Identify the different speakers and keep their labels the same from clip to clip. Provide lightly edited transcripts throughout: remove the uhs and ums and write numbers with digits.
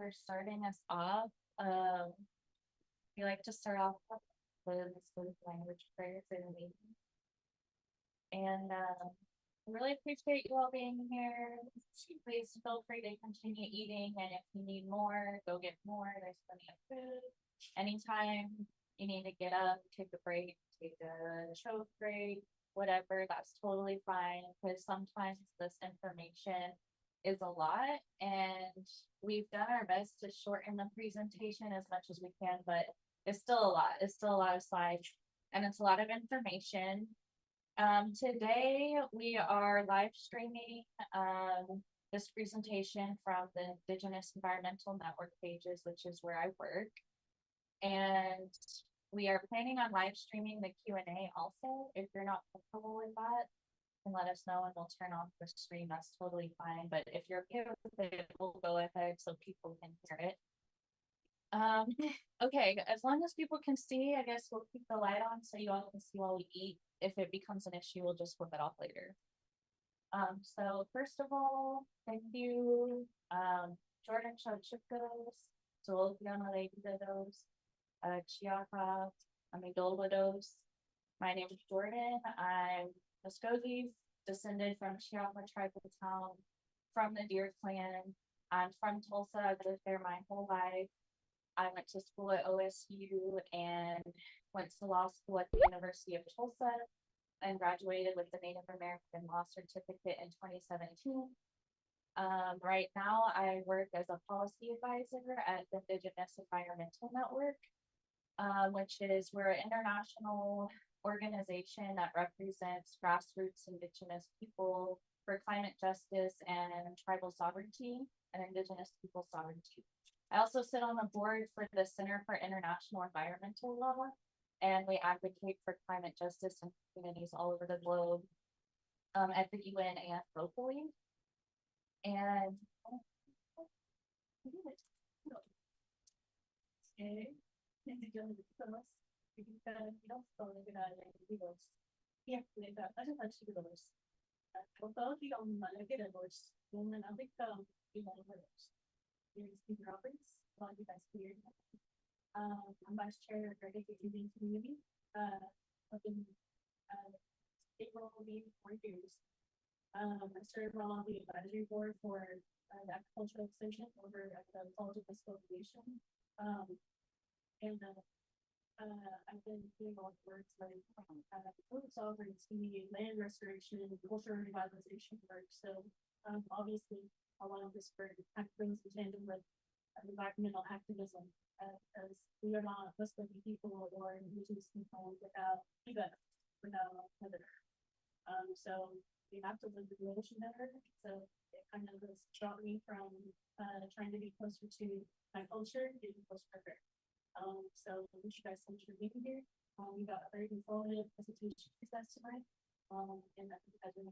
Speaker 1: for starting us off. Um, we like to start off with language prayers and reading. And I really appreciate you all being here. Please feel free to continue eating, and if you need more, go get more. There's plenty of food. Anytime you need to get up, take a break, take a show break, whatever, that's totally fine because sometimes this information is a lot, and we've done our best to shorten the presentation as much as we can, but it's still a lot. It's still a lot of slides, and it's a lot of information. Today we are live streaming this presentation from the Indigenous Environmental Network pages, which is where I work. And we are planning on live streaming the Q&A also. If you're not comfortable with that, then let us know and we'll turn off the stream. That's totally fine. But if you're okay with it, we'll go ahead so people can hear it. Okay, as long as people can see, I guess we'll keep the light on so you all can see while we eat. If it becomes an issue, we'll just flip it off later. So first of all, thank you, Jordan Chachikos, Zolviana Legidos, Chiaka, Amidolvados. My name is Jordan. I'm Muscogee, descended from Chiaka tribal town, from the Deer Clan. I'm from Tulsa. I've lived there my whole life. I went to school at OSU and went to law school at the University of Tulsa and graduated with the Native American Law Certificate in 2017. Right now, I work as a policy advisor at the Indigenous Environmental Network, which is we're an international organization that represents grassroots Indigenous people for climate justice and tribal sovereignty and Indigenous people sovereignty. I also sit on the board for the Center for International Environmental Law, and we advocate for climate justice in communities all over the globe at the UN and locally. And
Speaker 2: I'm vice chair of the Indian community. I've been April will be 4 years. I served on the advisory board for the agricultural extension over at the College of Physical Education. I've been doing all the works like food sovereignty, land restoration, cultural revitalization work. So obviously a lot of this work brings in tandem with environmental activism, because we are not Muslim people or Indigenous people without weather. So we have to live with the ocean better. So it kind of has brought me from trying to be closer to my culture, getting closer to her. So wish you guys so much for being here. We got a very informative presentation tonight. And I think you guys are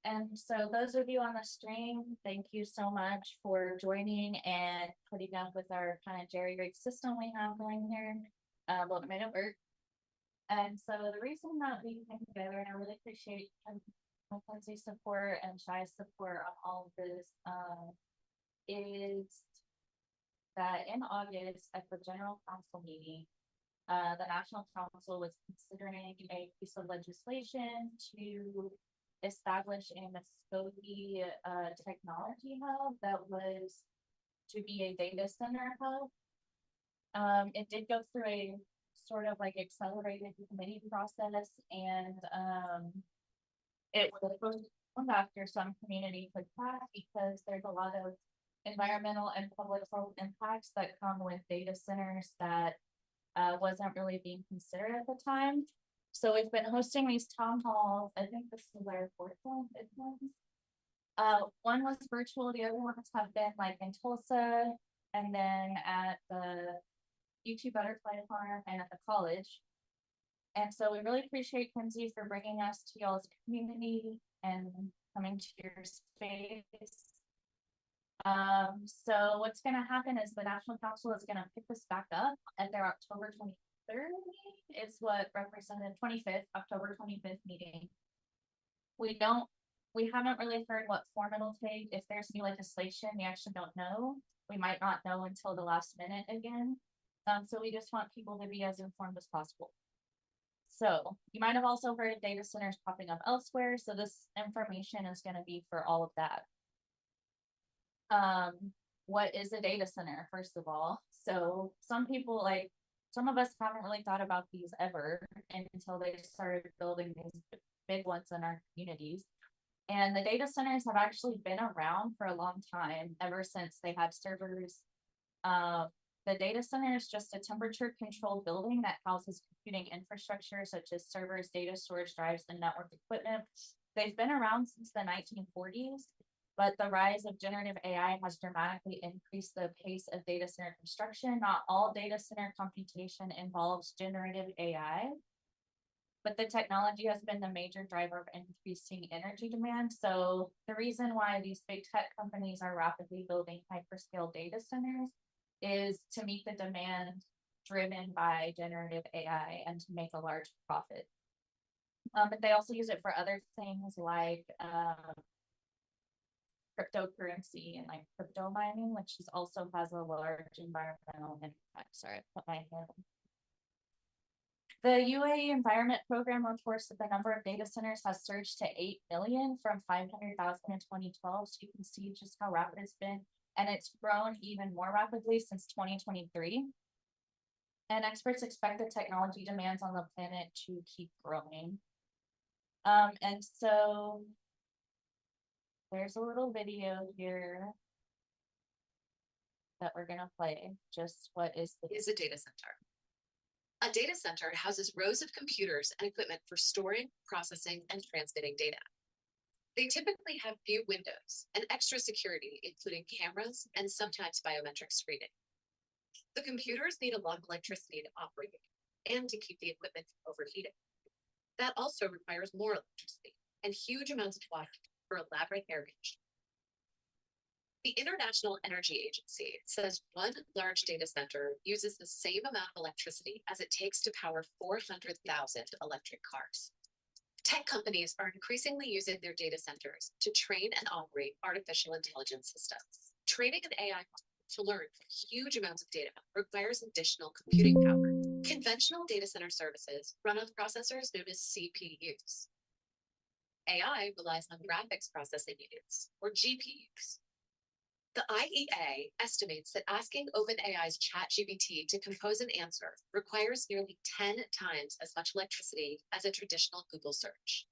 Speaker 1: And so those of you on the stream, thank you so much for joining and putting up with our kind of jerry-rig system we have going here. But it made it work. And so the reason that we came together, and I really appreciate Mackenzie's support and Shai's support on all of this, is that in August at the General Council meeting, the National Council was considering a piece of legislation to establish a Muscogee technology hub that was to be a data center hub. It did go through a sort of like accelerated committee process, and it was postponed after some community pushback because there's a lot of environmental and public health impacts that come with data centers that wasn't really being considered at the time. So we've been hosting these town halls. I think this is our fourth one. One was virtual, the other ones have been like in Tulsa and then at the UT Butterfly Farm and at the college. And so we really appreciate Kenzie for bringing us to y'all's community and coming to your space. So what's going to happen is the National Council is going to pick this back up at their October 23rd meeting. It's what represented 25th, October 25th meeting. We don't we haven't really heard what form it'll take. If there's new legislation, we actually don't know. We might not know until the last minute again. So we just want people to be as informed as possible. So you might have also heard of data centers popping up elsewhere. So this information is going to be for all of that. What is a data center, first of all? So some people, like some of us, haven't really thought about these ever until they started building these big ones in our communities. And the data centers have actually been around for a long time, ever since they had servers. The data center is just a temperature controlled building that houses computing infrastructure such as servers, data storage drives, and network equipment. They've been around since the 1940s, but the rise of generative AI has dramatically increased the pace of data center construction. Not all data center computation involves generative AI, but the technology has been the major driver of increasing energy demand. So the reason why these big tech companies are rapidly building hyperscale data centers is to meet the demand driven by generative AI and to make a large profit. But they also use it for other things like cryptocurrency and like crypto mining, which is also has a large environmental impact. Sorry, I put my hand. The UAE Environment Program reports that the number of data centers has surged to 8 million from 500,000 in 2012. So you can see just how rapid it's been. And it's grown even more rapidly since 2023. And experts expect the technology demands on the planet to keep growing. And so there's a little video here that we're gonna play. Just what is
Speaker 3: a data center? A data center houses rows of computers and equipment for storing, processing, and transmitting data. They typically have few windows and extra security, including cameras and sometimes biometric screening. The computers need a lot of electricity to operate and to keep the equipment from overheating. That also requires more electricity and huge amounts of water for elaborate air conditioning. The International Energy Agency says one large data center uses the same amount of electricity as it takes to power 400,000 electric cars. Tech companies are increasingly using their data centers to train and operate artificial intelligence systems. Training an AI to learn from huge amounts of data requires additional computing power. Conventional data center services run on processors known as CPUs. AI relies on graphics processing units, or GPUs. The IEA estimates that asking OpenAI's ChatGPT to compose an answer requires nearly 10 times as much electricity as a traditional Google search.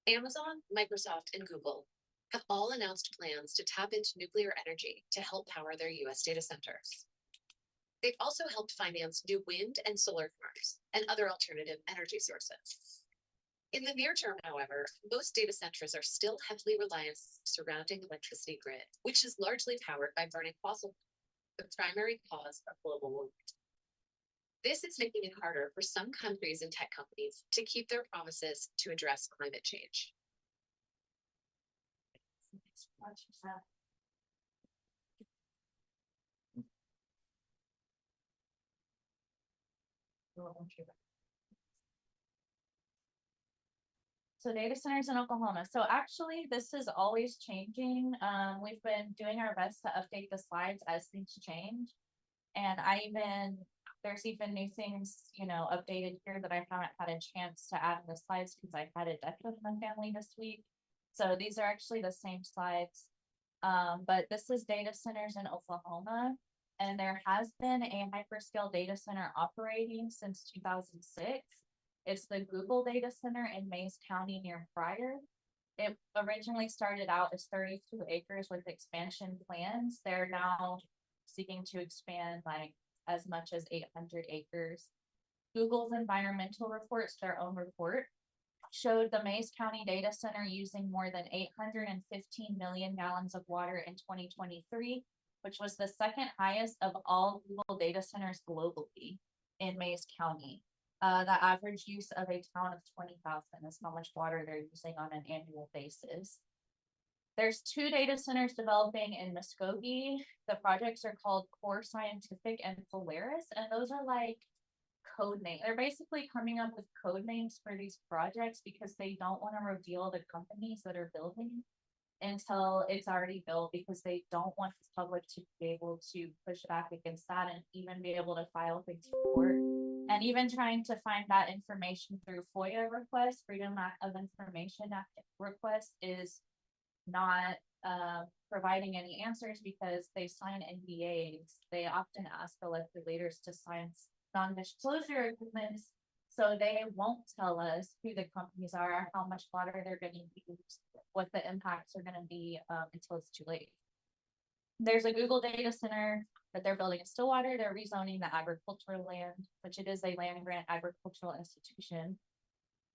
Speaker 3: Amazon, Microsoft, and Google have all announced plans to tap into nuclear energy to help power their US data centers. They've also helped finance new wind and solar farms and other alternative energy sources. In the near term, however, most data centers are still heavily reliant on the surrounding electricity grid, which is largely powered by burning fossil fuels, the primary cause of global warming. This is making it harder for some countries and tech companies to keep their promises to address climate change.
Speaker 1: So data centers in Oklahoma. So actually, this is always changing. We've been doing our best to update the slides as things change. And there's even new things, updated here that I haven't had a chance to add in the slides because I had a death with my family this week. So these are actually the same slides. But this is data centers in Oklahoma. And there has been a hyperscale data center operating since 2006. It's the Google data center in Mays County near Pryor. It originally started out as 32 acres with expansion plans. They're now seeking to expand like as much as 800 acres. Google's environmental reports, their own report, showed the Mays County data center using more than 815 million gallons of water in 2023, which was the second highest of all Google data centers globally in Mays County. The average use of a town of 20,000 is how much water they're using on an annual basis. There's 2 data centers developing in Muscogee. The projects are called Core Scientific and Polaris, and those are like code name. They're basically coming up with code names for these projects because they don't want to reveal the companies that are building until it's already built, because they don't want the public to be able to push back against that and even be able to file things for court. And even trying to find that information through FOIA requests, Freedom of Information Act requests, is not providing any answers because they sign NDAs. They often ask elected leaders to sign non-disclosure agreements, so they won't tell us who the companies are, how much water they're going to use, what the impacts are going to be until it's too late. There's a Google data center that they're building in Stillwater. They're rezoning the agricultural land, which it is a land grant agricultural institution,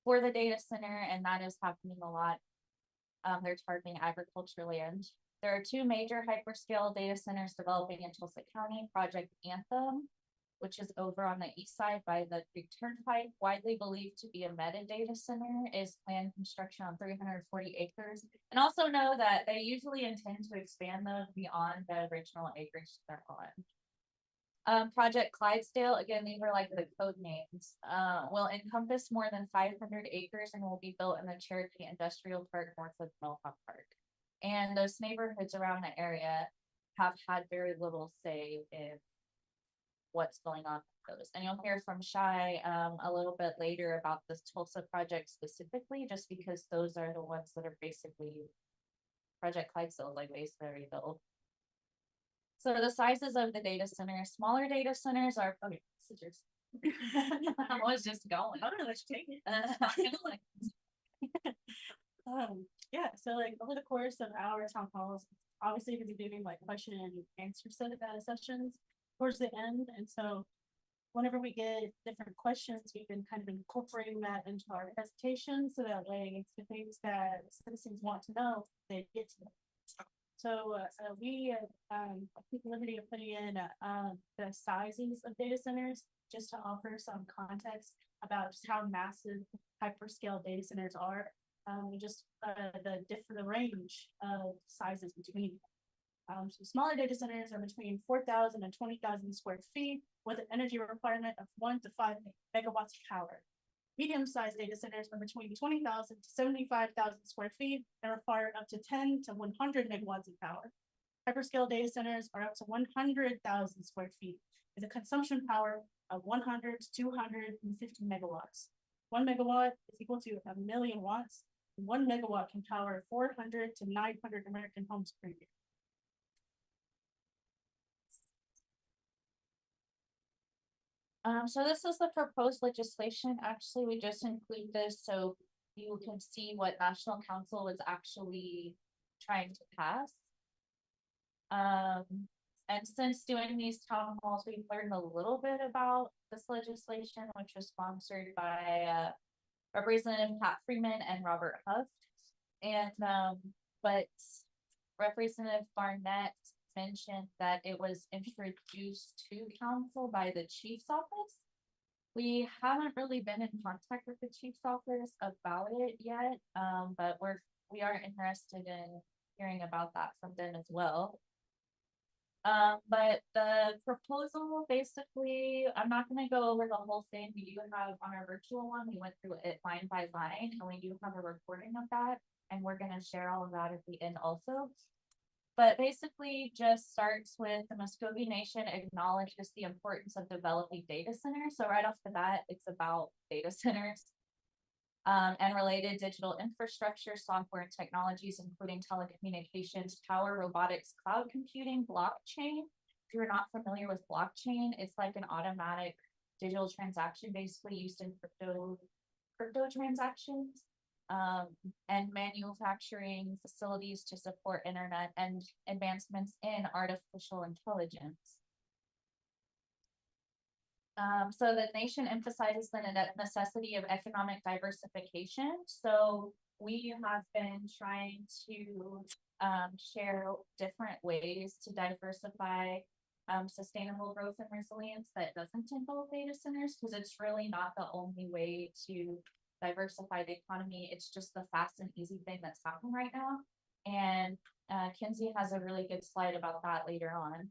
Speaker 1: for the data center, and that is happening a lot. They're targeting agriculture land. There are two major hyperscale data centers developing in Tulsa County. Project Anthem, which is over on the east side by the Creek Turnpike, widely believed to be a metadata center, is planned construction on 340 acres. And also know that they usually intend to expand those beyond the original acreage they're on. Project Clydesdale, again, these are like the code names, will encompass more than 500 acres and will be built in the Cherokee Industrial Park north of Mohawk Park. And those neighborhoods around the area have had very little say in what's going on with those. And you'll hear from Shai a little bit later about this Tulsa project specifically, just because those are the ones that are basically Project Clydesdale, like basically built. So the sizes of the data centers, smaller data centers are, okay, scissors. I was just going.
Speaker 2: I don't know what you're taking. Yeah, so like over the course of our town halls, obviously we'll be doing like question and answer sessions towards the end. And so whenever we get different questions, we've been kind of incorporating that into our presentation, so that way the things that citizens want to know, they get to know. So we took the liberty of putting in the sizes of data centers, just to offer some context about just how massive hyperscale data centers are. Just the range of sizes between. So smaller data centers are between 4,000 and 20,000 square feet, with an energy requirement of 1 to 5 megawatts of power. Medium-sized data centers are between 20,000 to 75,000 square feet and require up to 10 to 100 megawatts of power. Hyperscale data centers are up to 100,000 square feet with a consumption power of 100 to 250 megawatts. 1 megawatt is equal to 1,000,000 watts. 1 megawatt can power 400 to 900 American homes per year.
Speaker 1: So this is the proposed legislation. Actually, we just include this so you can see what National Council was actually trying to pass. And since doing these town halls, we've learned a little bit about this legislation, which was sponsored by Representative Pat Freeman and Robert Huff. And but Representative Barnett mentioned that it was introduced to council by the chief's office. We haven't really been in contact with the chief's office about it yet, but we are interested in hearing about that from them as well. But the proposal, basically, I'm not going to go over the whole thing. We do have on our virtual one, we went through it line by line, and we do have a recording of that, and we're going to share all of that at the end also. But basically just starts with the Muscogee Nation acknowledges the importance of developing data centers. So right off the bat, it's about data centers and related digital infrastructure, software and technologies, including telecommunications, power, robotics, cloud computing, blockchain. If you're not familiar with blockchain, it's like an automatic digital transaction basically used in crypto transactions. And manufacturing facilities to support internet and advancements in artificial intelligence. So the nation emphasizes the necessity of economic diversification. So we have been trying to share different ways to diversify sustainable growth and resilience that doesn't involve data centers, because it's really not the only way to diversify the economy. It's just the fast and easy thing that's happening right now. And Kinsey has a really good slide about that later on.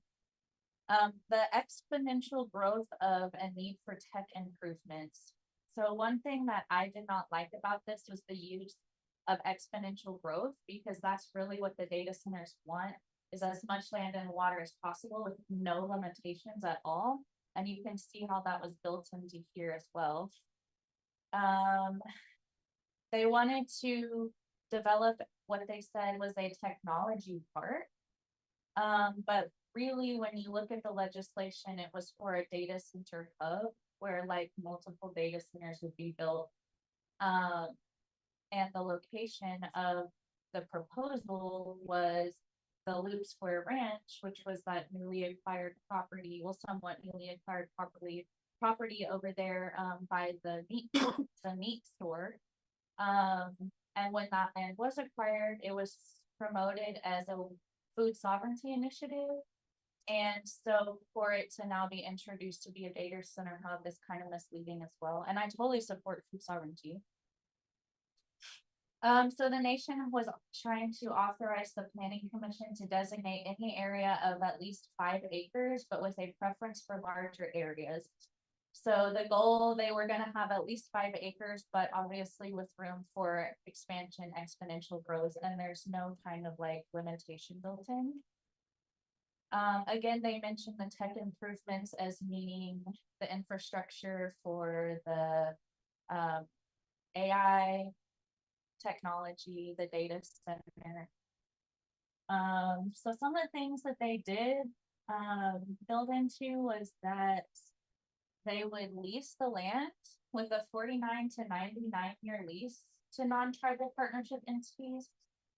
Speaker 1: The exponential growth of a need for tech improvements. So one thing that I did not like about this was the use of exponential growth, because that's really what the data centers want, is as much land and water as possible with no limitations at all. And you can see how that was built into here as well. They wanted to develop what they said was a technology park. But really, when you look at the legislation, it was for a data center hub where like multiple data centers would be built. And the location of the proposal was the Loop Square Ranch, which was that newly acquired property, well, somewhat newly acquired property over there by the meat store. And when that land was acquired, it was promoted as a food sovereignty initiative. And so for it to now be introduced to be a data center hub is kind of misleading as well. And I totally support food sovereignty. So the nation was trying to authorize the planning commission to designate any area of at least 5 acres, but with a preference for larger areas. So the goal, they were gonna have at least 5 acres, but obviously with room for expansion, exponential growth, and there's no kind of like limitation built in. Again, they mentioned the tech improvements as meaning the infrastructure for the AI technology, the data center. So some of the things that they did build into was that they would lease the land with a 49 to 99-year lease to non-tribal partnership entities,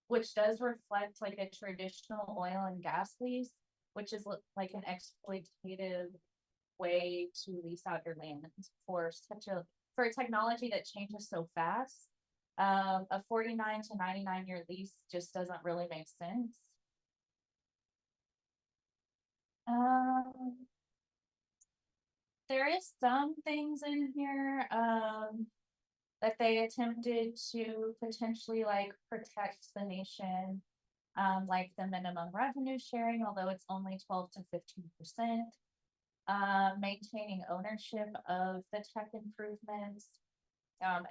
Speaker 1: which does reflect like a traditional oil and gas lease, which is like an exploitative way to lease out your land for for a technology that changes so fast. A 49 to 99-year lease just doesn't really make sense. There is some things in here that they attempted to potentially like protect the nation, like the minimum revenue sharing, although it's only 12 to 15%. Maintaining ownership of the tech improvements,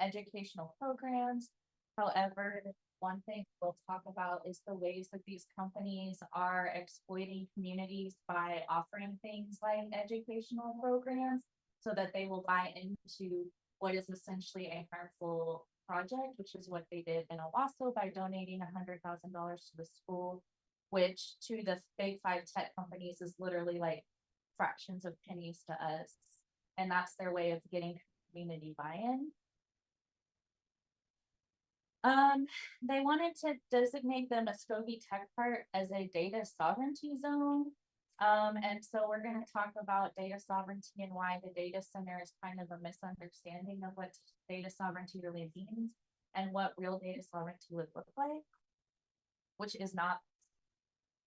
Speaker 1: educational programs. However, one thing we'll talk about is the ways that these companies are exploiting communities by offering things like educational programs so that they will buy into what is essentially a harmful project, which is what they did in Owasso by donating $100,000 to the school, which to the big 5 tech companies is literally like fractions of pennies to us. And that's their way of getting community buy-in. They wanted to designate the Muscogee Tech Park as a data sovereignty zone. And so we're going to talk about data sovereignty and why the data center is kind of a misunderstanding of what data sovereignty really means and what real data sovereignty would look like, which is not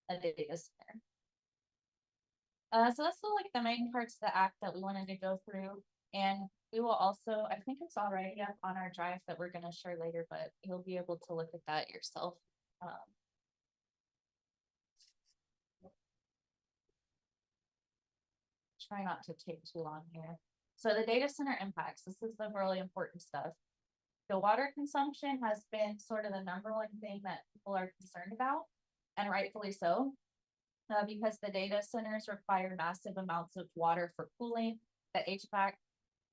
Speaker 1: a data center. So that's like the main parts of the act that we wanted to go through. And we will also, I think it's already up on our drive that we're going to share later, but you'll be able to look at that yourself. Try not to take too long here. So the data center impacts, this is the really important stuff. The water consumption has been sort of the number one thing that people are concerned about, and rightfully so. Because the data centers require massive amounts of water for cooling, the HVAC,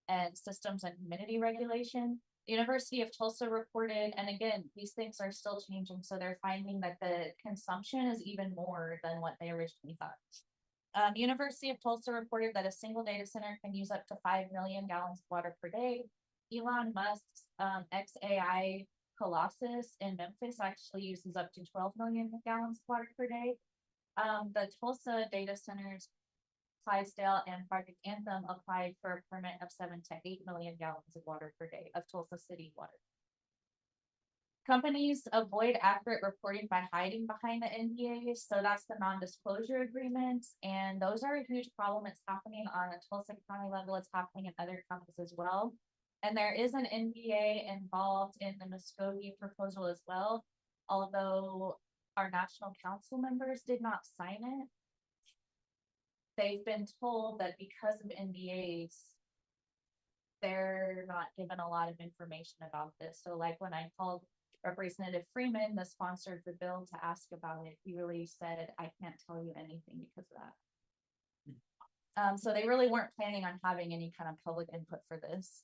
Speaker 1: and systems and humidity regulation. The University of Tulsa reported, and again, these things are still changing, so they're finding that the consumption is even more than what they originally thought. University of Tulsa reported that a single data center can use up to 5 million gallons of water per day. Elon Musk's XAI Colossus in Memphis actually uses up to 12 million gallons of water per day. The Tulsa data centers, Clydesdale and Project Anthem, applied for a permit of 7 to 8 million gallons of water per day of Tulsa City water. Companies avoid accurate reporting by hiding behind the NDAs, so that's the non-disclosure agreements, and those are a huge problem. It's happening on a Tulsa County level, it's happening in other counties as well. And there is an NDA involved in the Muscogee proposal as well, although our national council members did not sign it. they've been told that because of NDAs, they're not given a lot of information about this. So like when I called Representative Freeman, the sponsor of the bill, to ask about it, he really said, I can't tell you anything because of that. So they really weren't planning on having any kind of public input for this.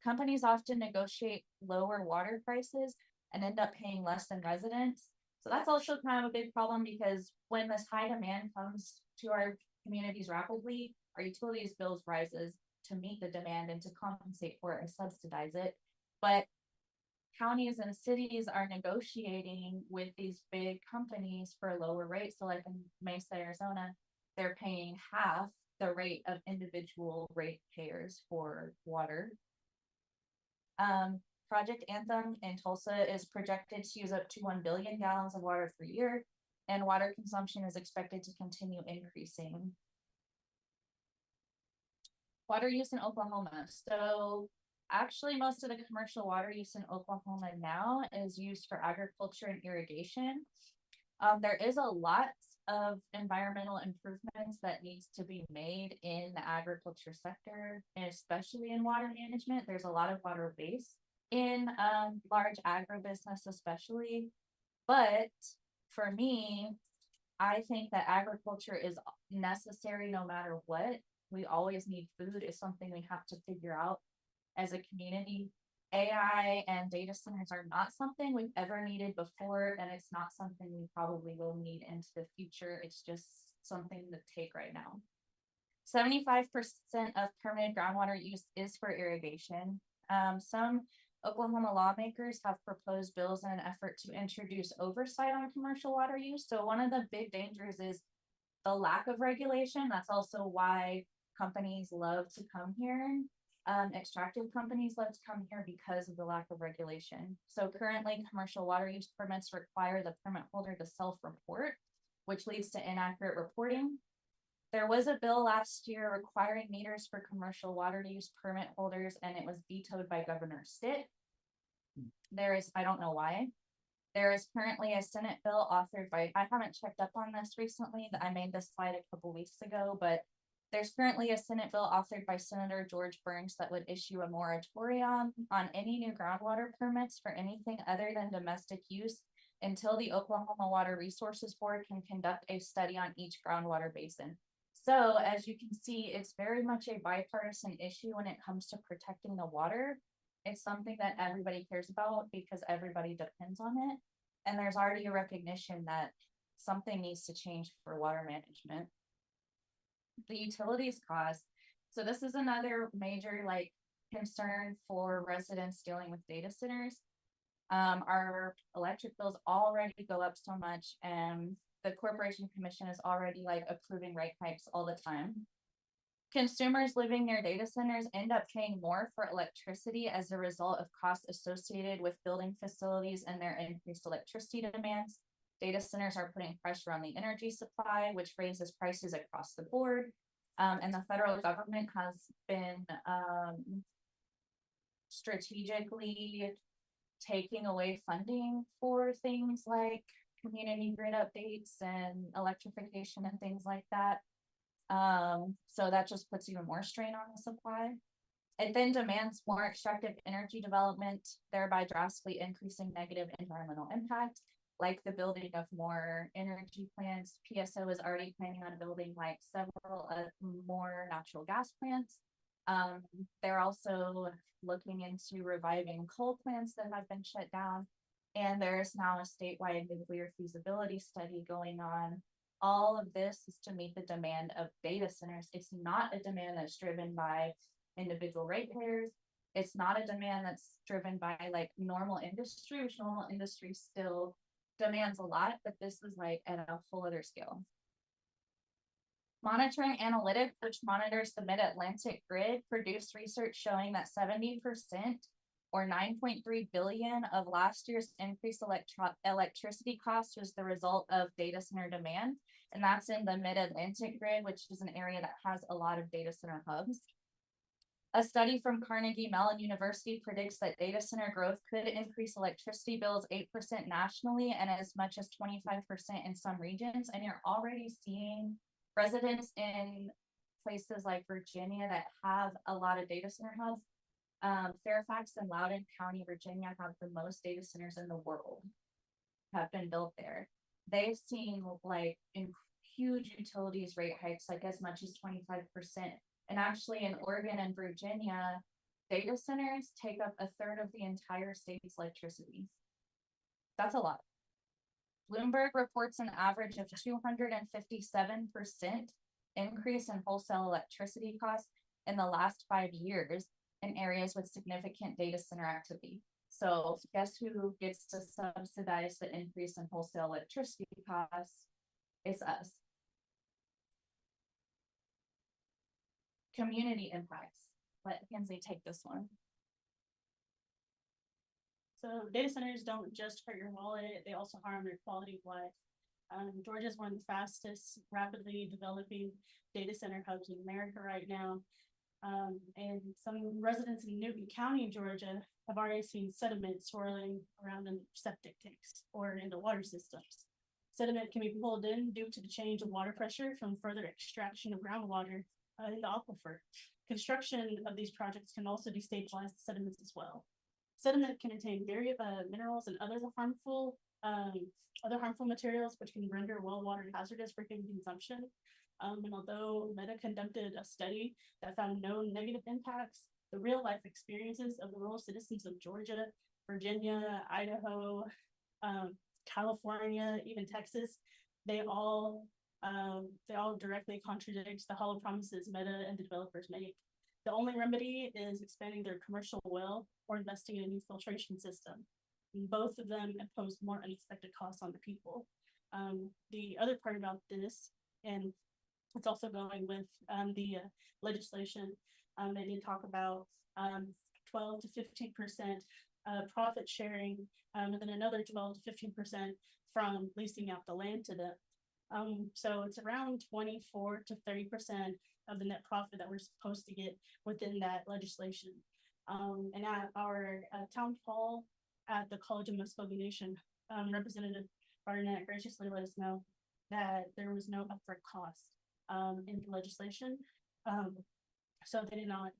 Speaker 1: Companies often negotiate lower water prices and end up paying less than residents. So that's also kind of a big problem, because when this high demand comes to our communities rapidly, our utilities bills rises to meet the demand and to compensate for it and subsidize it. But counties and cities are negotiating with these big companies for lower rates. So like in Mesa, Arizona, they're paying half the rate of individual rate payers for water. Project Anthem in Tulsa is projected to use up to 1 billion gallons of water per year, and water consumption is expected to continue increasing. Water use in Oklahoma. So actually most of the commercial water use in Oklahoma now is used for agriculture and irrigation. There is a lot of environmental improvements that needs to be made in the agriculture sector, especially in water management. There's a lot of water waste in large agribusiness especially. But for me, I think that agriculture is necessary no matter what. We always need food. Is something we have to figure out as a community. AI and data centers are not something we've ever needed before, and it's not something we probably will need into the future. It's just something to take right now. 75% of permitted groundwater use is for irrigation. Some Oklahoma lawmakers have proposed bills in an effort to introduce oversight on commercial water use. So one of the big dangers is the lack of regulation. That's also why companies love to come here. Extractive companies love to come here because of the lack of regulation. So currently, commercial water use permits require the permit holder to self-report, which leads to inaccurate reporting. There was a bill last year requiring meters for commercial water use permit holders, and it was vetoed by Governor Stitt. I don't know why. There is currently a Senate bill authored by, I haven't checked up on this recently, I made this slide a couple weeks ago, but there's currently a Senate bill authored by Senator George Burns that would issue a moratorium on any new groundwater permits for anything other than domestic use until the Oklahoma Water Resources Board can conduct a study on each groundwater basin. So as you can see, it's very much a bipartisan issue when it comes to protecting the water. It's something that everybody cares about because everybody depends on it. And there's already a recognition that something needs to change for water management. The utilities cost. So this is another major concern for residents dealing with data centers. Our electric bills already go up so much, and the Corporation Commission is already approving rate hikes all the time. Consumers living near data centers end up paying more for electricity as a result of costs associated with building facilities and their increased electricity demands. Data centers are putting pressure on the energy supply, which raises prices across the board. And the federal government has been strategically taking away funding for things like community grid updates and electrification and things like that. So that just puts even more strain on the supply. It then demands more extractive energy development, thereby drastically increasing negative environmental impact, like the building of more energy plants. PSO is already planning on building several more natural gas plants. They're also looking into reviving coal plants that have been shut down. And there's now a statewide nuclear feasibility study going on. All of this is to meet the demand of data centers. It's not a demand that's driven by individual ratepayers. It's not a demand that's driven by normal industry, which normal industry still demands a lot, but this is at a whole other scale. Monitoring Analytics, which monitors the Mid-Atlantic grid, produced research showing that 70% or 9.3 billion of last year's increased electricity costs was the result of data center demand. And that's in the Mid-Atlantic grid, which is an area that has a lot of data center hubs. A study from Carnegie Mellon University predicts that data center growth could increase electricity bills 8% nationally and as much as 25% in some regions. And you're already seeing residents in places like Virginia that have a lot of data center hubs. Fairfax and Loudoun County, Virginia have the most data centers in the world have been built there. They've seen like in huge utilities rate hikes, like as much as 25%. And actually in Oregon and Virginia, data centers take up a third of the entire state's electricity. That's a lot. Bloomberg reports an average of 257% increase in wholesale electricity costs in the last 5 years in areas with significant data center activity. So guess who gets to subsidize the increase in wholesale electricity costs? It's us. Community impacts. Let Kenzie take this one.
Speaker 2: So data centers don't just hurt your wallet, they also harm your quality of life. Georgia is one of the fastest rapidly developing data center hubs in America right now. And some residents in Newton County, Georgia, have already seen sediment swirling around in septic tanks or in the water systems. Sediment can be pulled in due to the change in water pressure from further extraction of groundwater in the aquifer. Construction of these projects can also destabilize the sediments as well. Sediment can contain various minerals and other harmful materials, which can render well water hazardous for human consumption. And although Meta conducted a study that found no negative impacts, the real life experiences of the rural citizens of Georgia, Virginia, Idaho, California, even Texas, they all directly contradict the hollow promises Meta and the developers make. The only remedy is expanding their commercial well or investing in a new filtration system. And both of them impose more unexpected costs on the people. The other part about this, and it's also going with the legislation, they did talk about 12 to 15% profit sharing, and then another 12 to 15% from leasing out the land to them. So it's around 24 to 30% of the net profit that we're supposed to get within that legislation. And at our town hall at the College of Muscogee Nation, Representative Barnett graciously let us know that there was no upfront cost in the legislation. So they did not,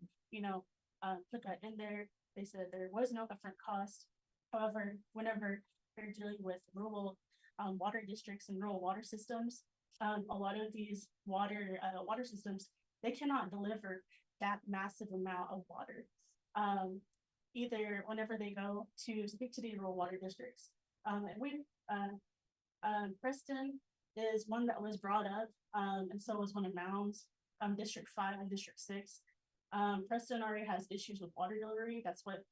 Speaker 2: put that in there. They said there was no upfront cost. However, whenever they're dealing with rural water districts and rural water systems, a lot of these water systems, they cannot deliver that massive amount of water. Either whenever they go to speak to the rural water districts. Preston is one that was brought up, and so was one of Mound's, District 5 and District 6. Preston already has issues with water delivery. That's what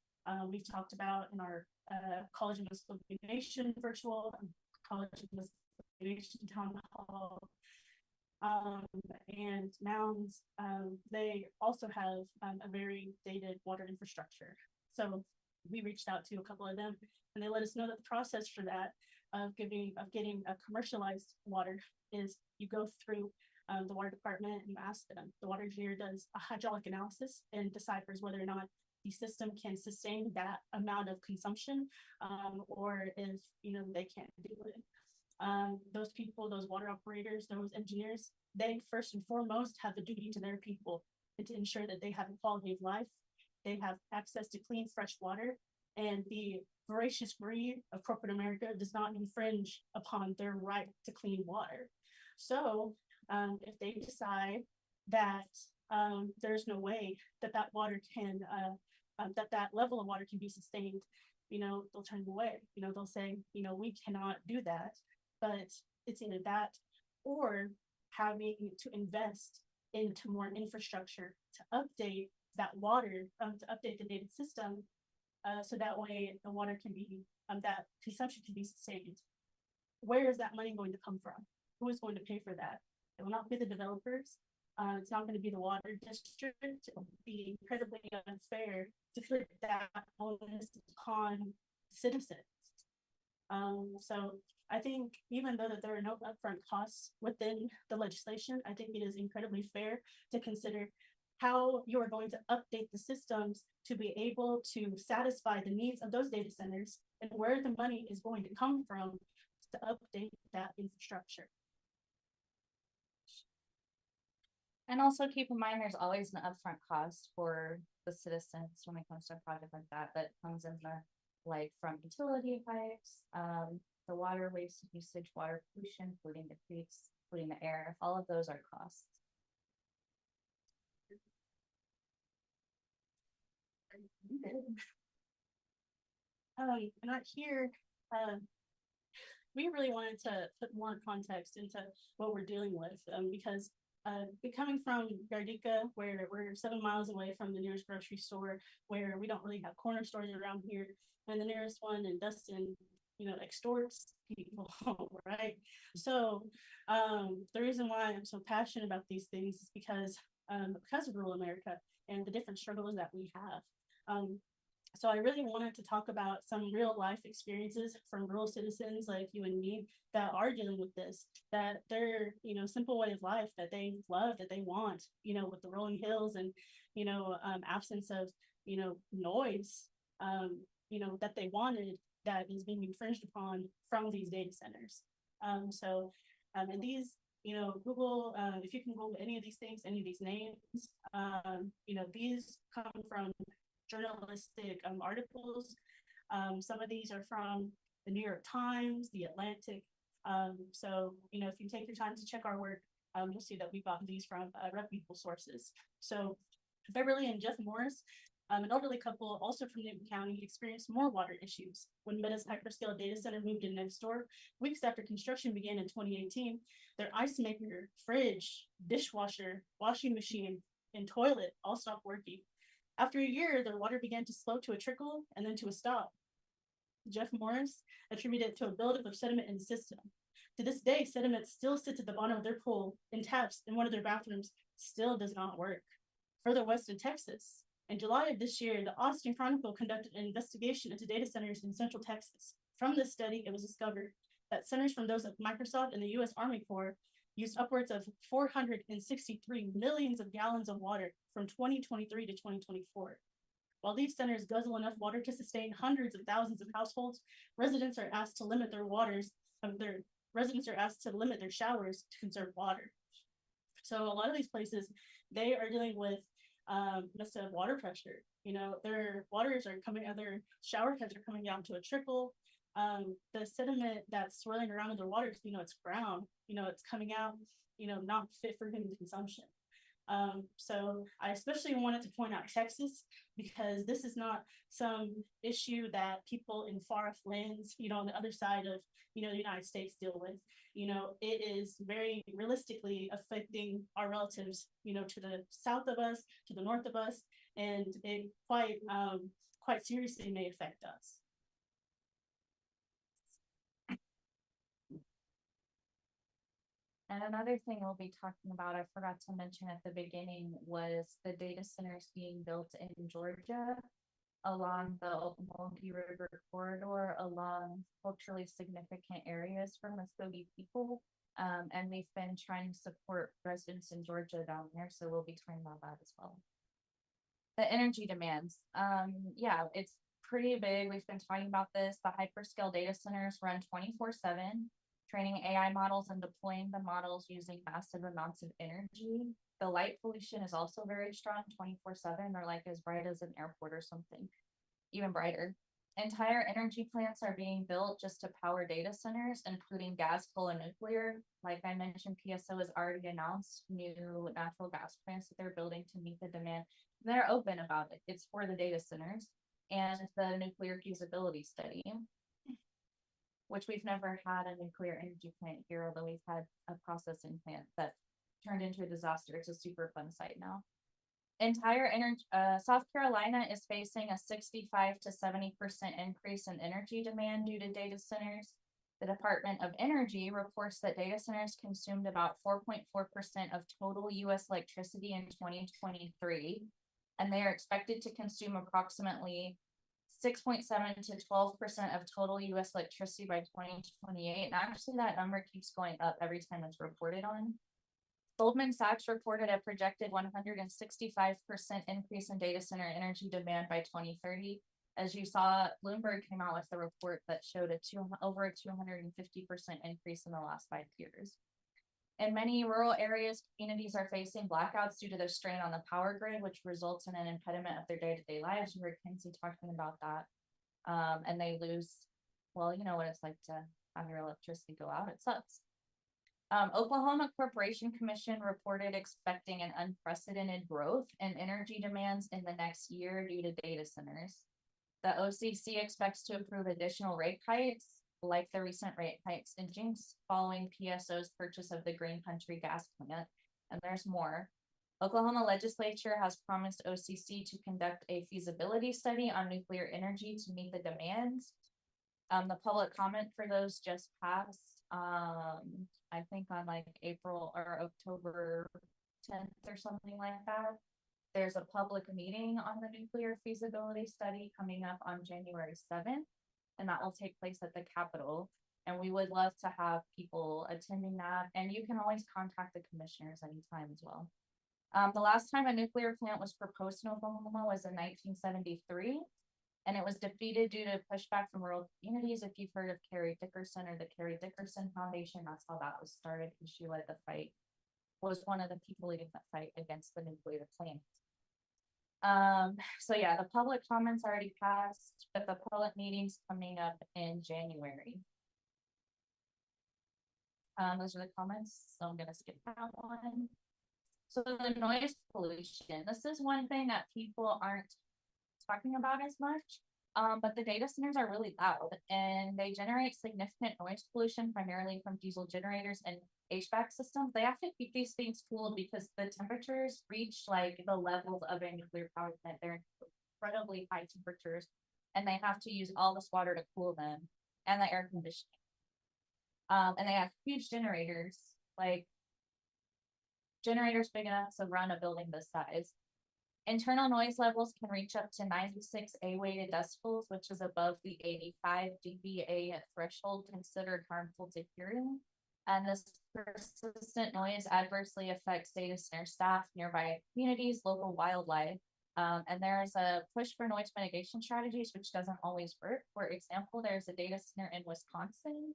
Speaker 2: we've talked about in our College of Muscogee Nation virtual, College of Muscogee Nation town hall. And Mounds, they also have a very dated water infrastructure. So we reached out to a couple of them, and they let us know that the process for that of getting a commercialized water is you go through the water department and you ask them. The water engineer does a hydraulic analysis and deciphers whether or not the system can sustain that amount of consumption, or if they can't do it. Those people, those water operators, those engineers, they first and foremost have a duty to their people and to ensure that they have a quality of life, they have access to clean, fresh water, and the voracious greed of corporate America does not infringe upon their right to clean water. So if they decide that there's no way that water can, that level of water can be sustained, they'll turn away. They'll say, we cannot do that. But it's either that or having to invest into more infrastructure to update that water, to update the data system, so that way the water can be, that consumption can be sustained. Where is that money going to come from? Who is going to pay for that? It will not be the developers. It's not going to be the water district. It will be incredibly unfair to put that onus upon citizens. So I think even though that there are no upfront costs within the legislation, I think it is incredibly fair to consider how you are going to update the systems to be able to satisfy the needs of those data centers and where the money is going to come from to update that infrastructure.
Speaker 1: And also keep in mind, there's always an upfront cost for the citizens when it comes to a project like that comes in the, like, from utility pipes, the water waste usage, water pollution, polluting the creeks, polluting the air, all of those are costs.
Speaker 2: And out here, we really wanted to put more context into what we're dealing with, because coming from Gardica, where we're 7 miles away from the nearest grocery store, where we don't really have corner stores around here, and the nearest one in Dustin, extorts people, right? So the reason why I'm so passionate about these things is because of rural America and the different struggles that we have. So I really wanted to talk about some real life experiences from rural citizens like you and me that are dealing with this, that their, simple way of life that they love, that they want, with the rolling hills and, absence of, noise, that they wanted, that is being infringed upon from these data centers. And these, Google, if you can Google any of these things, any of these names, these come from journalistic articles. Some of these are from the New York Times, the Atlantic. So, if you take your time to check our work, you'll see that we got these from reputable sources. So Beverly and Jeff Morris, an elderly couple also from Newton County, experienced more water issues when Meta's hyperscale data center moved in next door. Weeks after construction began in 2018, their ice maker, fridge, dishwasher, washing machine, and toilet all stopped working. After a year, their water began to slow to a trickle and then to a stop. Jeff Morris attributed it to a buildup of sediment in the system. To this day, sediment still sits at the bottom of their pool, and taps in one of their bathrooms still does not work. Further west in Texas, in July of this year, the Austin Chronicle conducted an investigation into data centers in Central Texas. From this study, it was discovered that centers from those of Microsoft and the U.S. Army Corps used upwards of 463 millions of gallons of water from 2023 to 2024. While these centers guzzle enough water to sustain hundreds of thousands of households, residents are asked to limit their showers to conserve water. So a lot of these places, they are dealing with massive water pressure. Their their shower heads are coming down to a trickle. The sediment that's swirling around in the water, it's brown, it's coming out, not fit for human consumption. So I especially wanted to point out Texas because this is not some issue that people in far off lands, on the other side of, the United States deal with. It is very realistically affecting our relatives, to the south of us, to the north of us, and it quite seriously may affect us.
Speaker 1: And another thing we'll be talking about, I forgot to mention at the beginning, was the data centers being built in Georgia along the Muscogee River corridor, along culturally significant areas for Muscogee people. And we've been trying to support residents in Georgia down there, so we'll be talking about that as well. The energy demands, yeah, it's pretty big. We've been talking about this. The hyperscale data centers run 24/7, training AI models and deploying the models using massive amounts of energy. The light pollution is also very strong, 24/7. They're like as bright as an airport or something, even brighter. Entire energy plants are being built just to power data centers, including gas, coal, and nuclear. Like I mentioned, PSO has already announced new natural gas plants that they're building to meet the demand. They're open about it. It's for the data centers and the nuclear feasibility study, which we've never had a nuclear energy plant here, although we've had a processing plant that turned into a disaster. It's a super fun site now. Entire energy, South Carolina is facing a 65 to 70% increase in energy demand due to data centers. The Department of Energy reports that data centers consumed about 4.4% of total US electricity in 2023, and they are expected to consume approximately 6.7 to 12% of total US electricity by 2028. And actually that number keeps going up every time it's reported on. Goldman Sachs reported a projected 165% increase in data center energy demand by 2030. As you saw, Bloomberg came out with a report that showed over a 250% increase in the last 5 years. In many rural areas, communities are facing blackouts due to the strain on the power grid, which results in an impediment of their day-to-day lives. You heard Kinsey talking about that. And they lose, well, you know what it's like to have your electricity go out. It sucks. Oklahoma Corporation Commission reported expecting an unprecedented growth in energy demands in the next year due to data centers. The OCC expects to approve additional rate hikes, like the recent rate hikes in Jinx following PSO's purchase of the Green Country gas plant, and there's more. Oklahoma legislature has promised OCC to conduct a feasibility study on nuclear energy to meet the demands. The public comment for those just passed, I think on like April or October 10th or something like that. There's a public meeting on the nuclear feasibility study coming up on January 7th, and that will take place at the Capitol. And we would love to have people attending that, and you can always contact the commissioners anytime as well. The last time a nuclear plant was proposed in Oklahoma was in 1973, and it was defeated due to pushback from rural communities. If you've heard of Carrie Dickerson or the Carrie Dickerson Foundation, that's how that was started, because she led the fight, was one of the people leading the fight against the nuclear plant. So yeah, the public comments already passed, but the public meeting's coming up in January. Those are the comments, so I'm gonna skip that one. So the noise pollution, this is one thing that people aren't talking about as much. But the data centers are really loud and they generate significant noise pollution, primarily from diesel generators and HVAC systems. They have to keep these things cooled because the temperatures reach like the levels of a nuclear power plant. They're incredibly high temperatures, and they have to use all this water to cool them and the air conditioning. And they have huge generators, like generators big enough to run a building this size. Internal noise levels can reach up to 96 A-weighted decibels, which is above the 85 dBA threshold considered harmful to hearing. And this persistent noise adversely affects data center staff, nearby communities, local wildlife. And there's a push for noise mitigation strategies, which doesn't always work. For example, there's a data center in Wisconsin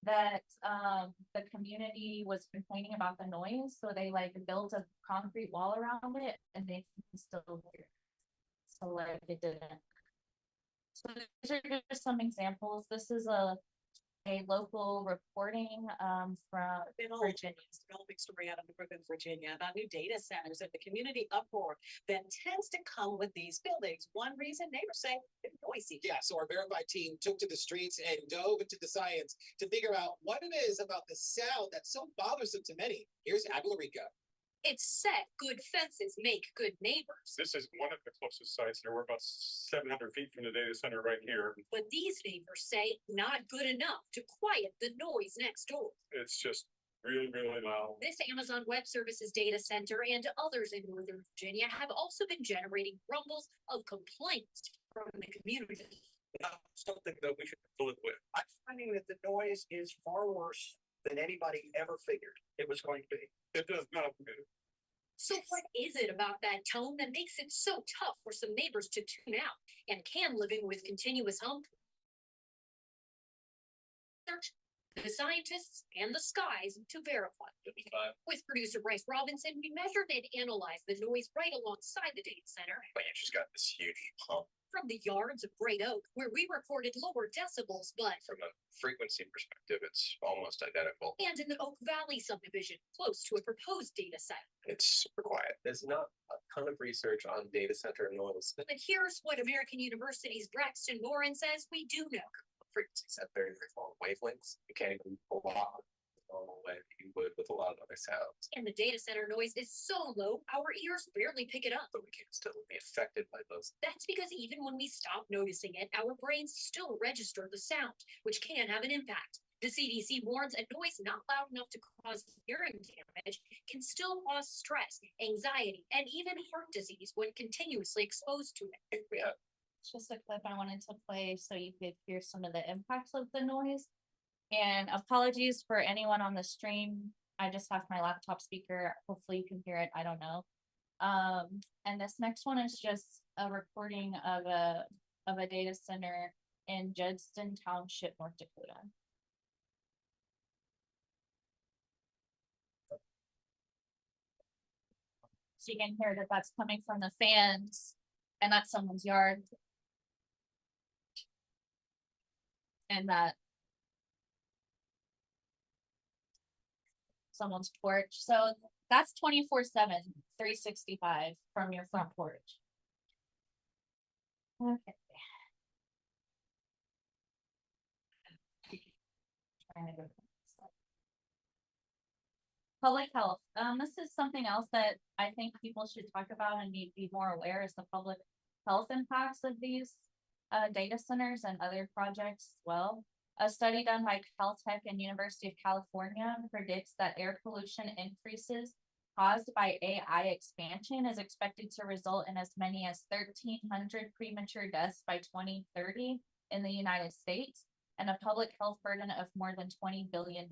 Speaker 1: that the community was complaining about the noise, so they like built a concrete wall around it, and they can still hear. So like it didn't. So these are just some examples. This is a local reporting from
Speaker 4: Virginia, it's a developing story out of Brooklyn, Virginia, about new data centers and the community uproar that tends to come with these buildings. One reason neighbors say it's noisy.
Speaker 5: Yeah, so our verified team took to the streets and dove into the science to figure out what it is about the sound that's so bothersome to many. Here's Aguilarica.
Speaker 6: It's said good fences make good neighbors.
Speaker 7: This is one of the closest sites here. We're about 700 feet from the data center right here.
Speaker 6: But these neighbors say not good enough to quiet the noise next door.
Speaker 7: It's just really, really loud.
Speaker 6: This Amazon Web Services data center and others in Northern Virginia have also been generating rumbles of complaints from the community.
Speaker 7: Not something that we should live with.
Speaker 8: I'm finding that the noise is far worse than anybody ever figured it was going to be.
Speaker 7: It does not.
Speaker 6: So what is it about that tone that makes it so tough for some neighbors to tune out and can living with continuous hum? The scientists and the skies to verify. With producer Bryce Robinson, we measured and analyzed the noise right alongside the data center.
Speaker 7: She's got this huge hum.
Speaker 6: From the yards of Great Oak, where we recorded lower decibels, but
Speaker 7: From a frequency perspective, it's almost identical.
Speaker 6: and in the Oak Valley subdivision, close to a proposed data center.
Speaker 7: It's super quiet.
Speaker 9: There's not a ton of research on data center noise.
Speaker 6: But here's what American University's Braxton Morin says we do know.
Speaker 9: Frequencies at very, very long wavelengths. You can't even block the normal way you would with a lot of other sounds.
Speaker 6: And the data center noise is so low, our ears barely pick it up.
Speaker 9: But we can still be affected by those.
Speaker 6: That's because even when we stop noticing it, our brains still register the sound, which can have an impact. The CDC warns a noise not loud enough to cause hearing damage can still cause stress, anxiety, and even heart disease when continuously exposed to it.
Speaker 9: Yeah.
Speaker 1: It's just a clip I wanted to play so you could hear some of the impacts of the noise. And apologies for anyone on the stream. I just have my laptop speaker. Hopefully you can hear it. I don't know. And this next one is just a recording of a data center in Judson Township, North Dakota. seeing in here that that's coming from the fans and that's someone's yard. And that someone's porch. So that's 24/7, 365 from your front porch. Okay. Trying to go. Public health. This is something else that I think people should talk about and need to be more aware is the public health impacts of these data centers and other projects as well. A study done by Caltech and University of California predicts that air pollution increases caused by AI expansion is expected to result in as many as 1,300 premature deaths by 2030 in the United States and a public health burden of more than $20 billion.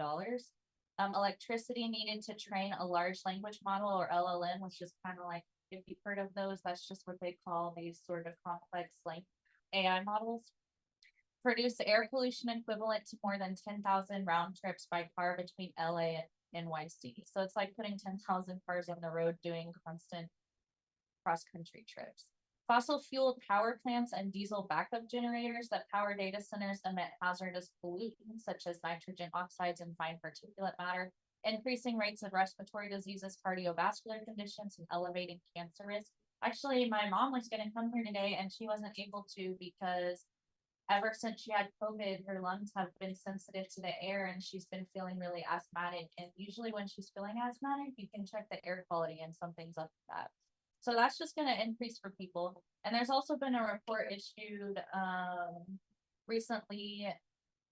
Speaker 1: Electricity needed to train a large language model or LLM, which is kind of like, if you've heard of those, that's just what they call these sort of complex like AI models. Produce air pollution equivalent to more than 10,000 round trips by car between LA and NYC. So it's like putting 10,000 cars on the road doing constant cross-country trips. Fossil fuel power plants and diesel backup generators that power data centers emit hazardous pollutants such as nitrogen oxides and fine particulate matter, increasing rates of respiratory diseases, cardiovascular conditions, and elevating cancer risk. Actually, my mom was going to come here today and she wasn't able to because ever since she had COVID, her lungs have been sensitive to the air and she's been feeling really asthmatic. And usually when she's feeling asthmatic, you can check the air quality and something's up with that. So that's just going to increase for people. And there's also been a report issued recently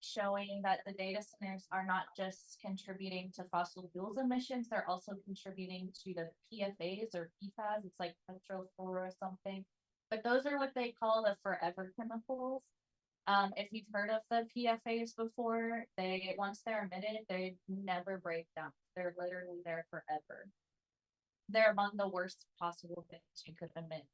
Speaker 1: showing that the data centers are not just contributing to fossil fuels emissions, they're also contributing to the PFAs or PFAS. It's like petrofluor or something. But those are what they call the forever chemicals. If you've heard of the PFAs before, once they're emitted, they never break down. They're literally there forever. They're among the worst possible things you could emit.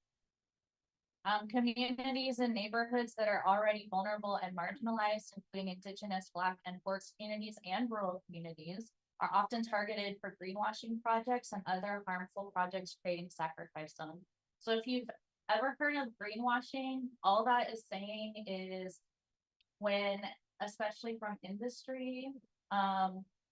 Speaker 1: Communities and neighborhoods that are already vulnerable and marginalized, including Indigenous, Black, and Poor communities and rural communities, are often targeted for greenwashing projects and other harmful projects creating sacrifice zones. So if you've ever heard of greenwashing, all that is saying is when, especially from industry,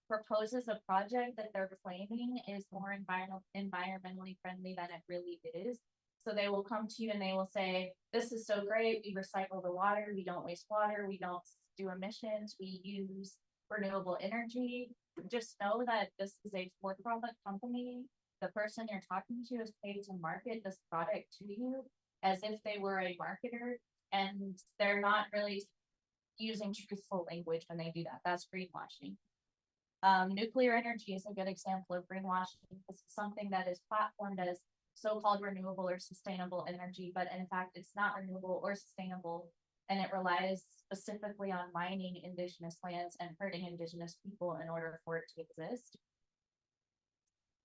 Speaker 1: proposes a project that they're claiming is more environmentally friendly than it really is. So they will come to you and they will say, this is so great, we recycle the water, we don't waste water, we don't do emissions, we use renewable energy. Just know that this is a for-profit company. The person you're talking to is paid to market this product to you as if they were a marketer, and they're not really using truthful language when they do that. That's greenwashing. Nuclear energy is a good example of greenwashing. It's something that is platformed as so-called renewable or sustainable energy, but in fact, it's not renewable or sustainable, and it relies specifically on mining indigenous lands and hurting indigenous people in order for it to exist.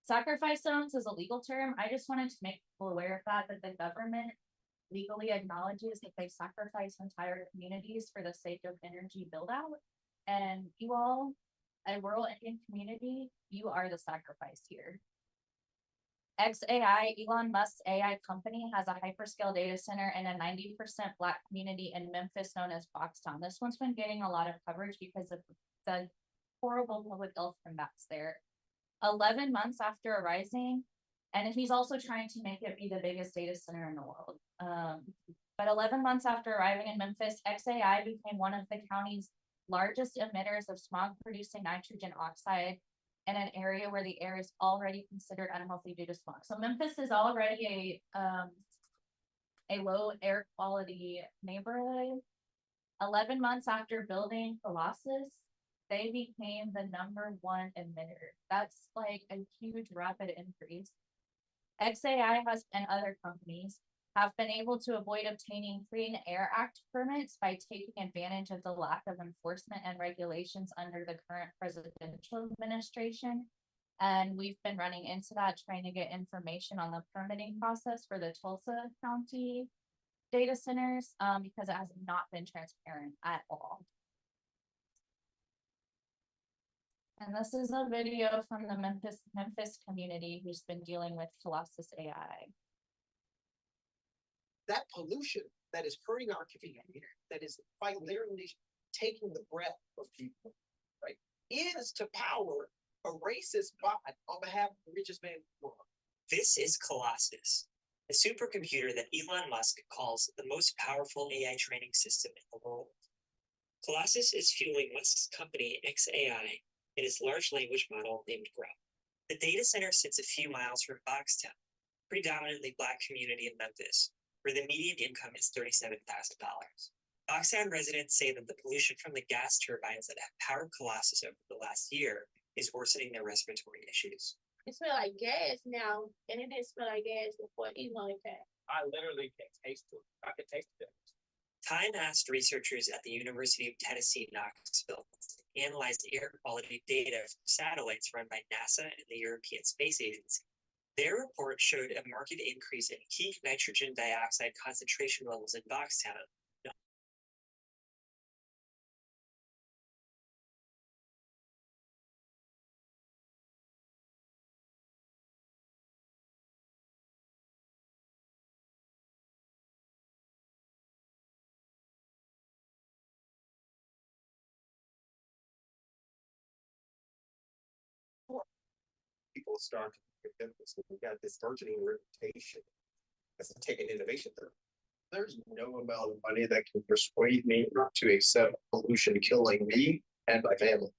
Speaker 1: Sacrifice zones is a legal term. I just wanted to make people aware of that the government legally acknowledges that they sacrifice entire communities for the sake of energy build out. And you all, a rural Indian community, you are the sacrifice here. XAI, Elon Musk's AI company, has a hyperscale data center in a 90% Black community in Memphis known as Boxtown. This one's been getting a lot of coverage because of the horrible public health impacts there. 11 months after arising, and he's also trying to make it be the biggest data center in the world. But 11 months after arriving in Memphis, XAI became one of the county's largest emitters of smog-producing nitrogen oxide in an area where the air is already considered unhealthy due to smog. So Memphis is already a low air quality neighborhood. 11 months after building Colossus, they became the #1 emitter. That's like a huge rapid increase. XAI and other companies have been able to avoid obtaining Clean Air Act permits by taking advantage of the lack of enforcement and regulations under the current presidential administration. And we've been running into that, trying to get information on the permitting process for the Tulsa County data centers because it has not been transparent at all. And this is a video from the Memphis community who's been dealing with Colossus AI.
Speaker 8: That pollution that is hurting our community, that is quite literally taking the breath of people, right, is to power a racist bot on behalf of the richest man in the world.
Speaker 10: This is Colossus, a supercomputer that Elon Musk calls the most powerful AI training system in the world. Colossus is fueling Musk's company xAI and its large language model named Grok. The data center sits a few miles from Boxtown, a predominantly Black community in Memphis, where the median income is $37,000. Boxtown residents say that the pollution from the gas turbines that have powered Colossus over the last year is worsening their respiratory issues.
Speaker 2: It smells like gas now, and it didn't smell like gas before Elon came.
Speaker 5: I literally can taste it. I can taste it.
Speaker 10: Time asked researchers at the University of Tennessee, Knoxville, to analyze air quality data from satellites run by NASA and the European Space Agency. Their report showed a marked increase in peak nitrogen dioxide concentration levels in Boxtown.
Speaker 5: People start to forget this. We got this burgeoning reputation as a tech and innovation.
Speaker 8: There's no amount of money that can persuade me not to accept pollution killing me and my family.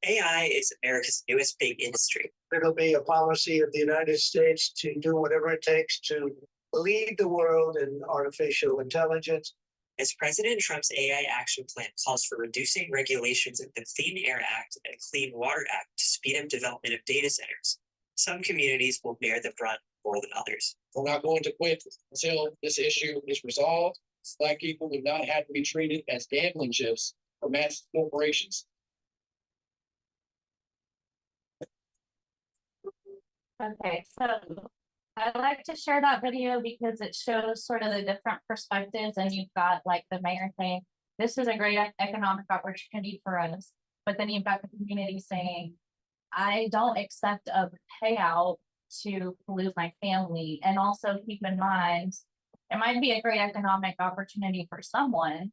Speaker 10: AI is America's newest big industry.
Speaker 8: It'll be a policy of the United States to do whatever it takes to lead the world in artificial intelligence.
Speaker 10: As President Trump's AI action plan calls for reducing regulations of the Clean Air Act and Clean Water Act to speed up development of data centers, some communities will bear the brunt more than others.
Speaker 11: We're not going to quit until this issue is resolved. Black people do not have to be treated as gambling chips for massive corporations.
Speaker 1: Okay, so I like to share that video because it shows sort of the different perspectives, and you've got like the mayor saying, this is a great economic opportunity for us. But then you've got the community saying, I don't accept a payout to pollute my family. And also keep in mind, it might be a great economic opportunity for someone,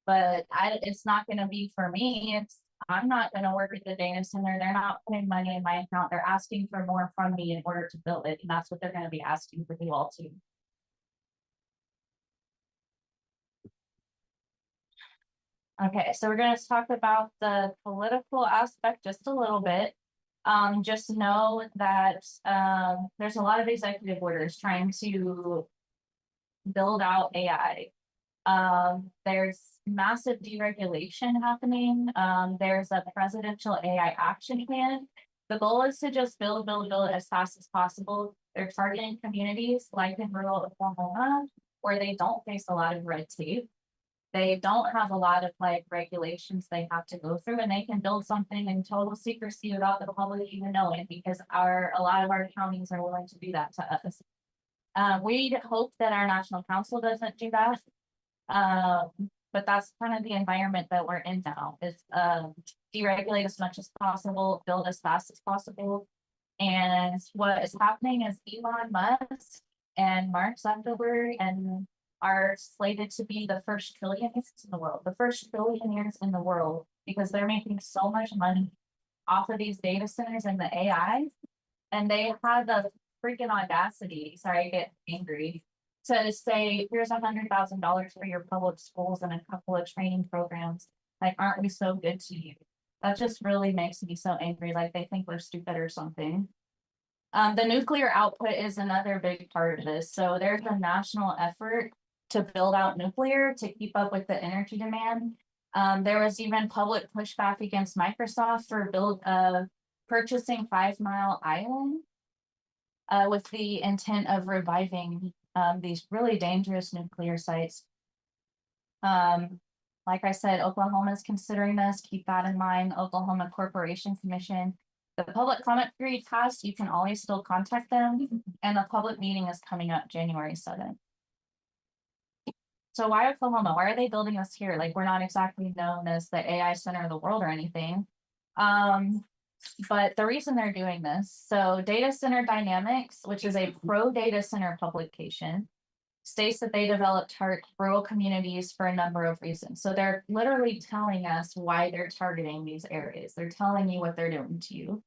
Speaker 1: but it's not going to be for me. I'm not going to work at the data center. They're not putting money in my account. They're asking for more from me in order to build it. And that's what they're going to be asking for you all too. Okay, so we're going to talk about the political aspect just a little bit. Just know that there's a lot of executive orders trying to build out AI. There's massive deregulation happening. There's a presidential AI action plan. The goal is to just build as fast as possible. They're targeting communities like in rural Oklahoma, where they don't face a lot of red tape. They don't have a lot of like regulations they have to go through, and they can build something in total secrecy without the public even knowing, because a lot of our counties are willing to do that to us. We hope that our national council doesn't do that. But that's kind of the environment that we're in now, is deregulate as much as possible, build as fast as possible. And what is happening is Elon Musk and Mark Zuckerberg and are slated to be the first trillionaires in the world, because they're making so much money off of these data centers and the AI. And they have the freaking audacity, sorry, I get angry, to say, here's $100,000 for your public schools and a couple of training programs. Like, aren't we so good to you? That just really makes me so angry. Like they think we're stupid or something. The nuclear output is another big part of this. So there's a national effort to build out nuclear to keep up with the energy demand. There was even public pushback against Microsoft for purchasing 5 Mile Island with the intent of reviving these really dangerous nuclear sites. Like I said, Oklahoma is considering this. Keep that in mind. Oklahoma Corporation Commission. The public comment period passed. You can always still contact them. And the public meeting is coming up January 7th. So why Oklahoma? Why are they building us here? Like, we're not exactly known as the AI center of the world or anything. But the reason they're doing this, so Data Center Dynamics, which is a pro data center publication, states that they developed rural communities for a number of reasons. So they're literally telling us why they're targeting these areas. They're telling you what they're doing to you.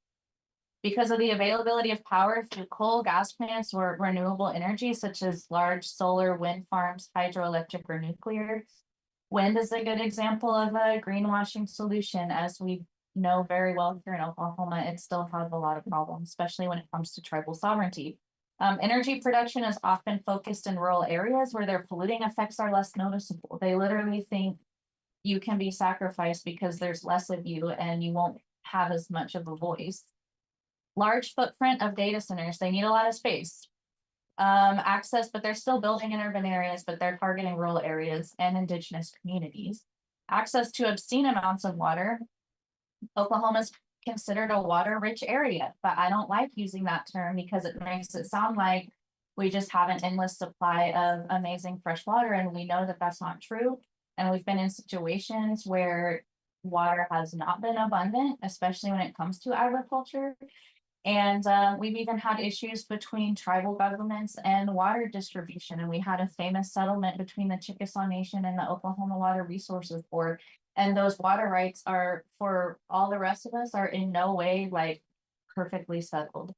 Speaker 1: Because of the availability of power through coal, gas plants, or renewable energy, such as large solar, wind farms, hydroelectric, or nuclear. Wind is a good example of a greenwashing solution. As we know very well here in Oklahoma, it still has a lot of problems, especially when it comes to tribal sovereignty. Energy production is often focused in rural areas where their polluting effects are less noticeable. They literally think you can be sacrificed because there's less of you and you won't have as much of a voice. Large footprint of data centers, they need a lot of space. Access, but they're still building in urban areas, but they're targeting rural areas and indigenous communities. Access to obscene amounts of water. Oklahoma's considered a water-rich area, but I don't like using that term because it makes it sound like we just have an endless supply of amazing fresh water, and we know that that's not true. And we've been in situations where water has not been abundant, especially when it comes to agriculture. And we've even had issues between tribal governments and water distribution. And we had a famous settlement between the Chickasaw Nation and the Oklahoma Water Resources Board. And those water rights are, for all the rest of us, are in no way like perfectly settled.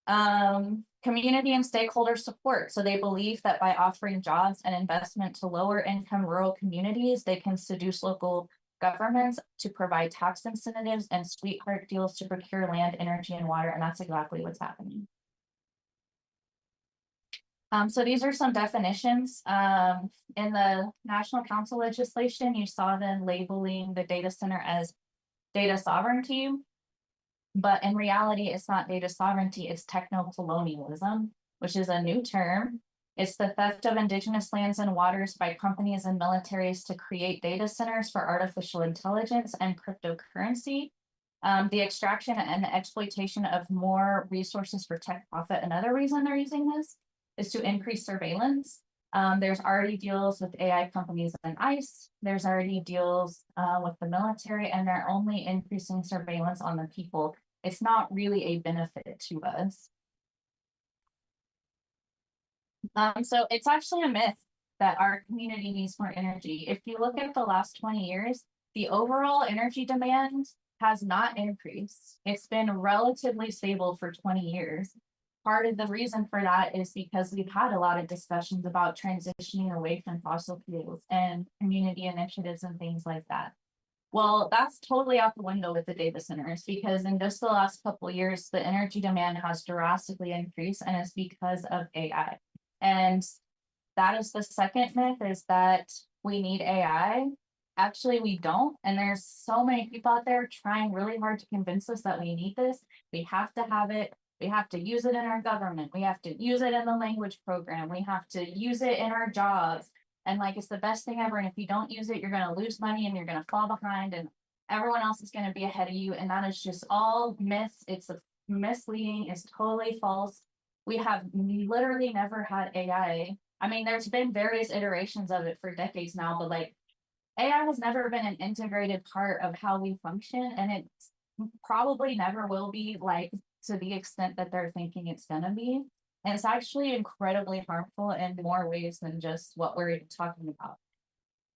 Speaker 1: Community and stakeholder support. So they believe that by offering jobs and investment to lower income rural communities, they can seduce local governments to provide tax incentives and sweetheart deals to procure land, energy, and water, and that's exactly what's happening. So these are some definitions. In the National Council legislation, you saw them labeling the data center as data sovereignty, but in reality, it's not data sovereignty, it's techno-colonialism, which is a new term. It's the theft of indigenous lands and waters by companies and militaries to create data centers for artificial intelligence and cryptocurrency. The extraction and the exploitation of more resources for tech profit. Another reason they're using this is to increase surveillance. There's already deals with AI companies and ICE. There's already deals with the military, and they're only increasing surveillance on the people. It's not really a benefit to us. So it's actually a myth that our community needs more energy. If you look at the last 20 years, the overall energy demand has not increased. It's been relatively stable for 20 years. Part of the reason for that is because we've had a lot of discussions about transitioning away from fossil fuels and community initiatives and things like that. Well, that's totally out the window with the data centers, because in just the last couple of years, the energy demand has drastically increased, and it's because of AI. And that is the second myth, is that we need AI. Actually, we don't. And there's so many people out there trying really hard to convince us that we need this. We have to have it. We have to use it in our government. We have to use it in the language program. We have to use it in our jobs. And like, it's the best thing ever. And if you don't use it, you're going to lose money and you're going to fall behind and everyone else is going to be ahead of you. And that is just all myths. It's misleading. It's totally false. We have literally never had AI. I mean, there's been various iterations of it for decades now, but like, AI has never been an integrated part of how we function, and it probably never will be, like, to the extent that they're thinking it's gonna be. And it's actually incredibly harmful in more ways than just what we're talking about.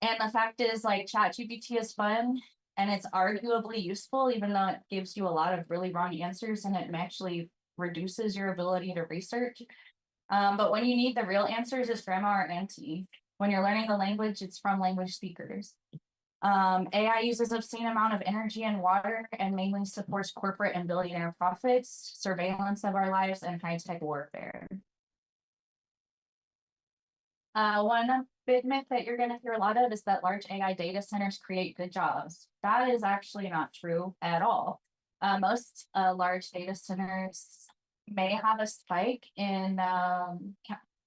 Speaker 1: And the fact is, like, ChatGPT is fun and it's arguably useful, even though it gives you a lot of really wrong answers and it actually reduces your ability to research. But when you need the real answers, it's grandma or auntie. When you're learning the language, it's from language speakers. AI uses obscene amount of energy and water and mainly supports corporate and billionaire profits, surveillance of our lives, and high-tech warfare. One big myth that you're going to hear a lot of is that large AI data centers create good jobs. That is actually not true at all. Most large data centers may have a spike in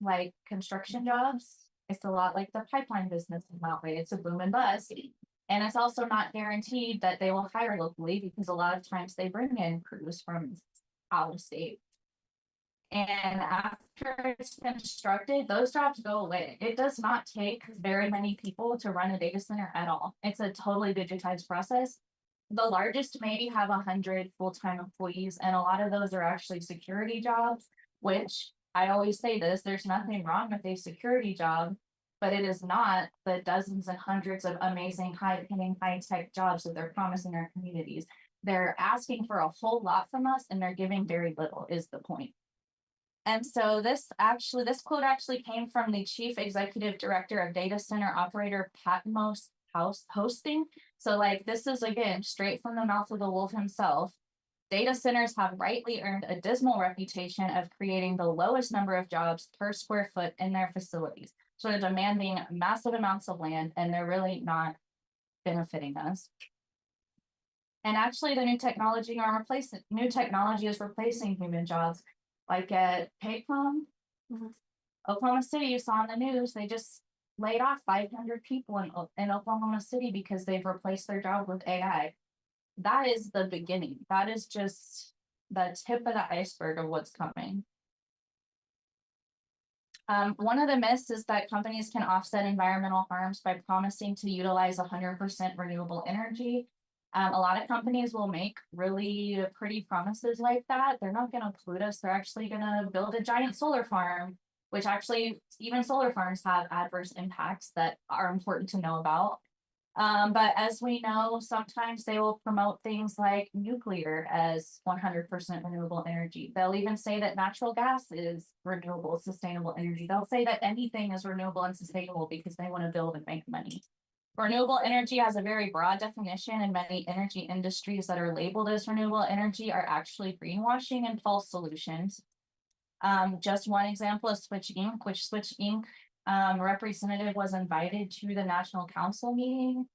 Speaker 1: like construction jobs. It's a lot like the pipeline business in that way. It's a boom and bust. And it's also not guaranteed that they will hire locally, because a lot of times they bring in crews from out of state. And after it's constructed, those jobs go away. It does not take very many people to run a data center at all. It's a totally digitized process. The largest maybe have 100 full-time employees, and a lot of those are actually security jobs, which I always say this, there's nothing wrong with a security job, but it is not the dozens and hundreds of amazing, high-paying, high-tech jobs that they're promising our communities. They're asking for a whole lot from us and they're giving very little is the point. And so this quote actually came from the Chief Executive Director of Data Center Operator Patmos Hosting. So like this is again straight from the mouth of the wolf himself. Data centers have rightly earned a dismal reputation of creating the lowest number of jobs per square foot in their facilities. So they're demanding massive amounts of land and they're really not benefiting us. And actually the new technology is replacing human jobs. Like at Paycom, Oklahoma City, you saw in the news, they just laid off 500 people in Oklahoma City because they've replaced their job with AI. That is the beginning. That is just the tip of the iceberg of what's coming. One of the myths is that companies can offset environmental harms by promising to utilize 100% renewable energy. A lot of companies will make really pretty promises like that. They're not going to include us. They're actually going to build a giant solar farm, which actually even solar farms have adverse impacts that are important to know about. But as we know, sometimes they will promote things like nuclear as 100% renewable energy. They'll even say that natural gas is renewable, sustainable energy. They'll say that anything is renewable and sustainable because they want to build and make money. Renewable energy has a very broad definition, and many energy industries that are labeled as renewable energy are actually greenwashing and false solutions. Just one example is Switch Inc., which Switch Inc. Representative was invited to the National Council meeting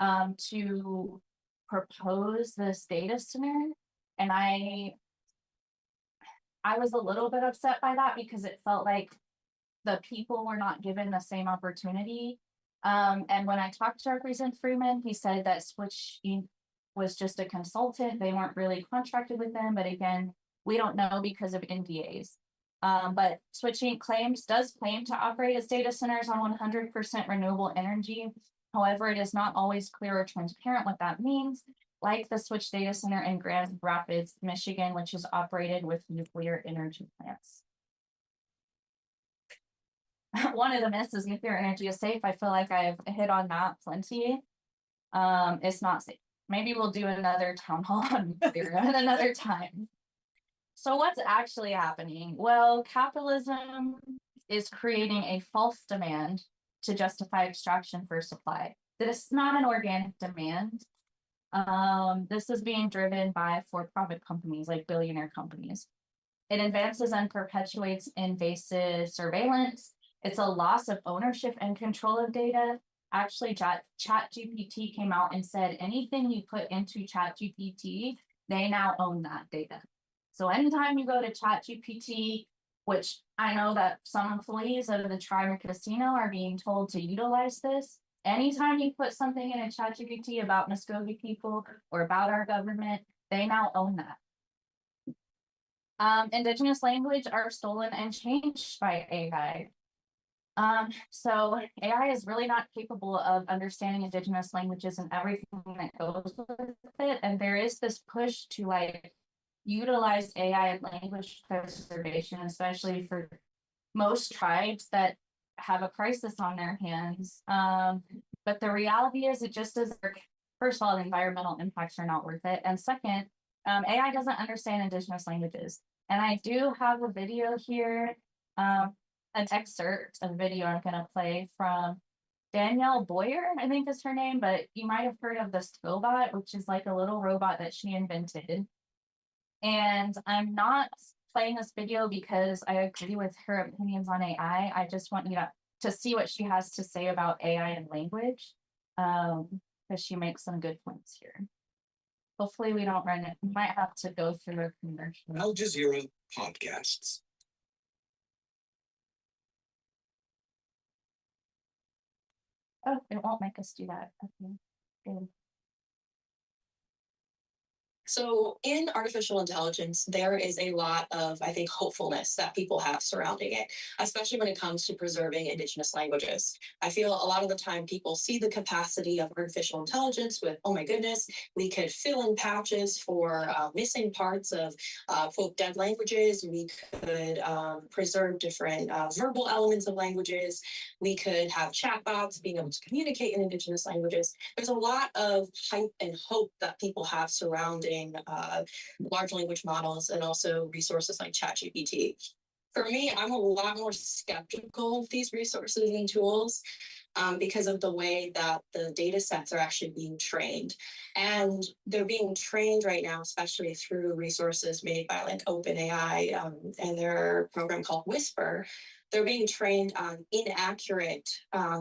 Speaker 1: to propose this data center. And I was a little bit upset by that because it felt like the people were not given the same opportunity. And when I talked to Representative Freeman, he said that Switch Inc. was just a consultant. They weren't really contracted with them. But again, we don't know because of NDAs. But Switch Inc. does claim to operate its data centers on 100% renewable energy. However, it is not always clear or transparent what that means, like the Switch data center in Grand Rapids, Michigan, which is operated with nuclear energy plants. One of the myths is nuclear energy is safe. I feel like I've hit on that plenty. It's not safe. Maybe we'll do another town hall on nuclear at another time. So what's actually happening? Well, capitalism is creating a false demand to justify extraction for supply. That is not an organic demand. This is being driven by for-profit companies like billionaire companies. It advances and perpetuates invasive surveillance. It's a loss of ownership and control of data. Actually, ChatGPT came out and said anything you put into ChatGPT, they now own that data. So anytime you go to ChatGPT, which I know that some employees of the Trimer Casino are being told to utilize this, anytime you put something in a ChatGPT about Muscogee people or about our government, they now own that. Indigenous language are stolen and changed by AI. So AI is really not capable of understanding Indigenous languages and everything that goes with it. And there is this push to like utilize AI and language preservation, especially for most tribes that have a crisis on their hands. But the reality is it just doesn't work. First of all, the environmental impacts are not worth it. And second, AI doesn't understand Indigenous languages. And I do have a video here, an excerpt of video I'm gonna play from Danielle Boyer, I think is her name, but you might have heard of the Skobot, which is like a little robot that she invented. And I'm not playing this video because I agree with her opinions on AI. I just want you to see what she has to say about AI and language, because she makes some good points here. Hopefully we don't run it. We might have to go through a commercial.
Speaker 12: Al Jazeera podcasts.
Speaker 1: Oh, it won't make us do that. Okay, good.
Speaker 13: So in artificial intelligence, there is a lot of, I think, hopefulness that people have surrounding it, especially when it comes to preserving Indigenous languages. I feel a lot of the time people see the capacity of artificial intelligence with, oh my goodness, we could fill in patches for missing parts of, quote, dead languages. We could preserve different verbal elements of languages. We could have chatbots being able to communicate in Indigenous languages. There's a lot of hype and hope that people have surrounding large language models and also resources like ChatGPT. For me, I'm a lot more skeptical of these resources and tools because of the way that the data sets are actually being trained. And they're being trained right now, especially through resources made by like OpenAI and their program called Whisper. They're being trained on inaccurate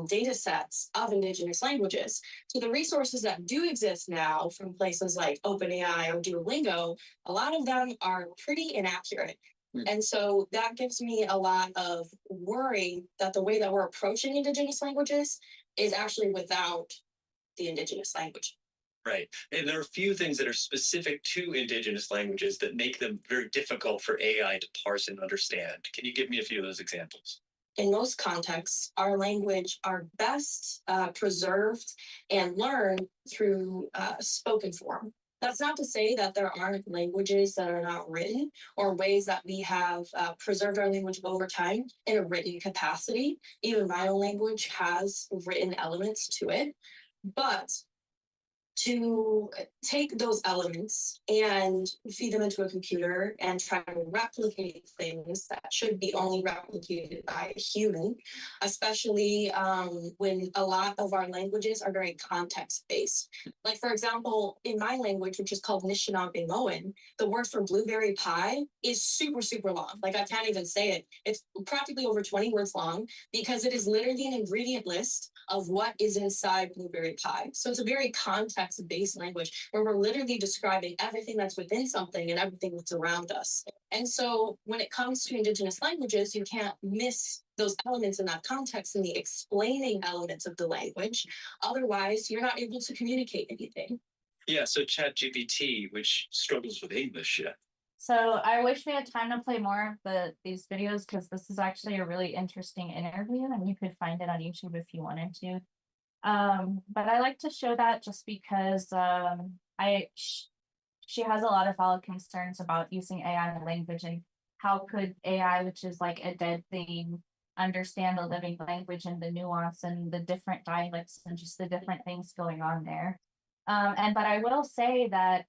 Speaker 13: data sets of Indigenous languages. So the resources that do exist now from places like OpenAI or Duolingo, a lot of them are pretty inaccurate. And so that gives me a lot of worry that the way that we're approaching Indigenous languages is actually without the Indigenous language.
Speaker 14: Right. And there are a few things that are specific to Indigenous languages that make them very difficult for AI to parse and understand. Can you give me a few of those examples?
Speaker 13: In most contexts, our language are best preserved and learned through spoken form. That's not to say that there aren't languages that are not written or ways that we have preserved our language over time in a written capacity. Even my own language has written elements to it. But to take those elements and feed them into a computer and try to replicate things that should be only replicated by a human, especially when a lot of our languages are very context-based. Like, for example, in my language, which is called Anishinaabe-Moan, the word for blueberry pie is super, super long. Like, I can't even say it. It's practically over 20 words long because it is literally an ingredient list of what is inside blueberry pie. So it's a very context-based language where we're literally describing everything that's within something and everything that's around us. And so when it comes to Indigenous languages, you can't miss those elements in that context and the explaining elements of the language. Otherwise, you're not able to communicate anything.
Speaker 14: Yeah, so ChatGPT, which struggles with English, yeah.
Speaker 1: So I wish we had time to play more of these videos because this is actually a really interesting interview and you could find it on YouTube if you wanted to. But I like to show that just because she has a lot of valid concerns about using AI in the language and how could AI, which is like a dead thing, understand the living language and the nuance and the different dialects and just the different things going on there. But I will say that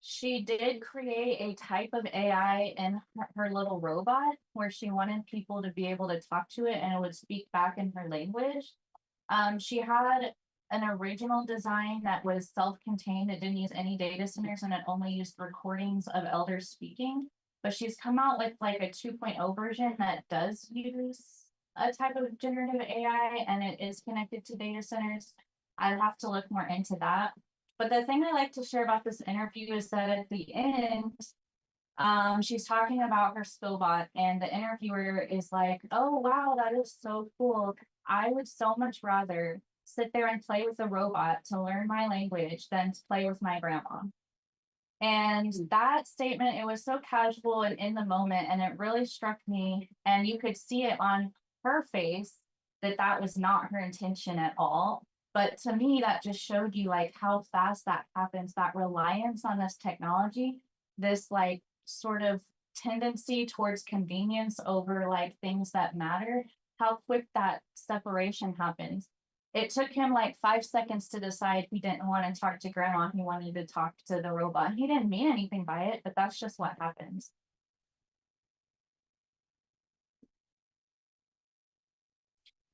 Speaker 1: she did create a type of AI in her little robot where she wanted people to be able to talk to it and it would speak back in her language. She had an original design that was self-contained. It didn't use any data centers and it only used recordings of elders speaking. But she's come out with like a 2.0 version that does use a type of generative AI and it is connected to data centers. I'd have to look more into that. But the thing I like to share about this interview is that at the end, she's talking about her Skillbot and the interviewer is like, oh, wow, that is so cool. I would so much rather sit there and play with a robot to learn my language than to play with my grandma. And that statement, it was so casual and in the moment, and it really struck me. And you could see it on her face that that was not her intention at all. But to me, that just showed you like how fast that happens, that reliance on this technology, this like sort of tendency towards convenience over like things that matter, how quick that separation happens. It took him like 5 seconds to decide he didn't want to talk to grandma. He wanted to talk to the robot. He didn't mean anything by it, but that's just what happens.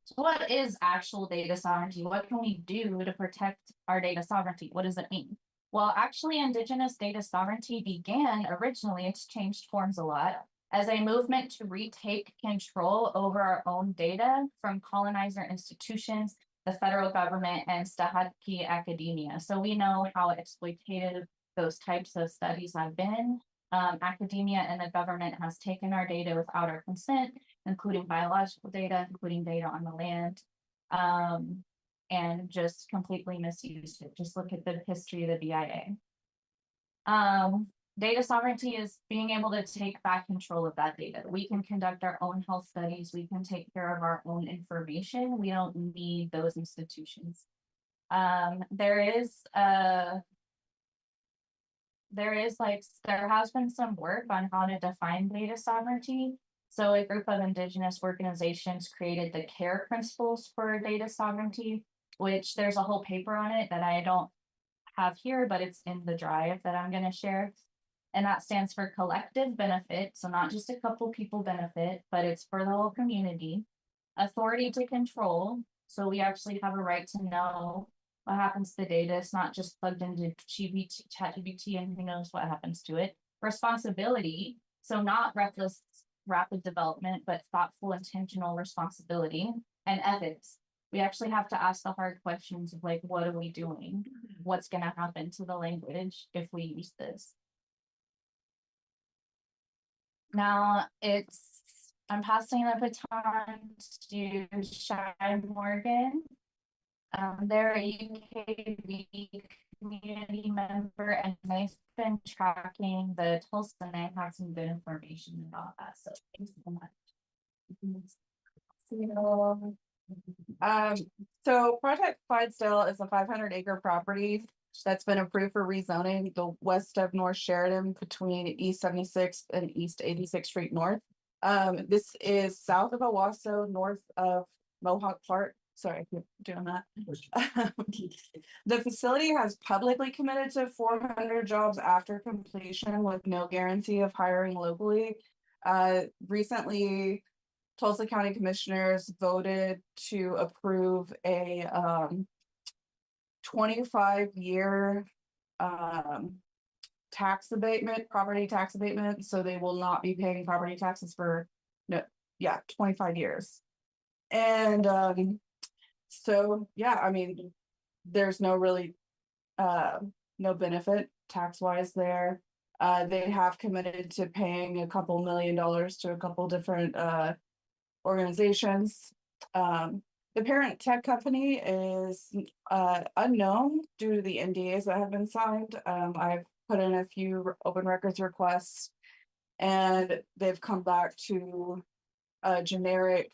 Speaker 1: So what is actual data sovereignty? What can we do to protect our data sovereignty? What does it mean? Well, actually, Indigenous data sovereignty began originally, it's changed forms a lot, as a movement to retake control over our own data from colonizer institutions, the federal government, and Stahadki academia. So we know how exploitative those types of studies have been. Academia and the government has taken our data without our consent, including biological data, including data on the land, and just completely misused it. Just look at the history of the BIA. Data sovereignty is being able to take back control of that data. We can conduct our own health studies. We can take care of our own information. We don't need those institutions. There has been some work on how to define data sovereignty. So a group of indigenous organizations created the CARE principles for data sovereignty, which there's a whole paper on it that I don't have here, but it's in the drive that I'm going to share. And that stands for collective benefit. So not just a couple people benefit, but it's for the whole community. Authority to control. So we actually have a right to know what happens to the data. It's not just plugged into ChatGPT and who knows what happens to it. Responsibility. So not reckless, rapid development, but thoughtful, intentional responsibility. And ethics. We actually have to ask the hard questions of like, what are we doing? What's going to happen to the language if we use this? Now I'm passing the baton to Shy Morgan. They're a UKV community member and they've been tracking the Tulsa and they have some good information about that. So thanks so much.
Speaker 15: So Project Clydesdale is a 500-acre property that's been approved for rezoning the west of North Sheridan between East 76th and East 86th Street North. This is south of Owasso, north of Mohawk Park. Sorry, I keep doing that. The facility has publicly committed to 400 jobs after completion with no guarantee of hiring locally. Recently, Tulsa County Commissioners voted to approve a 25-year tax abatement, property tax abatement. So they will not be paying property taxes for 25 years. And so yeah, I mean, there's no really no benefit tax-wise there. They have committed to paying a couple $1 million to a couple different organizations. The parent tech company is unknown due to the NDAs that have been signed. I've put in a few open records requests and they've come back to a generic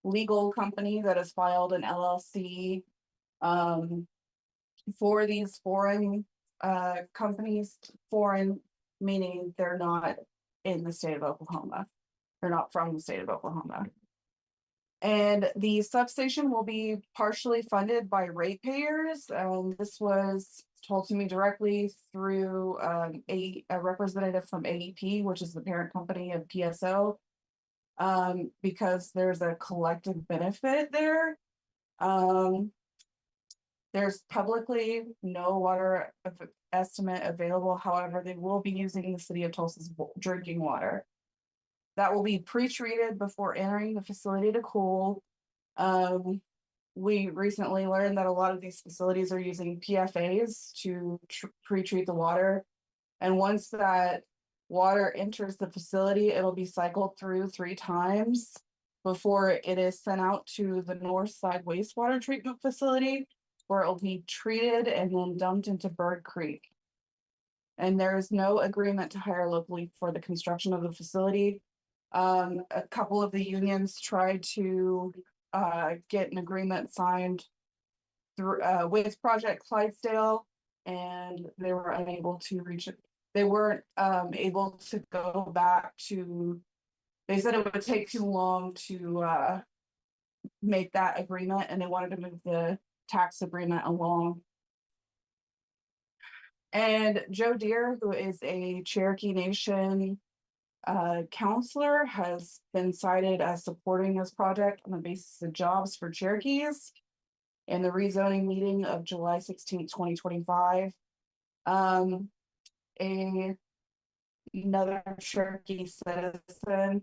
Speaker 15: legal company that has filed an LLC for these foreign companies, foreign meaning they're not in the state of Oklahoma. They're not from the state of Oklahoma. And the substation will be partially funded by ratepayers. This was told to me directly through a representative from AEP, which is the parent company of PSO, because there's a collective benefit there. There's publicly no water estimate available. However, they will be using the city of Tulsa's drinking water. That will be pre-treated before entering the facility to cool. We recently learned that a lot of these facilities are using PFAs to pre-treat the water. And once that water enters the facility, it'll be cycled through 3 times before it is sent out to the north side wastewater treatment facility, where it'll be treated and then dumped into Bird Creek. And there is no agreement to hire locally for the construction of the facility. A couple of the unions tried to get an agreement signed through with Project Clydesdale, and they were unable to reach it. They weren't able to go back to, they said it would take too long to make that agreement, and they wanted to move the tax agreement along. And Joe Deere, who is a Cherokee Nation counselor, has been cited as supporting this project on the basis of jobs for Cherokees in the rezoning meeting of July 16th, 2025. Another Cherokee citizen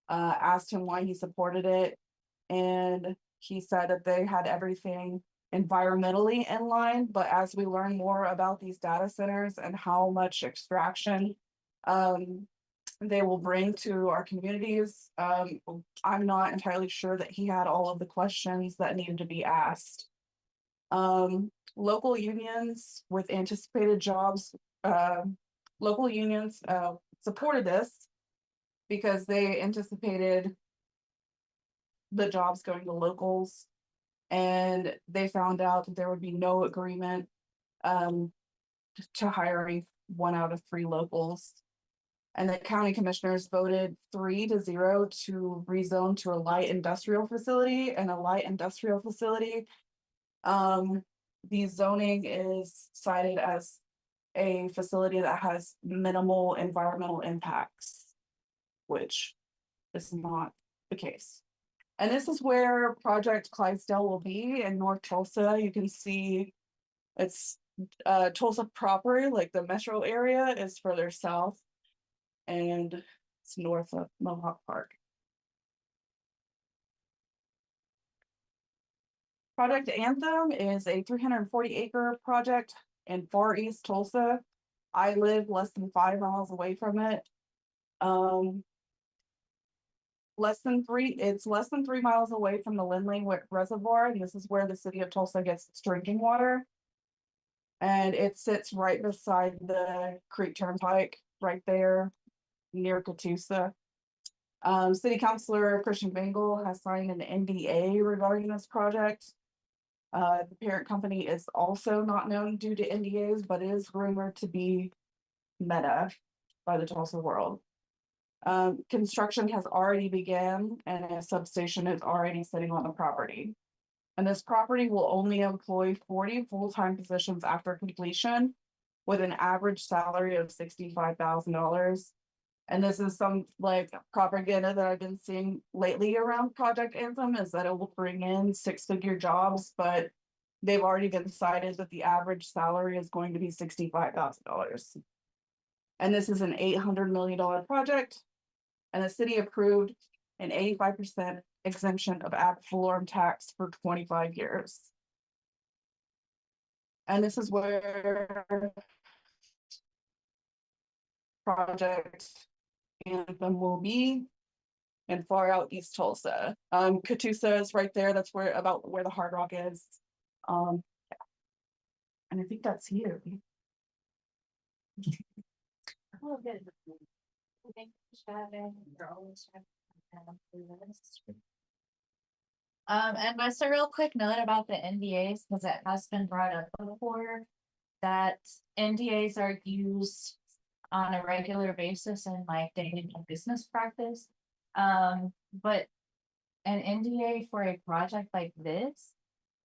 Speaker 15: asked him why he supported it, and he said that they had everything environmentally in line, but as we learn more about these data centers and how much extraction they will bring to our communities, I'm not entirely sure that he had all of the questions that needed to be asked. local unions with anticipated jobs, local unions supported this because they anticipated the jobs going to locals, and they found out that there would be no agreement to hiring 1 out of 3 locals. And the county commissioners voted 3-0 to rezone to a light industrial facility, and a light industrial facility. The zoning is cited as a facility that has minimal environmental impacts, which is not the case. And this is where Project Clydesdale will be in North Tulsa. You can see it's Tulsa proper, like the metro area is further south, and it's north of Mohawk Park. Project Anthem is a 340-acre project in far east Tulsa. I live less than 5 miles away from it. It's less than 3 miles away from the Lindley Reservoir, and this is where the city of Tulsa gets its drinking water. And it sits right beside the Creek Turnpike, right there near Catoosa. City Councilor Christian Bangle has signed an NDA regarding this project. The parent company is also not known due to NDAs, but is rumored to be Meta by the Tulsa World. Construction has already begun, and a substation is already sitting on the property. And this property will only employ 40 full-time positions after completion, with an average salary of $65,000. And this is some like propaganda that I've been seeing lately around Project Anthem, is that it will bring in 6-figure jobs, but they've already been cited that the average salary is going to be $65,000. And this is an $800 million project, and the city approved an 85% exemption of ad valorem tax for 25 years. And this is where Project Anthem will be in far out East Tulsa. Catoosa is right there. That's where about where the Hard Rock is. And I think that's here.
Speaker 1: Oh, good. Thank you, Shannon. You're always and just a real quick note about the NDAs, because it has been brought up before, that NDAs are used on a regular basis in like daily business practice. But an NDA for a project like this,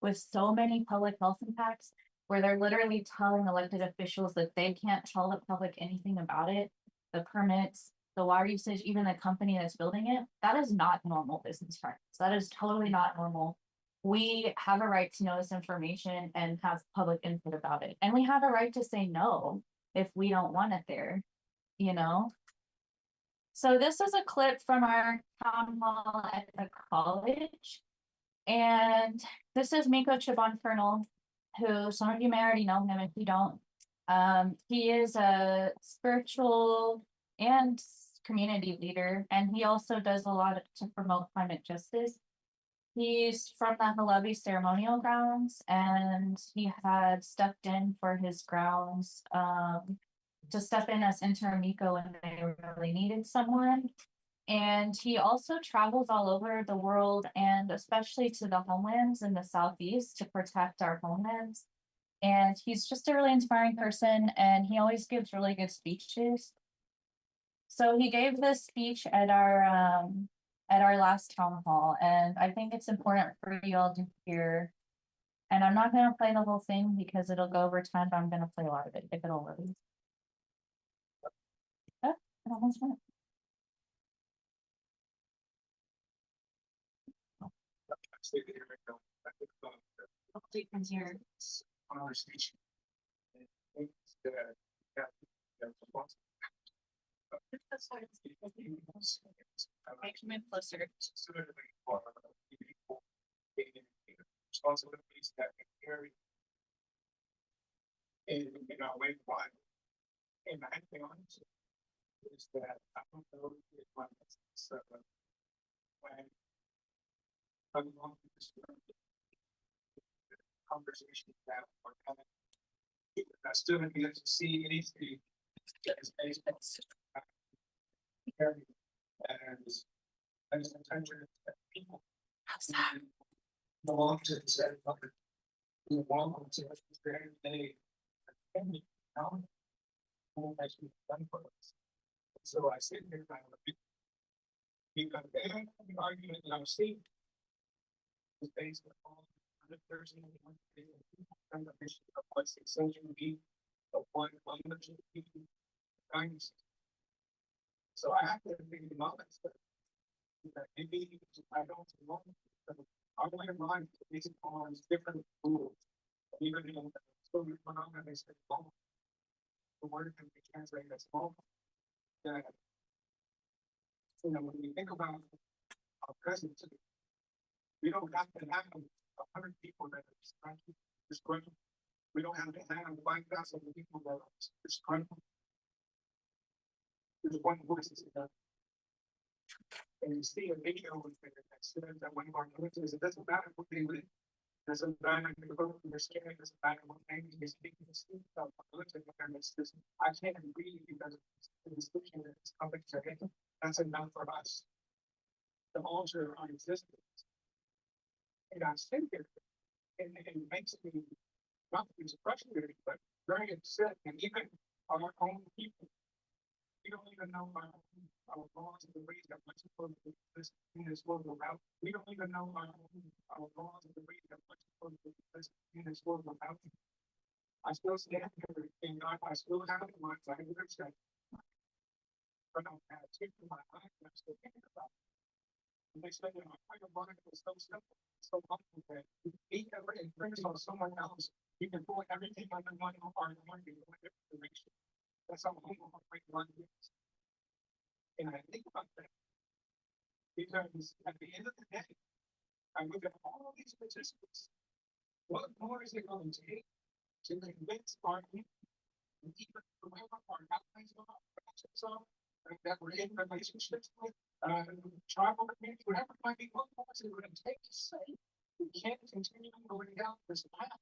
Speaker 1: with so many public health impacts, where they're literally telling elected officials that they can't tell the public anything about it, the permits, the water usage, even the company that's building it, that is not normal business practice. That is totally not normal. We have a right to know this information and have public input about it. And we have a right to say no if we don't want it there, you know? So this is a clip from our town hall at the college. And this is Miko Chibon-Fernal, who some of you may already know him if you don't. He is a spiritual and community leader, and he also does a lot to promote climate justice. He's from the Halevi ceremonial grounds, and he had stepped in for his grounds to step in as interim Miko when they really needed someone. And he also travels all over the world, and especially to the homelands in the Southeast to protect our homelands. And he's just a really inspiring person, and he always gives really good speeches. So he gave this speech at our last town hall, and I think it's important for you all to hear. And I'm not gonna play the whole thing because it'll go over time, but I'm gonna play a lot of it if it'll release. Oh, it almost went. I come in closer.
Speaker 11: Responsibilities that we carry. And we not wait for it. And I think honestly is that I don't know if my when I'm on this conversations that are coming. I still have yet to see anything that is based on. And attention that people. Belong to the set of who belong to they. Actually done for us. So I sit here and I look. Because the argument that I'm seeing is based on the Thursday of what's essentially of one fundamental dynasty. So I have to acknowledge that maybe I don't know. Our way of life is based on different rules. Even in the story phenomenon, they say the word can be translated as small. That when you think about our present today, we don't have to have 100 people that are disgruntled. We don't have to have 5,000 people that are disgruntled. There's one voice that and you see a video with that says that one of our militaries, it doesn't matter what they live. It doesn't matter if they vote for their skin, it doesn't matter what language they speak. I can't agree because the description that this company are making, that's enough for us to alter our existence. And I sit here and it makes me not to be frustrated, but very upset. And even our own people, we don't even know our laws and the ways that much supposed to exist in this world without. We don't even know our laws and the ways that much supposed to exist in this world without. I still stand here and I still have my language that I don't have to my life. I'm still thinking about it. And they say that my point of life is so simple, so humble that you eat everything brings on someone else. You can pull everything under one arm and one direction. That's how humble my point of life is. And I think about that because at the end of the day, I look at all these participants. What more is it going to take to convince our people, even whoever our allies are, that we're in relationships with, tribal communities, whatever it might be, what more is it going to take to say we can't continue going down this path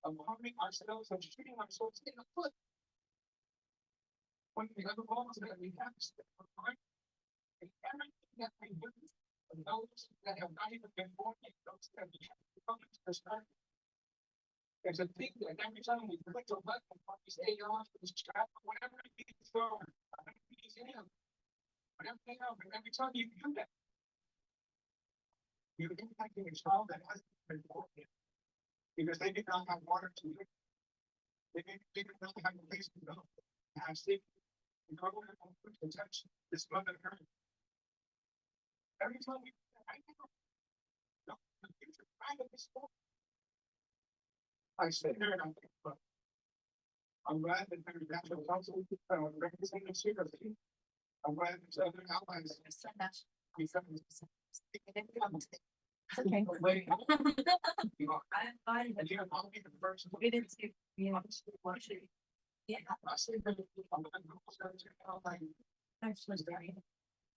Speaker 11: of harming ourselves and shooting ourselves in the foot? When the other laws that we have is right, and everything that we do, and those that have not even been born yet, those that we have to come into this earth, there's a thing that every time we click a button on these ARs, this trap, whatever it is, whatever it is, whatever they are, and every time you do that, you're impacting a child that hasn't been born yet, because they did not have water to drink. They did not have a place to go, to have safety. To touch this mother earth. Every time we I sit there and I think, but I'm glad that the national council representing secrecy. I'm glad that other allies.
Speaker 15: Okay.
Speaker 11: I'm fine. And you're not the first.
Speaker 15: We did too. Yeah.
Speaker 11: Yeah. I say that I'm like,
Speaker 15: Actually, very.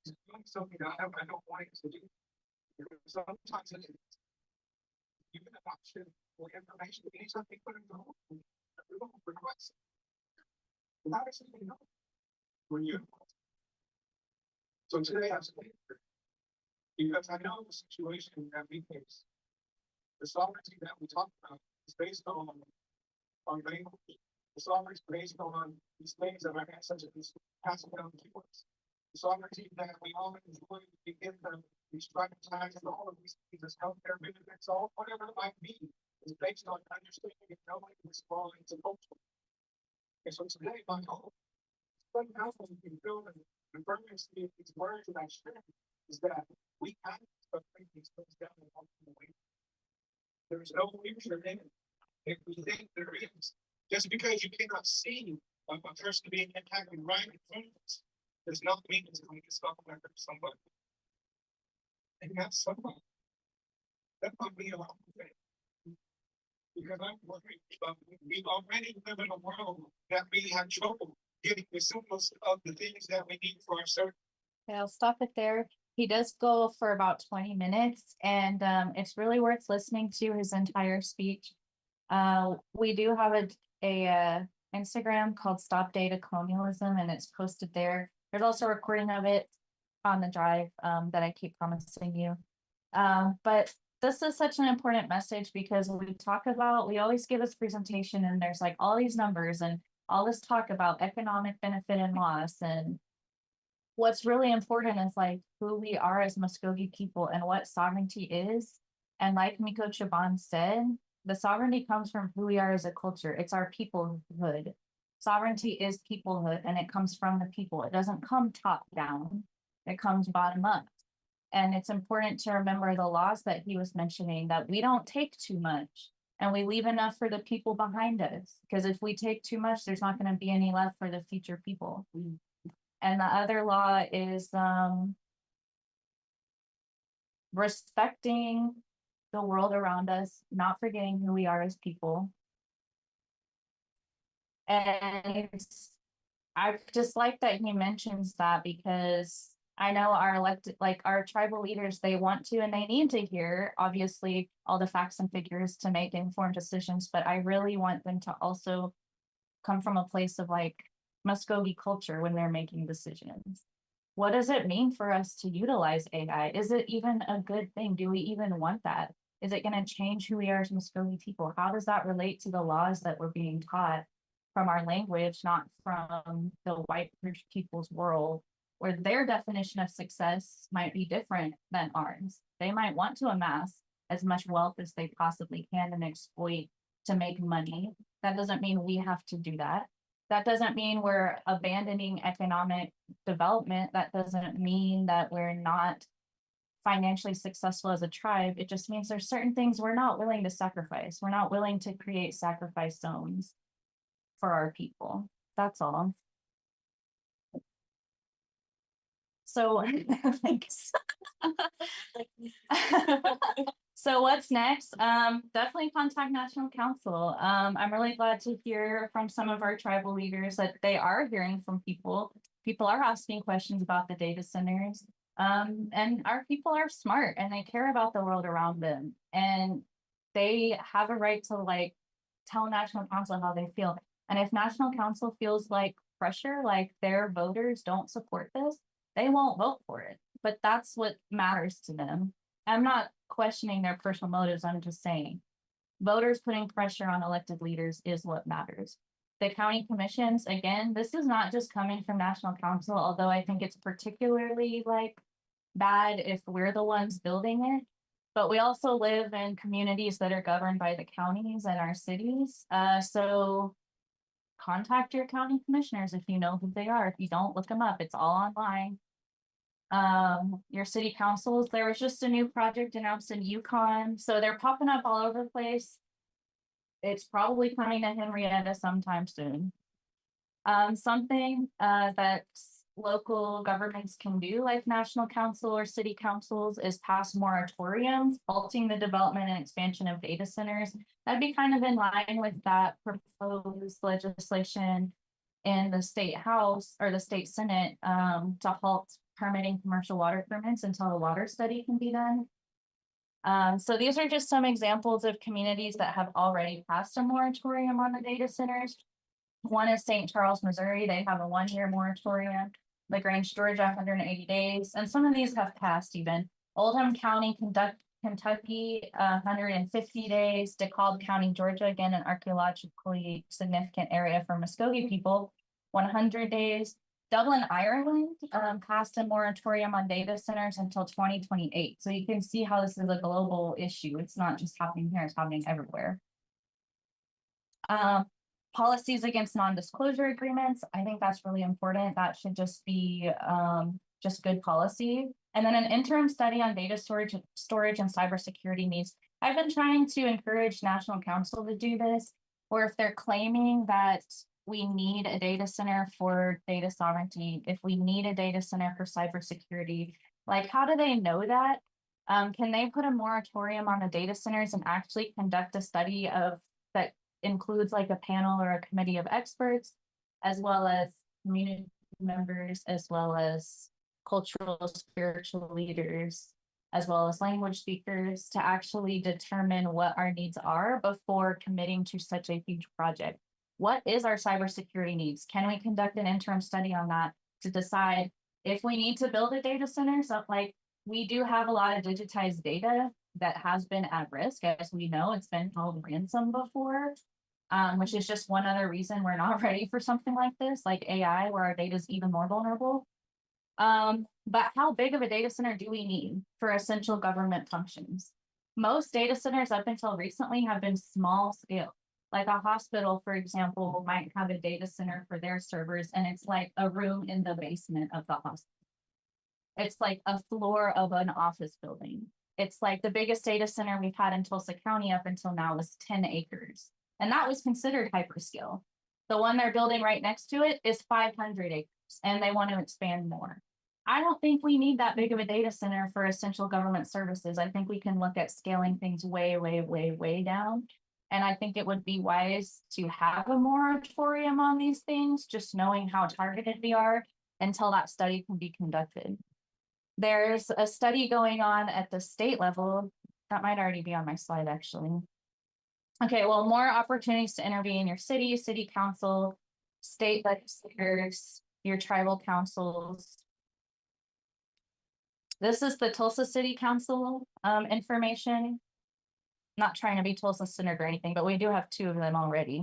Speaker 11: doing something I don't want it to do. Because sometimes it is. Even if I should for information, anytime they put it in the home, we don't request. Without us even know. When you. So today I'm saying, because I know the situation that we face. The sovereignty that we talk about is based on our language. The sovereignty is based on these things that our ancestors passed down to us. The sovereignty that we all enjoy, we give them these tribal and all of these things, as healthcare benefits, all whatever it might be, is based on understanding and knowing this law into culture. And so today, my hope, somehow we can build and confirm these words that I share, is that we have to bring these things down and walk away. There's no future in it. If we think there is, just because you cannot see a person being impacted right in front of us, does not mean it's going to stop after somebody. And that's somebody. That might be a lot of things. Because I'm worried about we already live in a world that we have trouble getting the simplest of the things that we need for our service.
Speaker 1: Okay, I'll stop it there. He does go for about 20 minutes and it's really worth listening to his entire speech. We do have a Instagram called Stop Data Colonialism, and it's posted there. There's also a recording of it on the drive that I keep promising you. But this is such an important message because we always give this presentation and there's like all these numbers and all this talk about economic benefit and loss. And what's really important is like who we are as Muscogee people and what sovereignty is. And like Miko Chaban said, the sovereignty comes from who we are as a culture. It's our peoplehood. Sovereignty is peoplehood and it comes from the people. It doesn't come top down. It comes bottom up. And it's important to remember the laws that he was mentioning, that we don't take too much and we leave enough for the people behind us. Because if we take too much, there's not going to be any left for the future people. And the other law is respecting the world around us, not forgetting who we are as people. And I just like that he mentions that because I know our elected, like our tribal leaders, they want to and they need to hear, obviously, all the facts and figures to make informed decisions. But I really want them to also come from a place of like Muscogee culture when they're making decisions. What does it mean for us to utilize AI? Is it even a good thing? Do we even want that? Is it going to change who we are as Muscogee people? How does that relate to the laws that we're being taught from our language, not from the white people's world, where their definition of success might be different than ours? They might want to amass as much wealth as they possibly can and exploit to make money. That doesn't mean we have to do that. That doesn't mean we're abandoning economic development. That doesn't mean that we're not financially successful as a tribe. It just means there's certain things we're not willing to sacrifice. We're not willing to create sacrifice zones for our people. That's all. So thanks. So what's next? Definitely contact National Council. I'm really glad to hear from some of our tribal leaders that they are hearing from people. People are asking questions about the data centers. And our people are smart and they care about the world around them. And they have a right to like tell National Council how they feel. And if National Council feels like pressure, like their voters don't support this, they won't vote for it. But that's what matters to them. I'm not questioning their personal motives. I'm just saying voters putting pressure on elected leaders is what matters. The county commissions, again, this is not just coming from National Council, although I think it's particularly like bad if we're the ones building it. But we also live in communities that are governed by the counties and our cities. So contact your county commissioners if you know who they are. If you don't, look them up. It's all online. Your city councils, there was just a new project announced in Yukon, so they're popping up all over the place. It's probably coming to Henrietta sometime soon. Something that local governments can do, like National Council or city councils, is pass moratoriums, halting the development and expansion of data centers. That'd be kind of in line with that proposed legislation in the state house or the state senate to halt permitting commercial water permits until the water study can be done. So these are just some examples of communities that have already passed a moratorium on the data centers. One is St. Charles, Missouri. They have a 1-year moratorium. LaGrange, Georgia, 180 days. And some of these have passed even. Oldham County, Kentucky, 150 days. DeKalb County, Georgia, again, an archaeologically significant area for Muscogee people, 100 days. Dublin, Ireland, passed a moratorium on data centers until 2028. So you can see how this is a global issue. It's not just happening here, it's happening everywhere. Policies against non-disclosure agreements. I think that's really important. That should just be just good policy. And then an interim study on data storage and cybersecurity needs. I've been trying to encourage National Council to do this, or if they're claiming that we need a data center for data sovereignty, if we need a data center for cybersecurity, like how do they know that? Can they put a moratorium on the data centers and actually conduct a study of that includes like a panel or a committee of experts, as well as community members, as well as cultural, spiritual leaders, as well as language speakers to actually determine what our needs are before committing to such a huge project. What is our cybersecurity needs? Can we conduct an interim study on that to decide if we need to build a data center? So like we do have a lot of digitized data that has been at risk. As we know, it's been held ransom before, which is just one other reason we're not ready for something like this, like AI, where our data is even more vulnerable. But how big of a data center do we need for essential government functions? Most data centers up until recently have been small scale. Like a hospital, for example, might have a data center for their servers, and it's like a room in the basement of the hospital. It's like a floor of an office building. It's like the biggest data center we've had in Tulsa County up until now was 10 acres. And that was considered hyperscale. The one they're building right next to it is 500 acres, and they want to expand more. I don't think we need that big of a data center for essential government services. I think we can look at scaling things way, way, way, way down. And I think it would be wise to have a moratorium on these things, just knowing how targeted we are until that study can be conducted. There's a study going on at the state level. That might already be on my slide, actually. Okay, well, more opportunities to intervene in your city council, state legislators, your tribal councils. This is the Tulsa City Council information. Not trying to be Tulsa centered or anything, but we do have 2 of them already.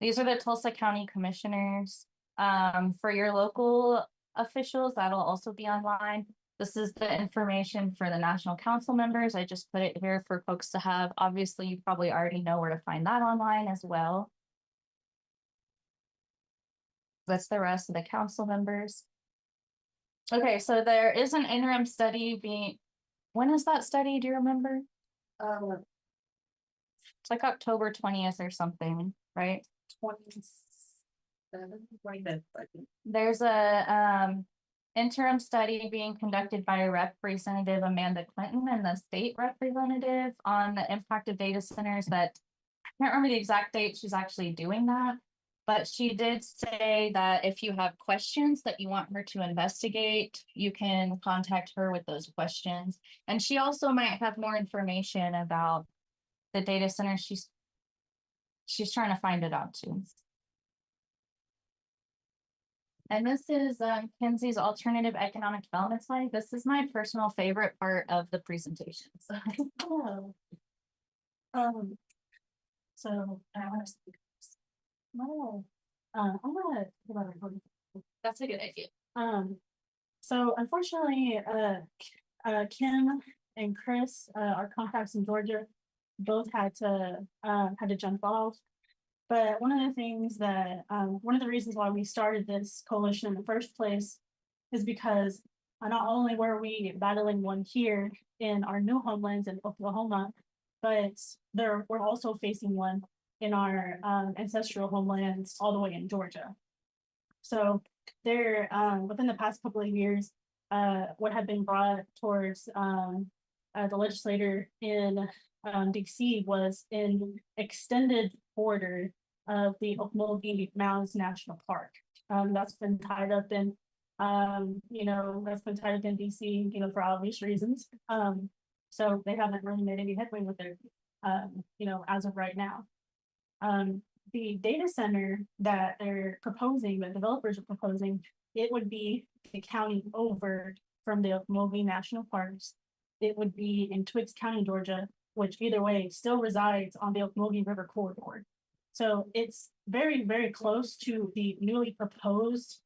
Speaker 1: These are the Tulsa County Commissioners. For your local officials, that'll also be online. This is the information for the National Council members. I just put it here for folks to have. Obviously, you probably already know where to find that online as well. That's the rest of the council members. Okay, so there is an interim study being, when is that study? Do you remember? It's like October 20th or something, right?
Speaker 2: 27, right there.
Speaker 1: There's a interim study being conducted by Representative Amanda Clinton and the state representative on the impact of data centers that I can't remember the exact date she's actually doing that, but she did say that if you have questions that you want her to investigate, you can contact her with those questions. And she also might have more information about the data center she's trying to find it out too. And this is Kenzie's alternative economic development slide. This is my personal favorite part of the presentation. So,
Speaker 2: So I want to speak. No, I'm gonna give a recording.
Speaker 1: That's a good idea.
Speaker 2: So unfortunately, Kim and Chris, our contacts in Georgia, both had to jump off. But one of the things that, one of the reasons why we started this coalition in the first place is because not only were we battling one here in our new homelands in Oklahoma, but we're also facing one in our ancestral homelands all the way in Georgia. So there, within the past couple of years, what had been brought towards the legislator in DC was an extended border of the Muscogee Mountains National Park. That's been tied up in, that's been tied up in DC, for obvious reasons. So they haven't really made any headway with it, as of right now. The data center that they're proposing, that developers are proposing, it would be the county over from the Muscogee National Parks. It would be in Twiggs County, Georgia, which either way still resides on the Muscogee River corridor. So it's very, very close to the newly proposed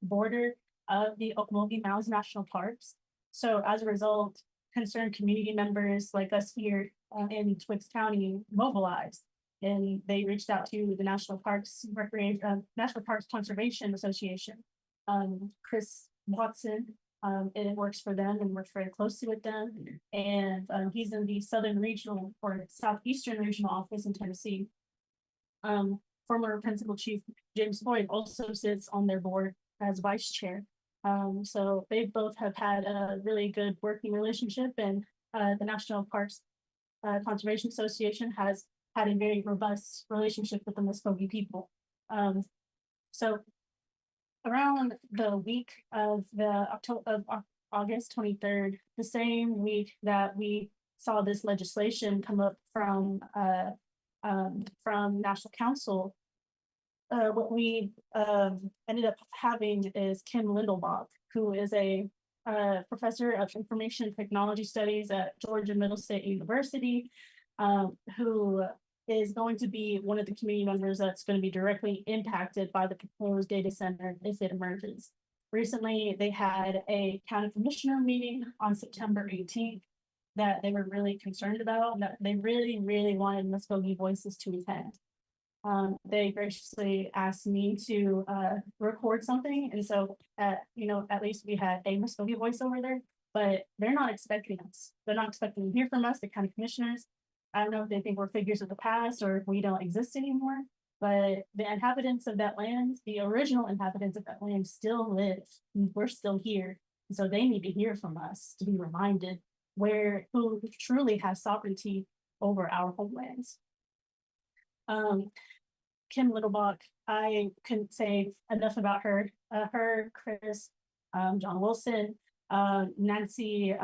Speaker 2: border of the Muscogee Mountains National Parks. So as a result, concerned community members like us here in Twiggs County mobilized, and they reached out to the National Parks Conservation Association. Chris Watson, it works for them and works very closely with them. And he's in the Southern Regional or Southeastern Regional Office in Tennessee. Former Principal Chief James Floyd also sits on their board as vice chair. So they both have had a really good working relationship, and the National Parks Conservation Association has had a very robust relationship with the Muscogee people. So around the week of August 23rd, the same week that we saw this legislation come up from National Council. What we ended up having is Kim Lindelbach, who is a professor of information technology studies at Georgia Middle State University, who is going to be one of the community members that's going to be directly impacted by the proposed data center if it emerges. Recently, they had a county commissioner meeting on September 18th that they were really concerned about, and that they really, really wanted Muscogee Voices to attend. They graciously asked me to record something, and so at least we had a Muscogee voice over there, but they're not expecting us. They're not expecting to hear from us, the county commissioners. I don't know if they think we're figures of the past or if we don't exist anymore, but the inhabitants of that land, the original inhabitants of that land still live. We're still here. And so they need to hear from us to be reminded who truly has sovereignty over our homelands. Kim Littlebach, I couldn't say enough about her. Chris, John Wilson, Nancy,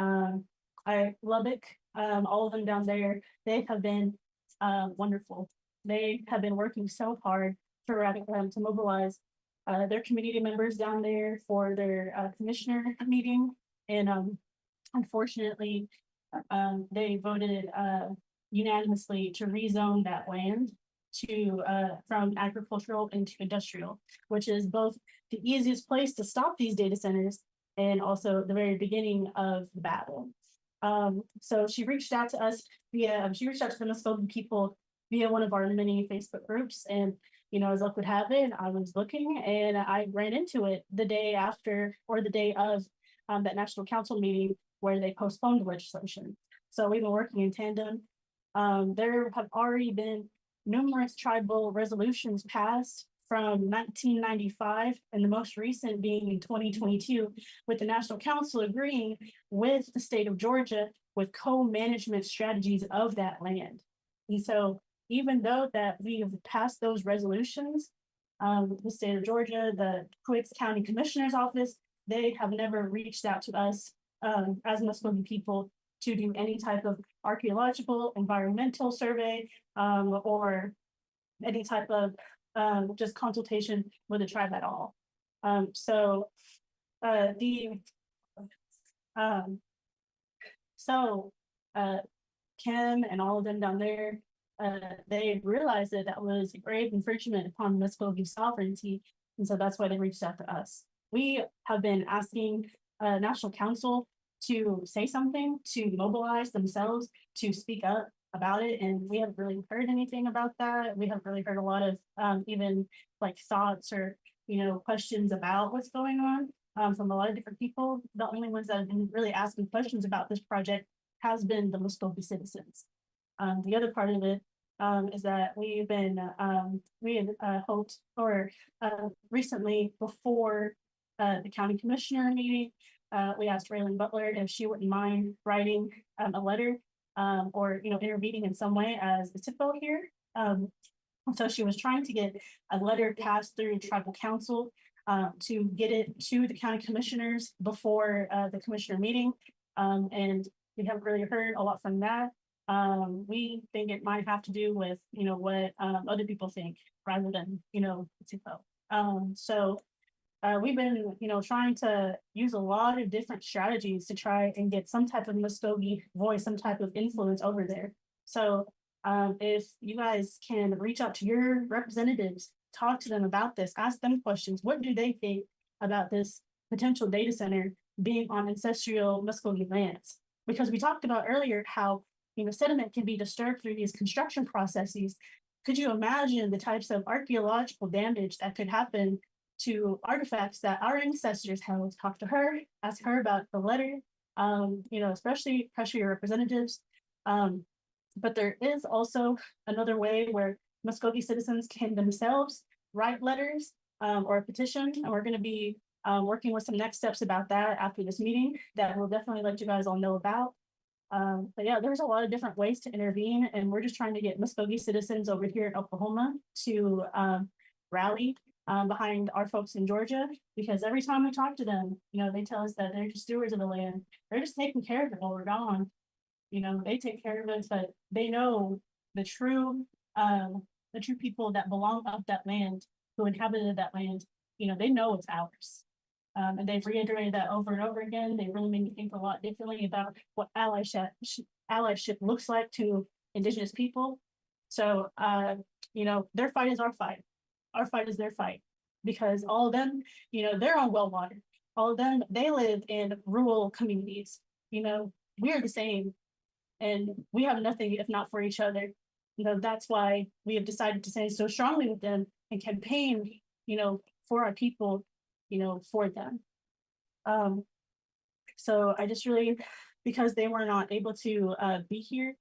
Speaker 2: Lubbock, all of them down there, they have been wonderful. They have been working so hard to mobilize their community members down there for their commissioner meeting. And unfortunately, they voted unanimously to rezone that land from agricultural into industrial, which is both the easiest place to stop these data centers and also the very beginning of the battle. So she reached out to us she reached out to the Muscogee people via one of our many Facebook groups. And, as luck would have it, I was looking and I ran into it the day after or the day of that National Council meeting where they postponed the legislation. So we've been working in tandem. There have already been numerous tribal resolutions passed from 1995, and the most recent being in 2022, with the National Council agreeing with the state of Georgia with co-management strategies of that land. And so even though that we have passed those resolutions, the state of Georgia, the Quiggs County Commissioner's Office, they have never reached out to us as Muscogee people to do any type of archaeological, environmental survey, or any type of just consultation with the tribe at all. Kim and all of them down there, they realized that was a grave infringement upon Muskogee sovereignty, and so that's why they reached out to us. We have been asking National Council to say something, to mobilize themselves, to speak up about it, and we haven't really heard anything about that. We haven't really heard a lot of even like thoughts or questions about what's going on from a lot of different people. The only ones that have been really asking questions about this project has been the Muscogee citizens. The other part of it is that we had hoped, or recently before the county commissioner meeting, we asked Raylan Butler if she wouldn't mind writing a letter or intervening in some way as the TIPO here. So she was trying to get a letter passed through tribal council to get it to the county commissioners before the commissioner meeting. And we haven't really heard a lot from that. We think it might have to do with what other people think rather than TIPO. So we've been trying to use a lot of different strategies to try and get some type of Muskogee voice, some type of influence over there. So if you guys can reach out to your representatives, talk to them about this, ask them questions. What do they think about this potential data center being on ancestral Muskogee lands? Because we talked about earlier how sediment can be disturbed through these construction processes. Could you imagine the types of archaeological damage that could happen to artifacts that our ancestors held? Talk to her, ask her about the letter, especially pressure your representatives. But there is also another way where Muskogee citizens can themselves write letters or a petition. And we're going to be working with some next steps about that after this meeting that we'll definitely let you guys all know about. But yeah, there's a lot of different ways to intervene, and we're just trying to get Muskogee citizens over here in Oklahoma to rally behind our folks in Georgia, because every time we talk to them, they tell us that they're just stewards of the land. They're just taking care of it while we're gone. They take care of it, but they know the true people that belong up that land, who inhabited that land. They know it's ours. And they've reiterated that over and over again. They really made me think a lot differently about what allyship looks like to Indigenous people. So, their fight is our fight. Our fight is their fight, because all of them, they're on well water. All of them, they live in rural communities. We're the same, and we have nothing if not for each other. That's why we have decided to stand so strongly with them and campaign, for our people, for them. So I just really, because they were not able to be here,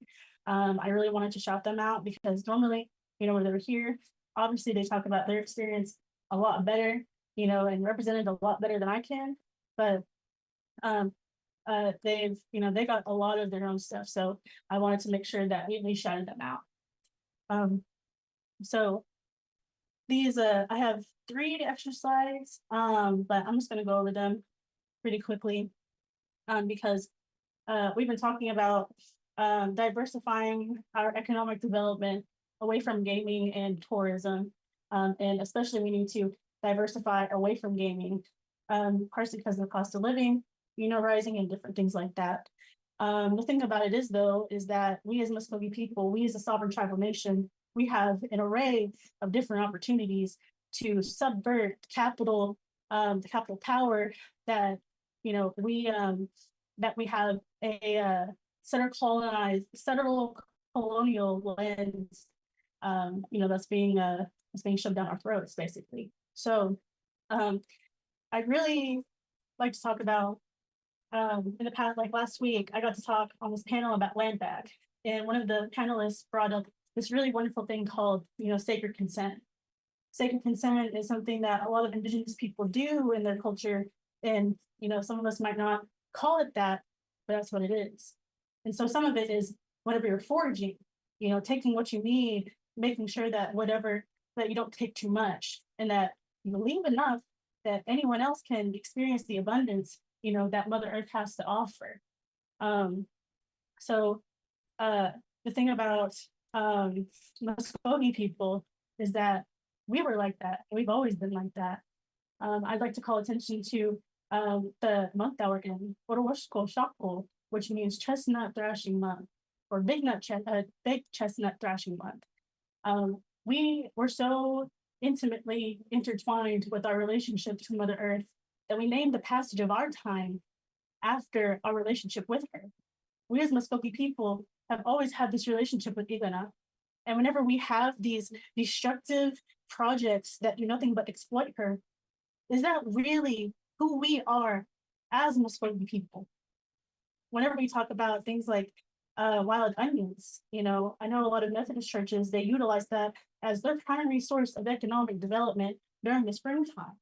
Speaker 2: I really wanted to shout them out, because normally, when they were here, obviously they talk about their experience a lot better, and represented a lot better than I can. But they've, they got a lot of their own stuff. So I wanted to make sure that we at least shouted them out. So these, I have 3 extra slides, but I'm just gonna go over them pretty quickly, because we've been talking about diversifying our economic development away from gaming and tourism, and especially we need to diversify away from gaming, partially because of the cost of living, rising and different things like that. The thing about it is, though, is that we as Muscogee people, we as a sovereign tribal nation, we have an array of different opportunities to subvert capital, the capital power that we have a settler colonial lens, that's being shoved down our throats, basically. So I'd really like to talk about, in the past, like last week, I got to talk on this panel about land back, and one of the panelists brought up this really wonderful thing called, sacred consent. Sacred consent is something that a lot of Indigenous people do in their culture, and some of us might not call it that, but that's what it is. And so some of it is whatever you're foraging, taking what you need, making sure that that you don't take too much, and that you leave enough that anyone else can experience the abundance, that Mother Earth has to offer. So the thing about Muscogee people is that we were like that. We've always been like that. I'd like to call attention to the month that we're in, Orowoshko Shako, which means chestnut thrashing month, or big chestnut thrashing month. We were so intimately intertwined with our relationship to Mother Earth that we named the passage of our time after our relationship with her. We as Muscogee people have always had this relationship with Igana. And whenever we have these destructive projects that do nothing but exploit her, is that really who we are as Muscogee people? Whenever we talk about things like wild onions, I know a lot of Methodist churches, they utilize that as their primary source of economic development during the springtime.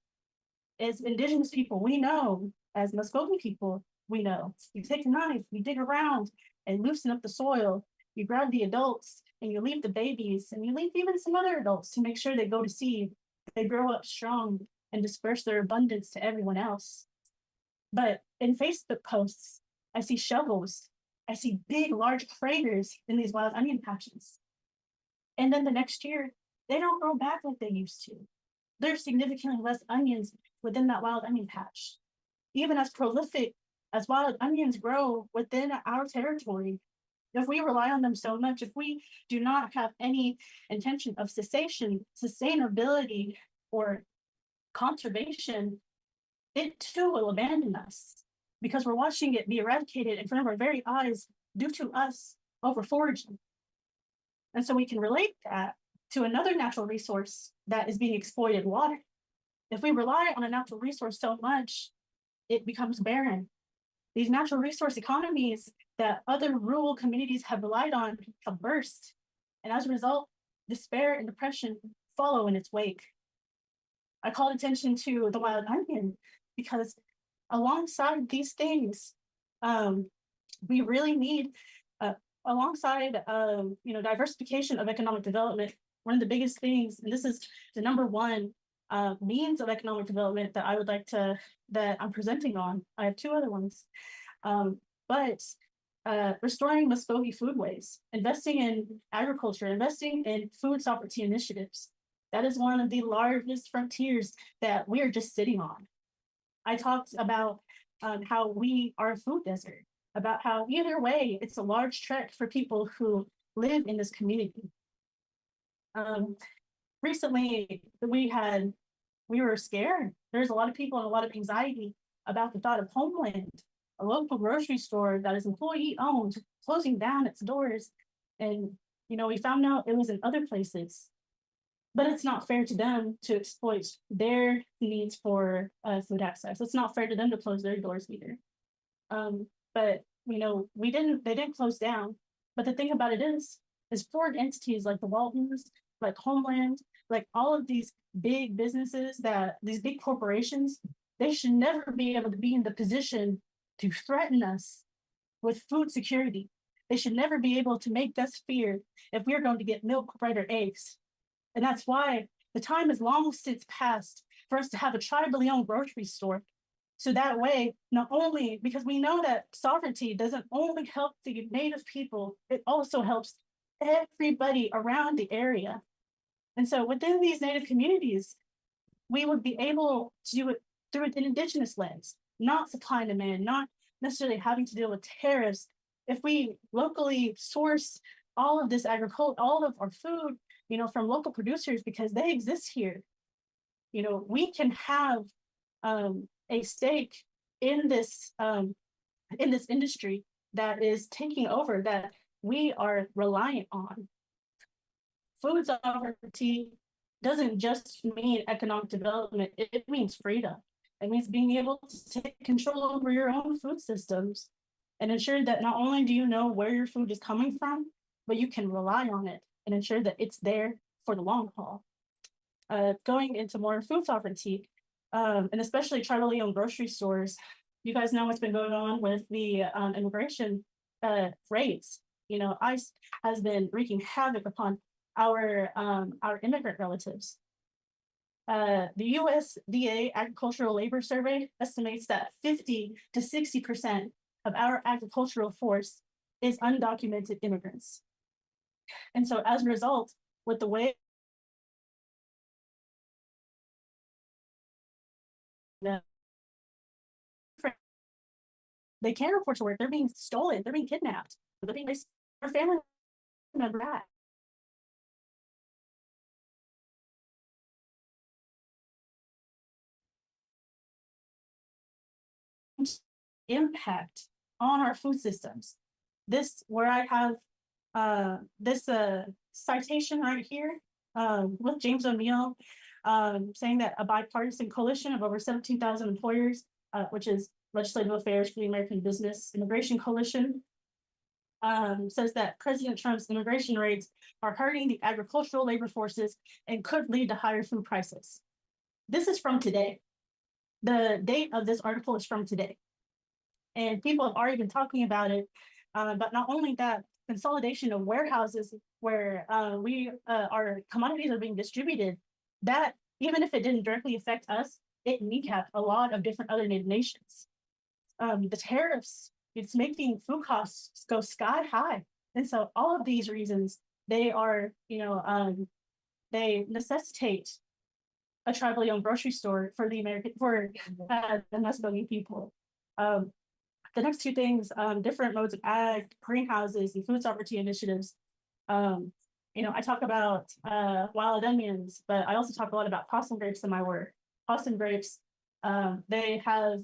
Speaker 2: As Indigenous people, we know, as Muscogee people, we know. You take a knife, you dig around and loosen up the soil, you grab the adults and you leave the babies, and you leave even some other adults to make sure they go to seed, they grow up strong and disperse their abundance to everyone else. But in Facebook posts, I see shovels, I see big, large craters in these wild onion patches. And then the next year, they don't grow back like they used to. There's significantly less onions within that wild onion patch. Even as prolific as wild onions grow within our territory, if we rely on them so much, if we do not have any intention of sustainability, or conservation, it too will abandon us, because we're watching it be eradicated in front of our very eyes due to us over foraging. And so we can relate that to another natural resource that is being exploited: water. If we rely on a natural resource so much, it becomes barren. These natural resource economies that other rural communities have relied on have burst. And as a result, despair and depression follow in its wake. I called attention to the wild onion because alongside these things, we really need, alongside diversification of economic development, one of the biggest things, and this is the number one means of economic development that I would like to, that I'm presenting on. I have two other ones. But restoring Muscogee foodways, investing in agriculture, investing in food sovereignty initiatives. That is one of the largest frontiers that we are just sitting on. I talked about how we are a food desert, about how either way, it's a large trek for people who live in this community. Recently, we were scared. There's a lot of people and a lot of anxiety about the thought of Homeland, a local grocery store that is employee owned, closing down its doors. And, you know, we found out it was in other places, but it's not fair to them to exploit their needs for food access. It's not fair to them to close their doors either. But, you know, they didn't close down. But the thing about it is foreign entities like the Waltons, like Homeland, like all of these big businesses, these big corporations, they should never be able to be in the position to threaten us with food security. They should never be able to make us fear if we're going to get milk, bread, or eggs. And that's why the time has long since passed for us to have a tribally owned grocery store. So that way, not only, because we know that sovereignty doesn't only help the Native people, it also helps everybody around the area. And so within these Native communities, we would be able to do it through an indigenous lens, not supply and demand, not necessarily having to deal with tariffs. If we locally source all of this agriculture, all of our food, you know, from local producers because they exist here, you know, we can have a stake in this industry that is taking over, that we are reliant on. Food sovereignty doesn't just mean economic development, it means freedom. It means being able to take control over your own food systems and ensure that not only do you know where your food is coming from, but you can rely on it and ensure that it's there for the long haul. Going into more food sovereignty, and especially tribally owned grocery stores, you guys know what's been going on with the immigration raids. You know, ICE has been wreaking havoc upon our immigrant relatives. The USDA Agricultural Labor Survey estimates that 50 to 60% of our agricultural force is undocumented immigrants. And so as a result, with the way they can't report to work, they're being stolen, they're being kidnapped, they're being their family member back. Impact on our food systems. This, where I have this citation right here with James O'Neill saying that a bipartisan coalition of over 17,000 employers, which is Legislative Affairs for the American Business Immigration Coalition, says that President Trump's immigration raids are hurting the agricultural labor forces and could lead to higher food prices. This is from today. The date of this article is from today. And people have already been talking about it, but not only that, consolidation of warehouses where our commodities are being distributed, that even if it didn't directly affect us, it kneecapped a lot of different other nations. The tariffs, it's making food costs go sky high. And so all of these reasons, they are, you know, they necessitate a tribally owned grocery store for the Muscogee people. The next two things, different modes of ag, greenhouses, and food sovereignty initiatives. You know, I talk about wild onions, but I also talk a lot about possum grapes in my work. Possum grapes, they have,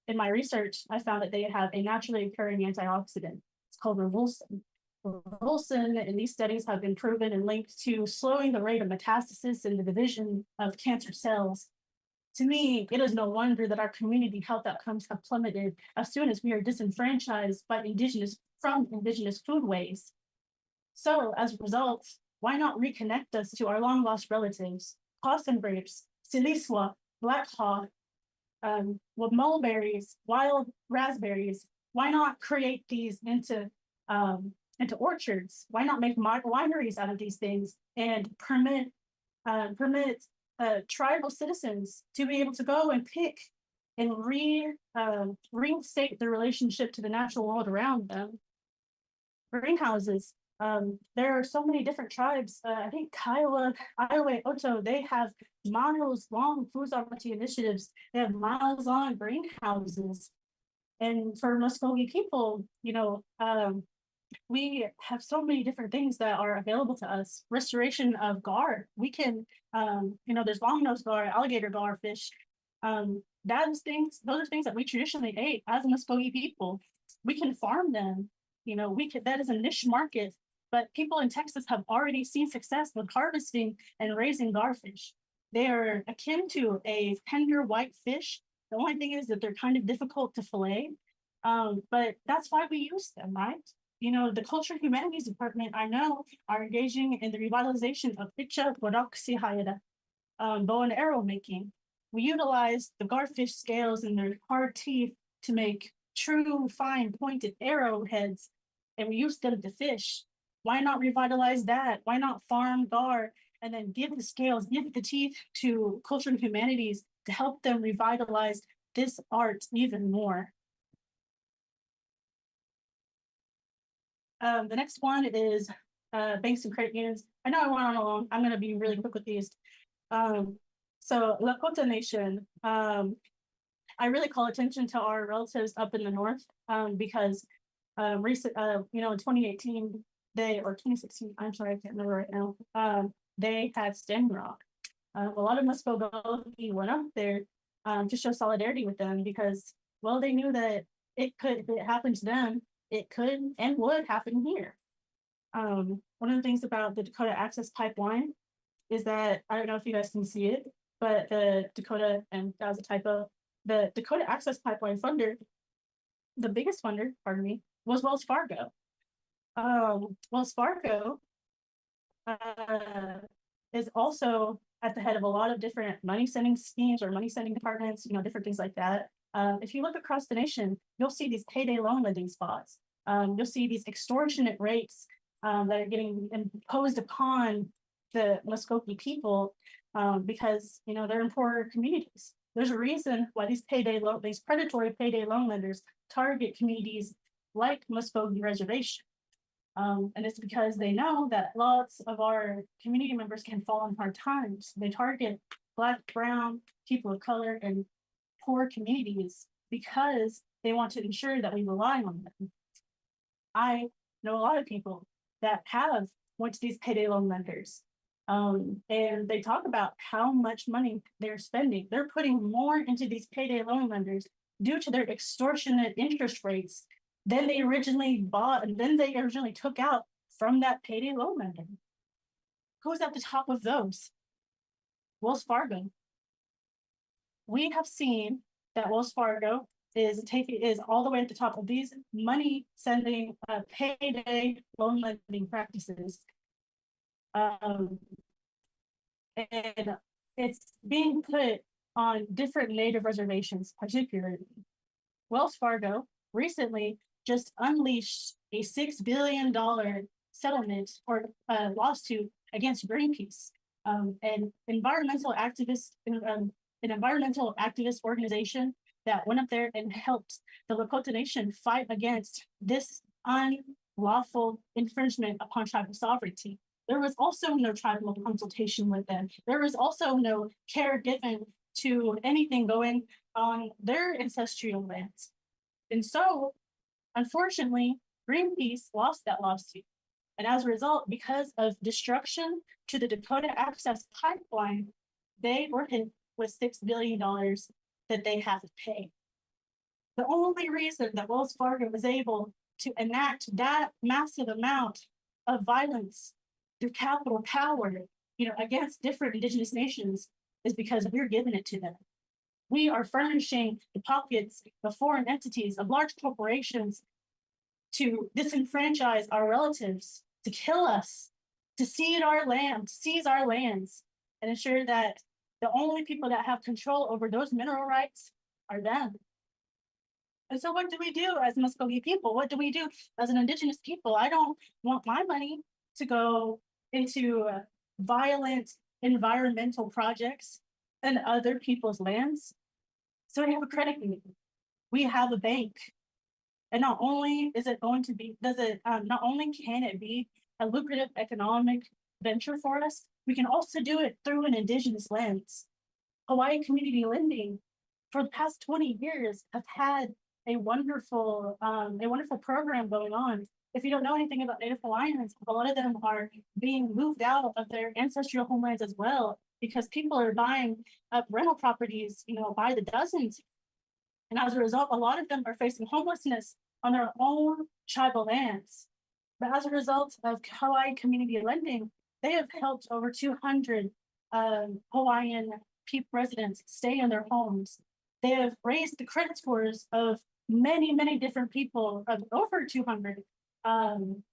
Speaker 2: in my research, I found that they have a naturally occurring antioxidant. It's called revulsin. Revulsin in these studies have been proven and linked to slowing the rate of metastasis and the division of cancer cells. To me, it is no wonder that our community health outcomes have plummeted as soon as we are disenfranchised by indigenous foodways. So as a result, why not reconnect us to our long lost relatives, possum grapes, siliswa, black haw, with mulberries, wild raspberries? Why not create these into orchards? Why not make wineries out of these things and permit tribal citizens to be able to go and pick and reinstate their relationship to the natural world around them. Greenhouses. There are so many different tribes. I think Kiowa, Oto, they have miles long food sovereignty initiatives. They have miles long greenhouses. And for Muscogee people, we have so many different things that are available to us. Restoration of gar. We can, there's long-nosed gar, alligator gar fish. Those are things that we traditionally ate as Muscogee people. We can farm them. That is a niche market, but people in Texas have already seen success with harvesting and raising garfish. They are akin to a tender white fish. The only thing is that they're kind of difficult to fillet, but that's why we use them, right? The Culture and Humanities Department, I know, are engaging in the revitalization of Picha Bodoxihayada, bow and arrow making. We utilize the garfish scales and their hard teeth to make true, fine, pointed arrowheads, and we use them to fish. Why not revitalize that? Why not farm gar and then give the scales, give the teeth to Culture and Humanities to help them revitalize this art even more? The next one is banks and credit unions. I know I went on alone. I'm going to be really quick with these. So Lakota Nation, I really call attention to our relatives up in the north because in 2018 or 2016, I'm sorry, I can't remember right now. They had Standing Rock. A lot of Muskogee went up there to show solidarity with them because, well, they knew that if it happened to them, it could and would happen here. One of the things about the Dakota Access Pipeline is that, I don't know if you guys can see it, but the Dakota, and that was a typo, the Dakota Access Pipeline funder, the biggest funder, pardon me, was Wells Fargo. Wells Fargo is also at the head of a lot of different money sending schemes or money sending departments, different things like that. If you look across the nation, you'll see these payday loan lending spots. You'll see these extortionate rates that are getting imposed upon the Muscogee people because they're in poorer communities. There's a reason why these predatory payday loan lenders target communities like Muscogee Reservation. And it's because they know that lots of our community members can fall in hard times. They target Black, brown, people of color, and poor communities because they want to ensure that we rely on them. I know a lot of people that have went to these payday loan lenders, and they talk about how much money they're spending. They're putting more into these payday loan lenders due to their extortionate interest rates than they originally bought and then they originally took out from that payday loan lender. Who's at the top of those? Wells Fargo. We have seen that Wells Fargo is all the way at the top of these money sending payday loan lending practices. And it's being put on different native reservations, particularly. Wells Fargo recently just unleashed a $6 billion settlement or lawsuit against Greenpeace, an environmental activist organization that went up there and helped the Lakota Nation fight against this unlawful infringement upon tribal sovereignty. There was also no tribal consultation with them. There was also no care given to anything going on their ancestral lands. And so, unfortunately, Greenpeace lost that lawsuit. And as a result, because of destruction to the Dakota Access Pipeline, they were hit with $6 billion that they have to pay. The only reason that Wells Fargo was able to enact that massive amount of violence through capital power, against different Indigenous nations is because we're giving it to them. We are furnishing the pockets of foreign entities, of large corporations, to disenfranchise our relatives, to kill us, to seize our land, and ensure that the only people that have control over those mineral rights are them. And so what do we do as Muscogee people? What do we do as an Indigenous people? I don't want my money to go into violent environmental projects and other people's lands. So we have a credit union, we have a bank. And not only is it going to be, not only can it be a lucrative economic venture for us, we can also do it through an indigenous lens. Hawaii Community Lending for the past 20 years have had a wonderful program going on. If you don't know anything about Native Hawaiians, a lot of them are being moved out of their ancestral homelands as well, because people are buying up rental properties, by the dozens. And as a result, a lot of them are facing homelessness on their own tribal lands. But as a result of Hawaii Community Lending, they have helped over 200 Hawaiian residents stay in their homes. They have raised the credit scores of many different people, of over 200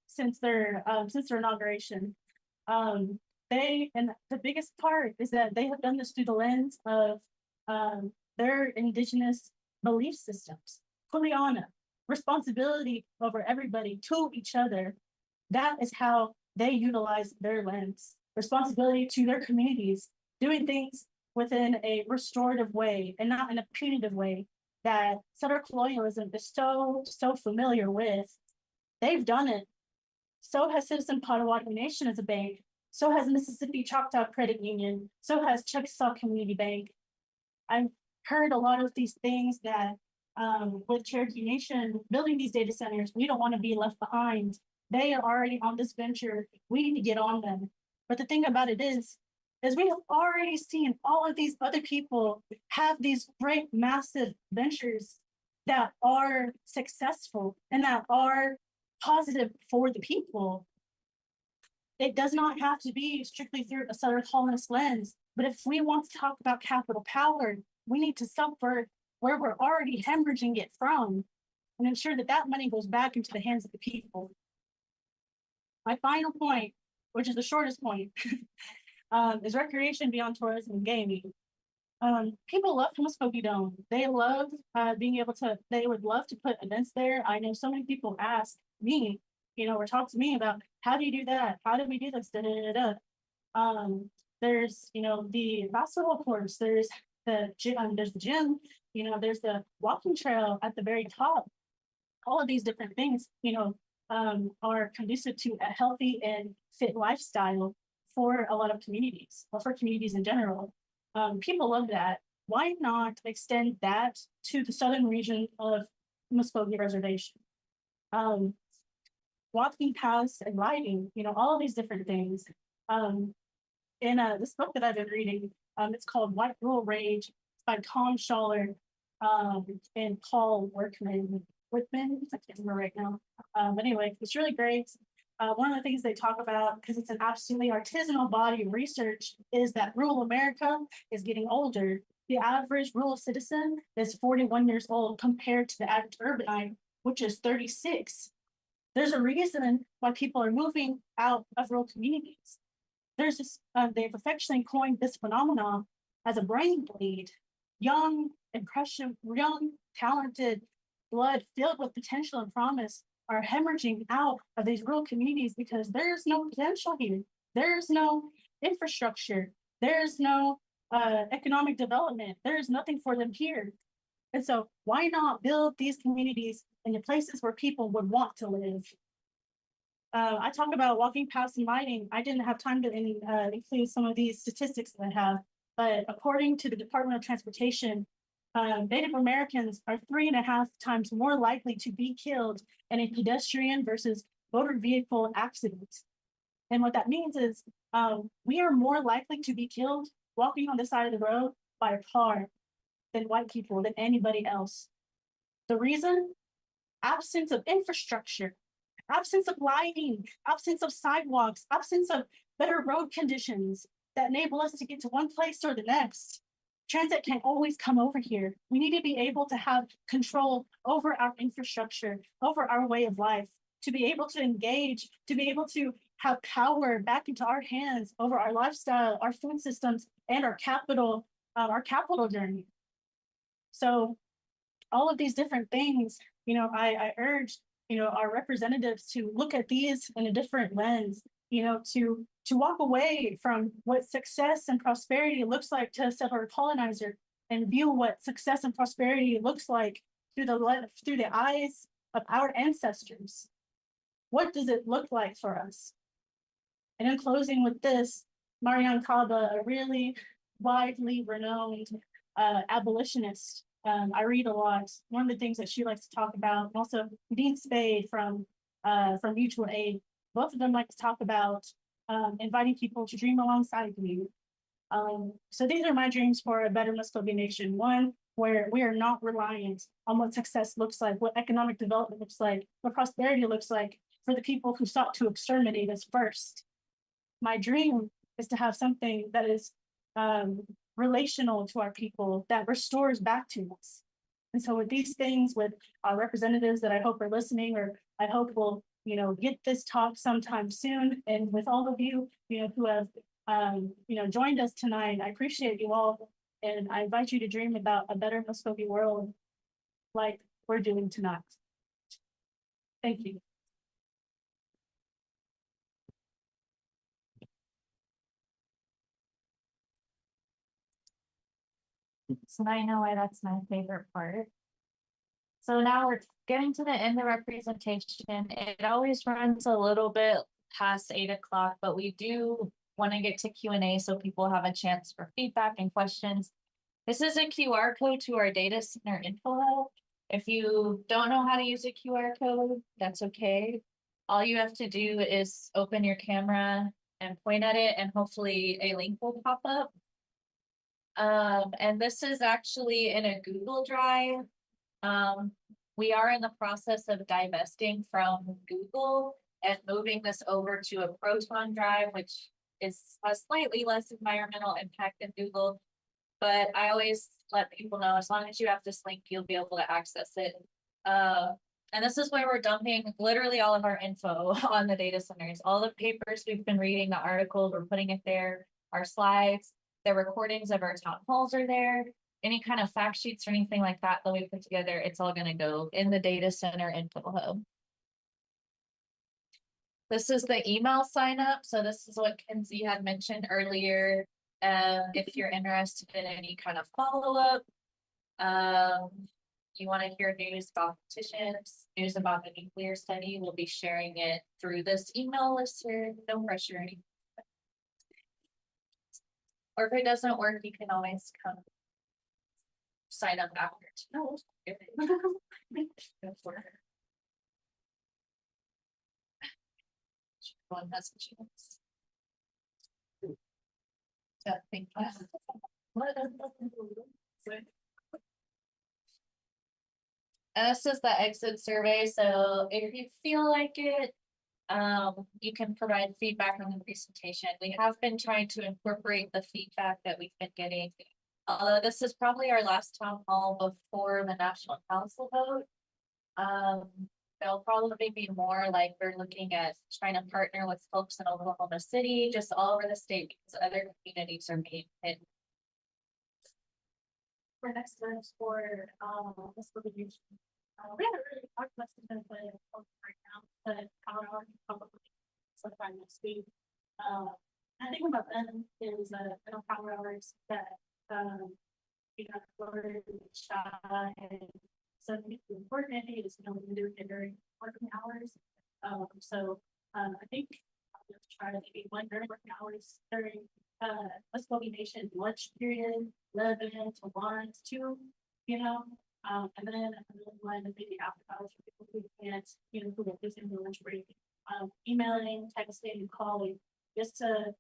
Speaker 2: since their inauguration. And the biggest part is that they have done this through the lens of their indigenous belief systems, kuleana, responsibility over everybody to each other. That is how they utilize their lens, responsibility to their communities, doing things within a restorative way and not in a punitive way that settler colonialism is so familiar with. They've done it. So has Citizen Potawatomi Nation as a bank. So has Mississippi Choctaw Credit Union. So has Chickasaw Community Bank. I've heard a lot of these things that with Cherokee Nation building these data centers, we don't want to be left behind. They are already on this venture. We need to get on them. But the thing about it is we have already seen all of these other people have these great, massive ventures that are successful and that are positive for the people. It does not have to be strictly through a settler colonist lens. But if we want to talk about capital power, we need to subvert where we're already hemorrhaging it from and ensure that that money goes back into the hands of the people. My final point, which is the shortest point, is recreation beyond tourism and gaming. People love Muscogee Dome. They love they would love to put events there. I know so many people ask me, or talk to me about, how do you do that? How do we do this? There's, the basketball courts, there's the gym, there's the walking trail at the very top. All of these different things, are conducive to a healthy and fit lifestyle for a lot of communities, or for communities in general. People love that. Why not extend that to the southern region of Muscogee Reservation? Walking paths and lighting, all of these different things. In this book that I've been reading, it's called White Rural Rage. It's by Tom Schaller and Paul Whitman. I can't remember right now. But anyway, it's really great. One of the things they talk about, because it's an absolutely artisanal body of research, is that rural America is getting older. The average rural citizen is 41 years old compared to the average urbanite, which is 36. There's a reason why people are moving out of rural communities. There's this, they've affectionately coined this phenomenon as a brain bleed. Young, talented blood filled with potential and promise are hemorrhaging out of these rural communities because there's no potential here. There's no infrastructure. There's no economic development. There's nothing for them here. And so why not build these communities in the places where people would want to live? I talk about walking paths and lighting. I didn't have time to include some of these statistics that I have, but according to the Department of Transportation, Native Americans are 3.5 times more likely to be killed in a pedestrian versus motor vehicle accident. And what that means is we are more likely to be killed walking on the side of the road by a car than white people, than anybody else. The reason? Absence of infrastructure, absence of lighting, absence of sidewalks, absence of better road conditions that enable us to get to one place or the next. Transit can't always come over here. We need to be able to have control over our infrastructure, over our way of life, to be able to engage, to be able to have power back into our hands over our lifestyle, our food systems, and our capital journey. So all of these different things, I urge, our representatives to look at these in a different lens, you know, to walk away from what success and prosperity looks like to a settler colonizer and view what success and prosperity looks like through the eyes of our ancestors. What does it look like for us? And in closing with this, Marianne Kaba, a really widely renowned abolitionist. I read a lot. One of the things that she likes to talk about, and also Dean Spade from Mutual Aid, both of them like to talk about inviting people to dream alongside you. So these are my dreams for a better Muscogee nation. One, where we are not reliant on what success looks like, what economic development looks like, what prosperity looks like for the people who sought to exterminate us first. My dream is to have something that is relational to our people, that restores back to us. And so with these things, with our representatives that I hope are listening, or I hope will, you know, get this talk sometime soon, and with all of you, you know, who have, you know, joined us tonight, I appreciate you all, and I invite you to dream about a better Muscogee world like we're doing tonight. Thank you.
Speaker 1: So I know why that's my favorite part. So now we're getting to the end of our presentation. It always runs a little bit past 8 o'clock, but we do want to get to Q&A so people have a chance for feedback and questions. This is a QR code to our data center info hub. If you don't know how to use a QR code, that's okay. All you have to do is open your camera and point at it, and hopefully a link will pop up. And this is actually in a Google Drive. We are in the process of divesting from Google and moving this over to a Proton Drive, which is a slightly less environmental impact than Google. But I always let people know, as long as you have this link, you'll be able to access it. And this is where we're dumping literally all of our info on the data centers. All the papers we've been reading, the articles, we're putting it there, our slides, the recordings of our town halls are there. Any kind of fact sheets or anything like that that we put together, it's all going to go in the data center info hub. This is the email sign up. So this is what Kenzie had mentioned earlier. If you're interested in any kind of follow-up, you want to hear news about petitions, news about the nuclear study, we'll be sharing it through this email list here. No pressure or anything. Or if it doesn't work, you can always come sign up after. No, one has a chance. Yeah, thank you. This is the exit survey. So if you feel like it, you can provide feedback on the presentation. We have been trying to incorporate the feedback that we've been getting. Although this is probably our last town hall before the National Council vote. There'll probably be more, like we're looking at trying to partner with folks in Oklahoma City, just all over the state, because other communities are being hit.
Speaker 2: For next time for this litigation. We haven't really talked about the benefit of right now, but Colorado probably sometime next week. I think about them is power hours that you know for and so the important thing is we do it during working hours. So I think I'll just try to maybe one during working hours during Muscogee Nation lunch period, 11 to 1 to 2, you know, and then another one maybe after hours for people who can't, you know, who are using the lunch break, emailing, texting, calling, just to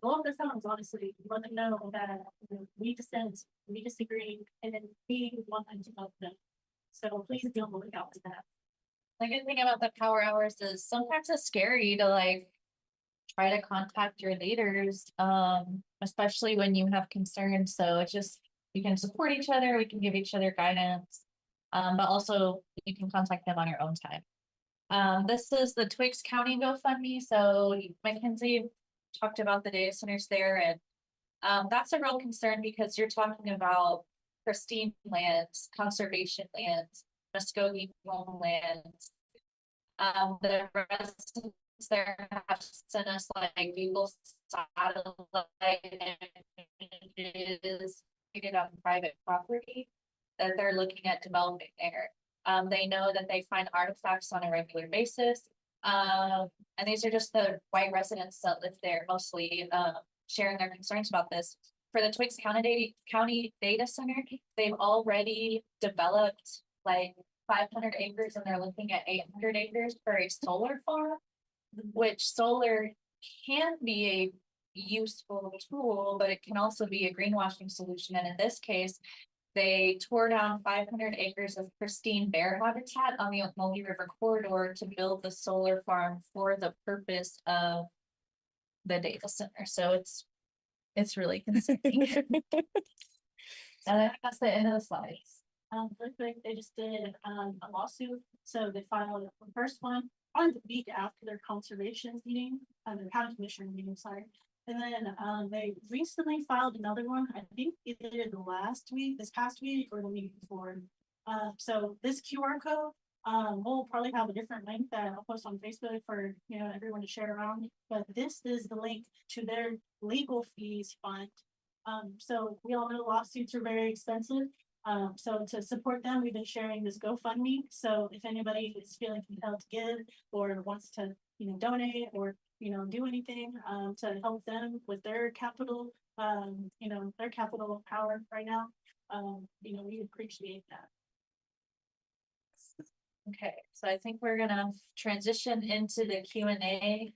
Speaker 2: go off their phones, honestly, let them know that you know, we dissent, we disagree, and then we want them to help them. So please don't look out for that.
Speaker 1: The good thing about the power hours is sometimes it's scary to like try to contact your leaders, especially when you have concerns. So it's just, you can support each other, we can give each other guidance, but also you can contact them on your own time. This is the Twiggs County GoFundMe. So Mackenzie talked about the data centers there, and that's a real concern because you're talking about pristine lands, conservation lands, Muscogee homelands. The there have sent us like Google satellite images on private property that they're looking at developing there. They know that they find artifacts on a regular basis. And these are just the white residents that live there mostly, sharing their concerns about this. For the Twiggs County Data Center, they've already developed like 500 acres and they're looking at 800 acres for a solar farm, which solar can be a useful tool, but it can also be a greenwashing solution. And in this case, they tore down 500 acres of pristine bear habitat on the Muscogee River corridor to build the solar farm for the purpose of the data center. So it's really concerning. And that's the end of the slides.
Speaker 2: Really quick, they just did a lawsuit. So they filed the first one on the week after their conservation meeting, their county commissioner meeting, sorry. And then they recently filed another one, I think either this past week or the week before. So this QR code, we'll probably have a different link that I'll post on Facebook for everyone to share around. But this is the link to their legal fees fund. So we all know lawsuits are very expensive. So to support them, we've been sharing this GoFundMe. So if anybody is feeling compelled to give or wants to, donate or, do anything, to help them with their capital, their capital power right now, we appreciate that.
Speaker 1: Okay, so I think we're gonna transition into the Q&A.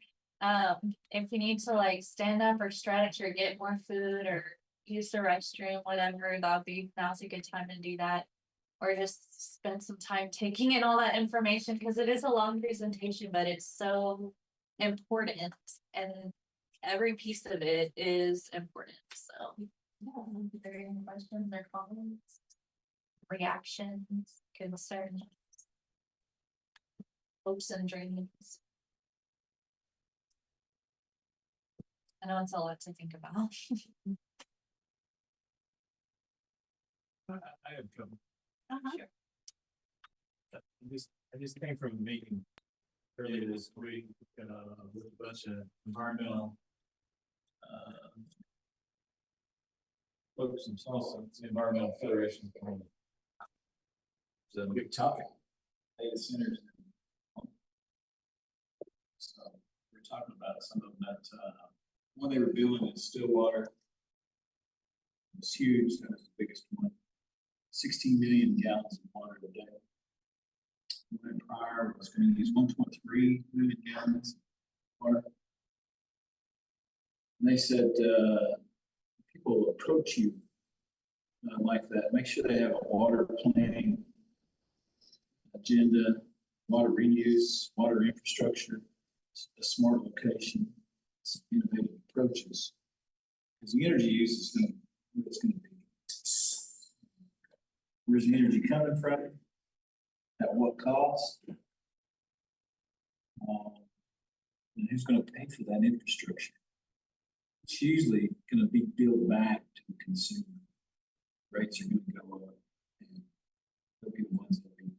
Speaker 1: If you need to like stand up or stretch or get more food or use the restroom, whatever, now's a good time to do that. Or just spend some time taking in all that information because it is a long presentation, but it's so important and every piece of it is important. So yeah, if there are any questions or comments, reactions, concerns, hopes and dreams. I know it's a lot to think about.
Speaker 7: I have trouble.
Speaker 2: Sure.
Speaker 7: I just came from a meeting earlier this week, with a bunch of environmental folks from Tulsa, it's the Environmental Federation. It's a big topic, data centers. So we're talking about some of them that one they were building in Stillwater. It's huge, that was the biggest one. 16 million gallons of water a day. One prior was going to use 1.3 million gallons of water. And they said, people approach you like that, make sure they have a water planning agenda, water reuse, water infrastructure, a smart location, some innovative approaches. Because the energy use is going to, what it's going to be. Where's the energy coming from? At what cost? And who's going to pay for that infrastructure? It's usually going to be billed back to the consumer. Rates are going to go up, and they'll be the ones that will be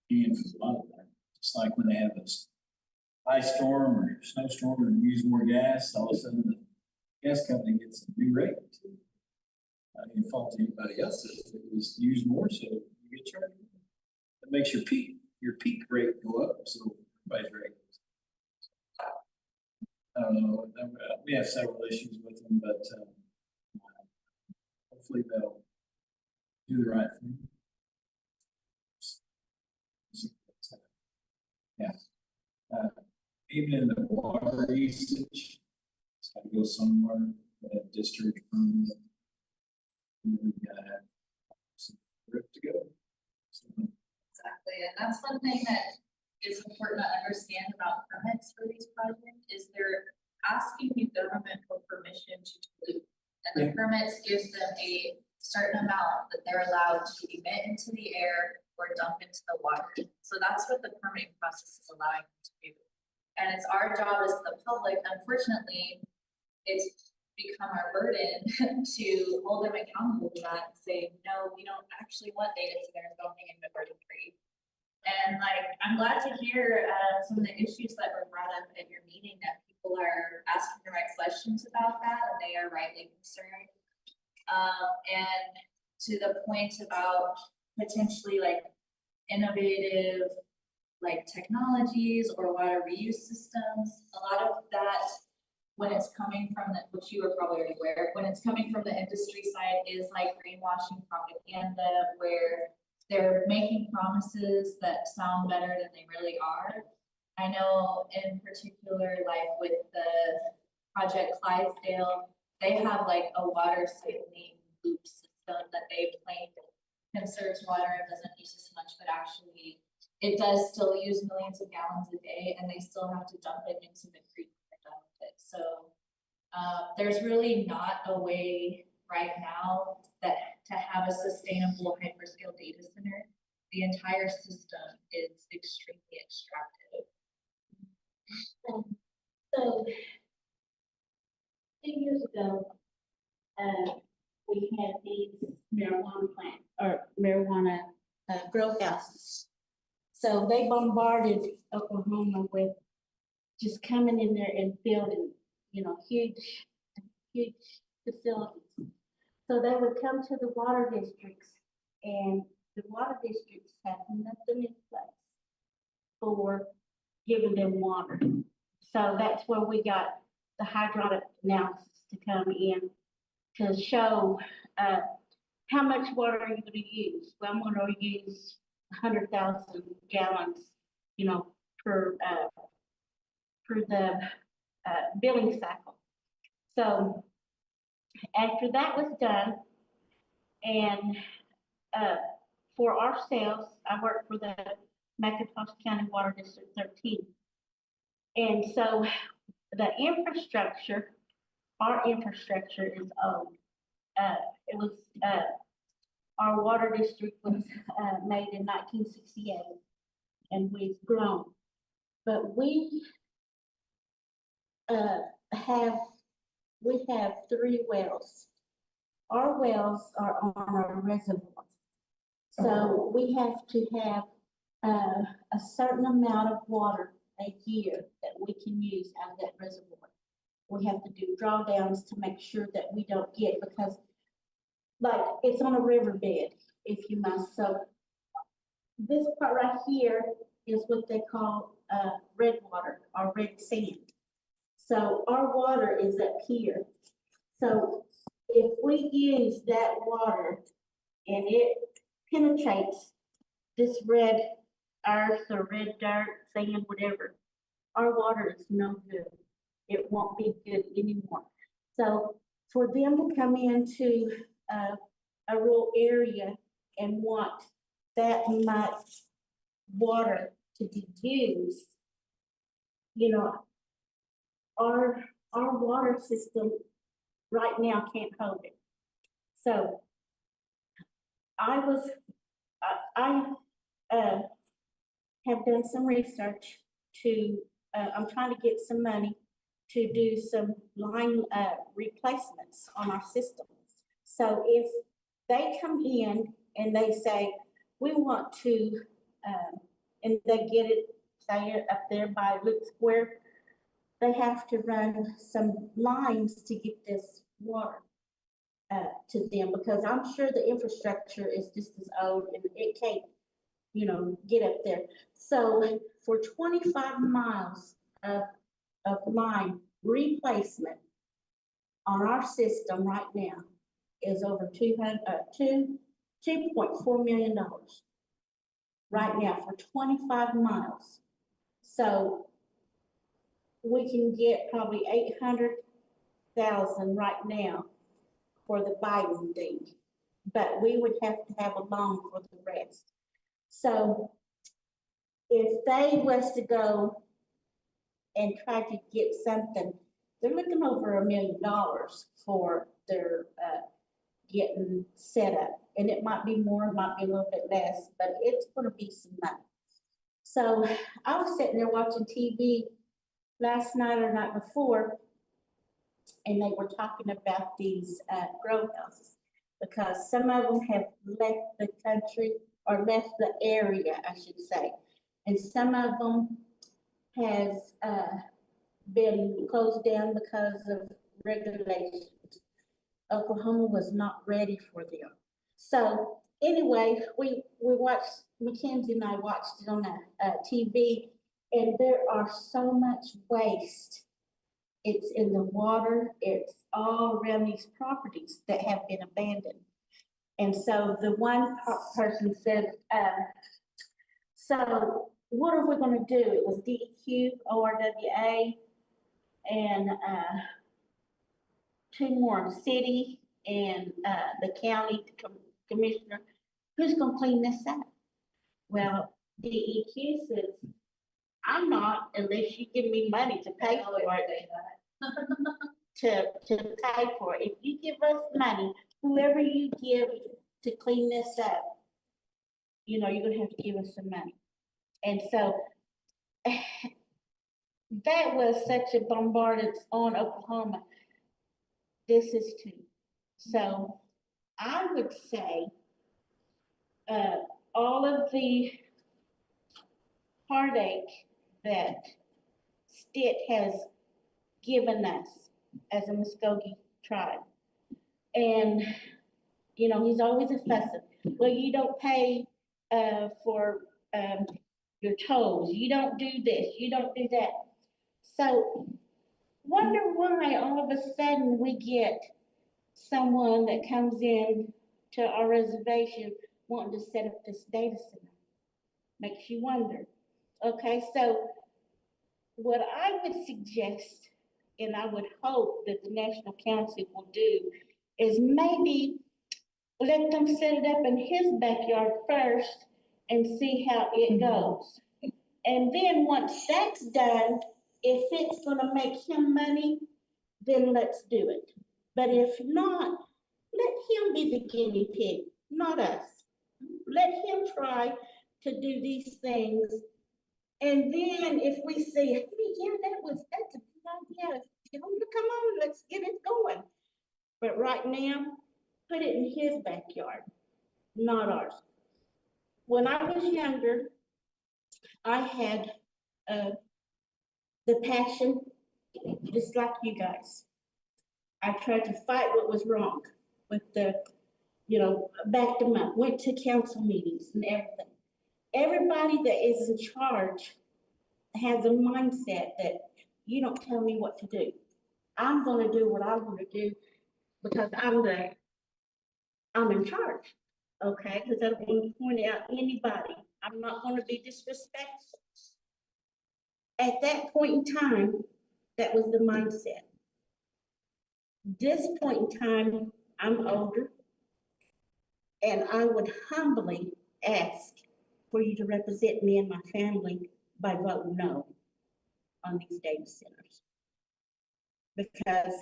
Speaker 7: paying for a lot of that. Just like when they have this ice storm or snowstorm and use more gas, all of a sudden the gas company gets a new rate. I didn't fault anybody else's. It was used more, so you get charged. It makes your peak rate go up, so everybody's rate goes up. I don't know. We have several issues with them, but hopefully they'll do the right thing. Yeah. Even in the water usage, it's got to go somewhere. That district from. We gotta have some grip to go.
Speaker 1: Exactly, and that's one thing that is important to understand about permits for these projects is they're asking the government for permission to pollute. And the permits gives them a certain amount that they're allowed to emit into the air or dump into the water. So that's what the permitting process is allowing them to do. And it's our job as the public, unfortunately, it's become our burden to hold them accountable to that and say, no, we don't actually want data centers going into Garden Tree. And like, I'm glad to hear, some of the issues that were brought up at your meeting, that people are asking the right questions about that, and they are rightly concerned. And to the point about potentially like innovative, like technologies or water reuse systems, a lot of that, when it's coming from the, which you are probably already aware, when it's coming from the industry side, is like greenwashing propaganda, where they're making promises that sound better than they really are. I know in particular, like with the Project Clydesdale, they have like a water saline loop system that they've claimed conserves water and doesn't use as much, but actually it does still use millions of gallons a day, and they still have to dump it into the creek when they're done with it. So there's really not a way right now that to have a sustainable hyperscale data center. The entire system is extremely extractive.
Speaker 2: So 2 years ago, we had these marijuana plant or marijuana grow houses. So they bombarded Oklahoma with just coming in there and building, huge facilities. So they would come to the water districts, and the water districts had nothing in place for giving them water. So that's where we got the hydraulic analysis to come in to show how much water are you going to use? Well, I'm going to use 100,000 gallons, per the billing cycle. So after that was done, and for ourselves, I work for the McIntosh County Water District 13. And so the infrastructure, our infrastructure is old. It was, our water district was made in 1968, and we've grown. But we have 3 wells. Our wells are on our reservoir. So we have to have a certain amount of water a year that we can use out of that reservoir. We have to do drawdowns to make sure that we don't get, because like it's on a riverbed, if you must. So this part right here is what they call red water or red sand. So our water is up here. So if we use that water and it penetrates this red earth or red dirt, sand, whatever, our water is no good. It won't be good anymore. So for them to come into a rural area and want that much water to be used, our water system right now can't hold it. So I have done some research to, I'm trying to get some money to do some line replacements on our system. So if they come in and they say, we want to, and they get it, say up there by Luke Square, they have to run some lines to get this water to them, because I'm sure the infrastructure is just as old and it can't, get up there. So for 25 miles of line replacement on our system right now is over $2.4 million right now for 25 miles. So we can get probably 800,000 right now for the Biden thing, but we would have to have a loan for the rest. So if they was to go and try to get something, they're looking over $1 million for their getting set up. And it might be more, it might be a little bit less, but it's going to be some money. So I was sitting there watching TV last night or night before, and they were talking about these grow houses, because some of them have left the country
Speaker 16: or left the area, I should say. And some of them has been closed down because of regulations. Oklahoma was not ready for them. So anyway, we watched, Mackenzie and I watched it on the TV, and there are so much waste. It's in the water, it's all around these properties that have been abandoned. And so the one person said, so what are we gonna do? It was DEQ, ORWA, and two more, city and the county commissioner. Who's gonna clean this up? Well, DEQ says, I'm not unless you give me money to pay for it. to pay for it. If you give us money, whoever you give to clean this up, you know, you're gonna have to give us some money. And so that was such a bombardment on Oklahoma. This is too. So I would say all of the heartache that Stitt has given us as a Muscogee tribe. And, you know, he's always a fussing. Well, you don't pay for your tolls. You don't do this. You don't do that. So wonder why all of a sudden we get someone that comes in to our reservation wanting to set up this data center. Makes you wonder. Okay, so what I would suggest, and I would hope that the National Council will do, is maybe let them set it up in his backyard first and see how it goes. And then once that's done, if it's gonna make him money, then let's do it. But if not, let him be the guinea pig, not us. Let him try to do these things. And then if we say, hey, yeah, that's a good idea. Come on, let's get it going. But right now, put it in his backyard, not ours. When I was younger, I had the passion, just like you guys. I tried to fight what was wrong with the, you know, backed them up, went to council meetings and everything. Everybody that is in charge has a mindset that you don't tell me what to do. I'm gonna do what I wanna do because I'm in charge, okay? Because I don't want to point out anybody. I'm not gonna be disrespectful. At that point in time, that was the mindset. This point in time, I'm older, and I would humbly ask for you to represent me and my family by voting no on these data centers, because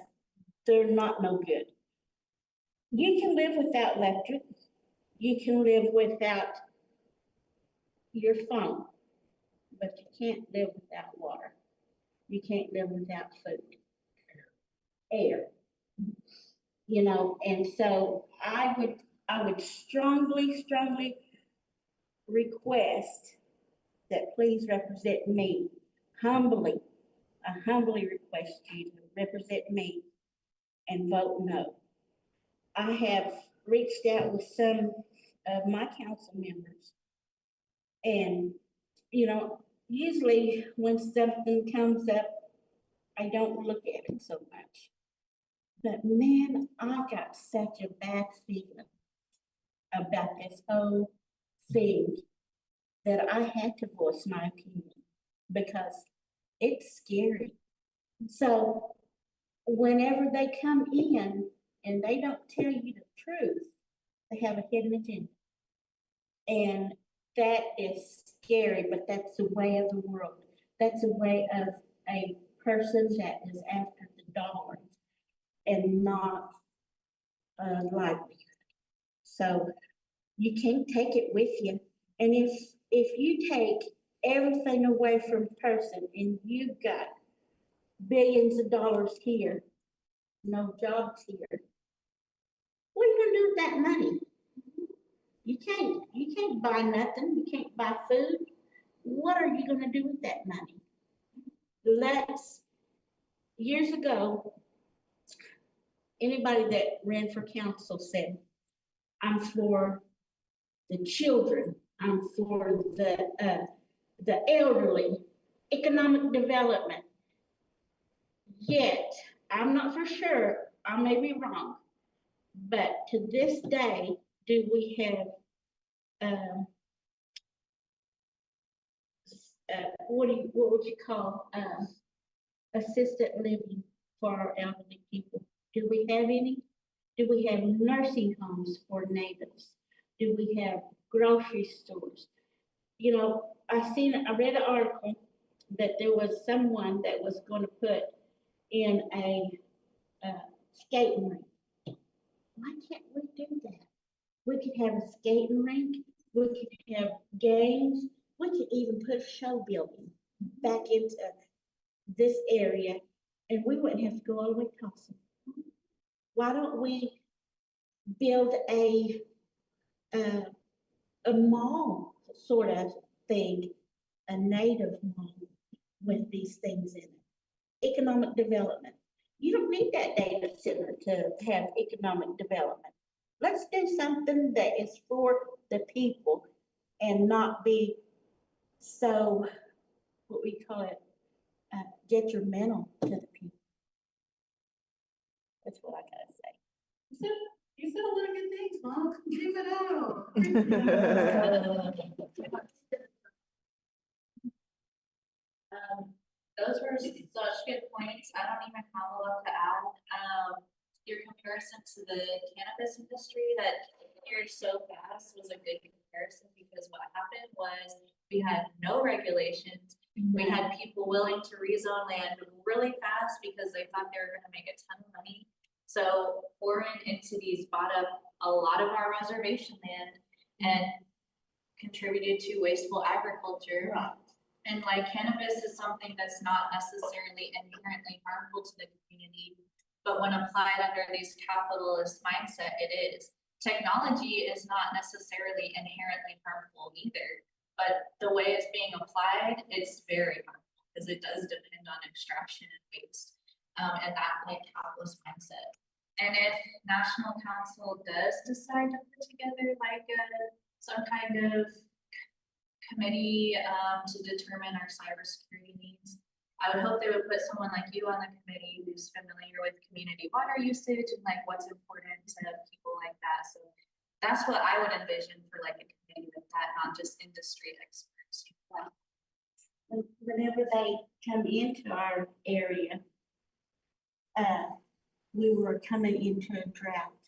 Speaker 16: they're not no good. You can live without electric. You can live without your phone, but you can't live without water. You can't live without food, air. You know, and so I would strongly request that please represent me humbly. I humbly request you to represent me and vote no. I have reached out with some of my council members, and, you know, usually when something comes up, I don't look at it so much. But man, I got such a bad feeling about this whole thing that I had to voice my opinion because it's scary. So whenever they come in and they don't tell you the truth, they have a hidden agenda. And that is scary, but that's the way of the world. That's the way of a person that is after the dollars and not a livelihood. So you can't take it with you. And if you take everything away from a person and you've got billions of dollars here, no jobs here, what are you gonna do with that money? You you can't buy nothing, you can't buy food. What are you gonna do with that money? Years ago, anybody that ran for council said, I'm for the children, I'm for the elderly, economic development. Yet, I'm not for sure, I may be wrong, but to this day, do we have, what would you call, assisted living for our elderly people? Do we have any? Do we have nursing homes for natives? Do we have grocery stores? You know, I read an article that there was someone that was going to put in a skating rink. Why can't we do that? We could have a skating rink. We could have games. We could even put a show building back into this area, and we wouldn't have to go all the way to Casa. Why don't we build a mall sort of thing, a native mall with these things in it? Economic development. You don't need that data center to have economic development. Let's do something that is for the people and not be so, what we call it, detrimental to the people. That's what I gotta say.
Speaker 2: You said a lot of good things, Mom. Keep it up.
Speaker 1: Those were such good points. I don't even have a lot to add. Your comparison to the cannabis industry that here so fast was a good comparison, because what happened was we had no regulations. We had people willing to rezone land really fast because they thought they were going to make a ton of money. So foreign entities bought up a lot of our reservation land and contributed to wasteful agriculture.
Speaker 16: Right.
Speaker 1: And like cannabis is something that's not necessarily inherently harmful to the community, but when applied under these capitalist mindset, it is. Technology is not necessarily inherently harmful either, but the way it's being applied, it's very harmful because it does depend on extraction and waste, and that like capitalist mindset. And if National Council does decide to put together like some kind of committee to determine our cybersecurity needs, I would hope they would put someone like you on the committee who's familiar with community water usage and like what's important to people like that. So that's what I would envision for like a committee with that, not just industry experts.
Speaker 16: Whenever they come into our area, we were coming into a drought.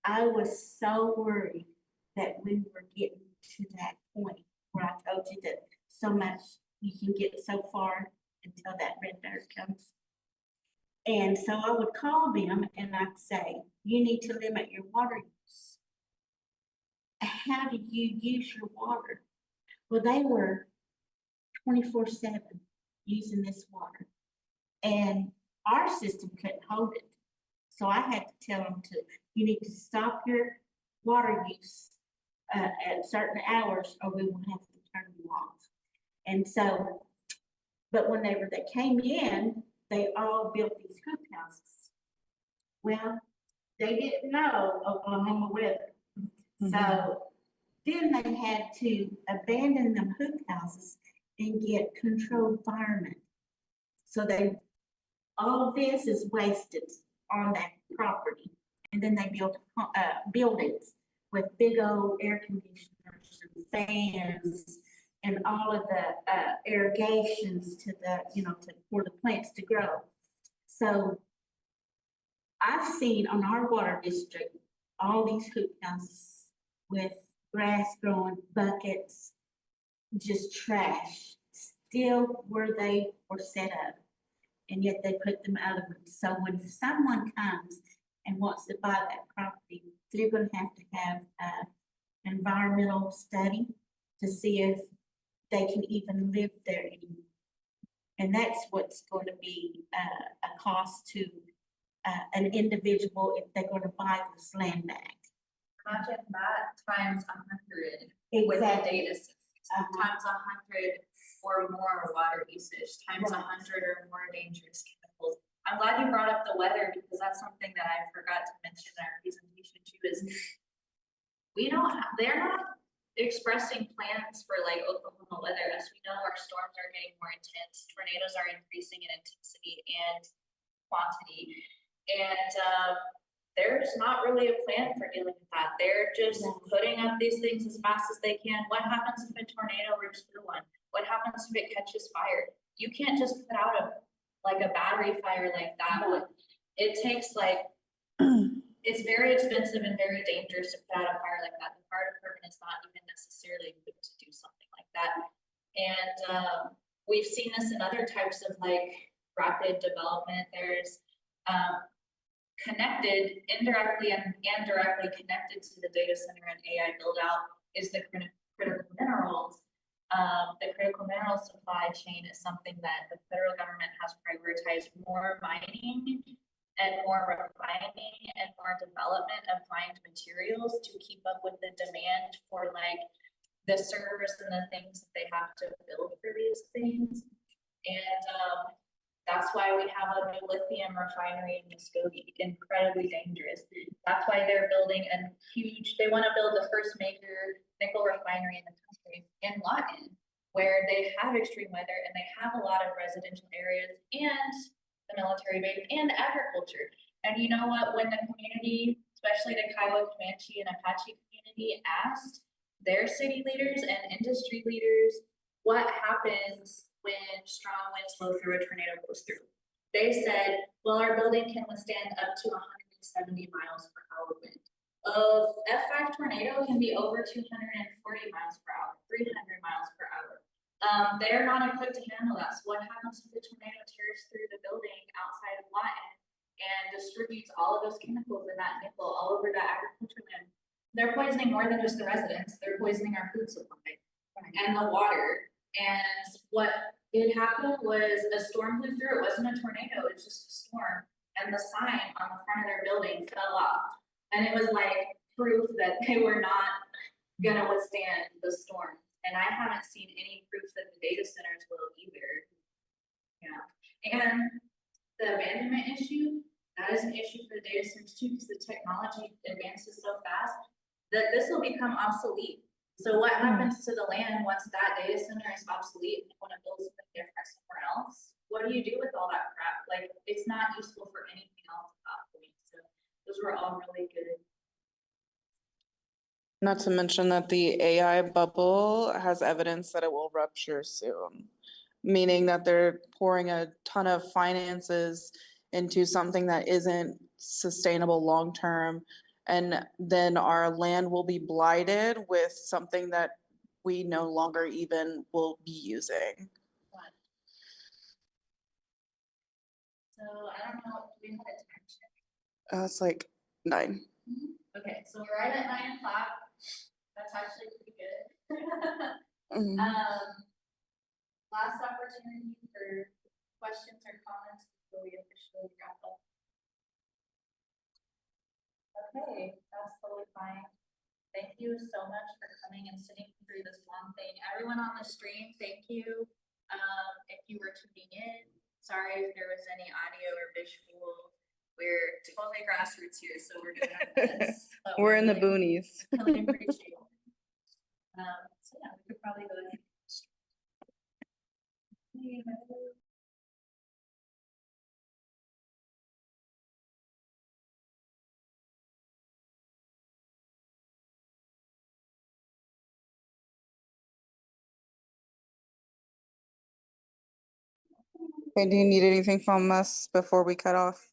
Speaker 16: I was so worried that we were getting to that point where I told you that so much, you can get so far until that red dirt comes. And so I would call them and I'd say, you need to limit your water use. How do you use your water? Well, they were 24/7 using this water, and our system couldn't hold it. So I had to tell them you need to stop your water use at certain hours or we will have to turn you off. And so, but whenever they came in, they all built these hoop houses. Well, they didn't know Oklahoma weather. So then they had to abandon them hoop houses and get controlled firemen. So all of this is wasted on that property. And then they built buildings with big old air conditioners and fans and all of the irrigations to for the plants to grow. So I've seen on our water district all these hoop houses with grass growing, buckets, just trash, still where they were set up. And yet they put them out of them. So when someone comes and wants to buy that property, they're going to have an environmental study to see if they can even live there anymore. And that's what's going to be a cost to an individual if they're going to buy this land back.
Speaker 1: Imagine that times 100 with the
Speaker 16: Exactly.
Speaker 1: data system, times 100 or more water usage, times 100 or more dangerous chemicals. I'm glad you brought up the weather because that's something that I forgot to mention in our presentation too. Is they're not expressing plans for like Oklahoma weather. As we know, our storms are getting more intense. Tornadoes are increasing in intensity and quantity, and there's not really a plan for dealing with that. They're just putting up these things as fast as they can. What happens if a tornado rips through one? What happens if it catches fire? You can't just put out a battery fire like that. It takes it's very expensive and very dangerous to put out a fire like that. The fire department is not even necessarily equipped to do something like that. And we've seen this in other types of rapid development. There's connected indirectly and directly connected to the data center and AI build out is the critical minerals. The critical mineral supply chain is something that the federal government has prioritized more mining and more refining and more development of mined materials to keep up with the demand for the servers and the things that they have to build for these things. And that's why we have a new lithium refinery in Muscogee, incredibly dangerous. That's why they're building they want to build the first major nickel refinery in the country in Lawton, where they have extreme weather and they have a lot of residential areas and the military base and agriculture. And you know what, when the community, especially the Kiowa Comanche and Apache community, asked their city leaders and industry leaders what happens when strong winds blow through, a tornado goes through, they said, well, our building can withstand up to 170 miles per hour wind. A F5 tornado can be over 240 miles per hour, 300 miles per hour. They're not equipped to handle that. So what happens if the tornado tears through the building outside of Lawton and distributes all of those chemicals in that nickel all over that agriculture land? They're poisoning more than just the residents. They're poisoning our food supply and the water. And what did happen was a storm blew through. It wasn't a tornado, it was just a storm. And the sign on the front of their building fell off. And it was proof that they were not gonna withstand the storm. And I haven't seen any proof that the data centers will either. Yeah. And the abandonment issue, that is an issue for the data centers too, because the technology advances so fast that this will become obsolete. So what happens to the land once that data center is obsolete and you want to build something different somewhere else? What do you do with all that crap? It's not useful for anything else at that point. So those were all really good.
Speaker 15: Not to mention that the AI bubble has evidence that it will rupture soon, meaning that they're pouring a ton of finances into something that isn't sustainable long-term. And then our land will be blighted with something that we no longer even will be using.
Speaker 1: So I don't know, do we have a time check?
Speaker 15: It's 9.
Speaker 1: Okay, so we're right at 9 o'clock. That's actually pretty good. Last opportunity for questions or comments before we officially wrap up. Okay, that's totally fine. Thank you so much for coming and sitting through this long thing. Everyone on the stream, thank you. If you were tuning in, sorry if there was any audio or visual. We're totally grassroots here, so we're doing our best.
Speaker 15: We're in the boonies.
Speaker 1: Really appreciate it. So yeah, we could probably go ahead.
Speaker 15: Okay, do you need anything from us before we cut off?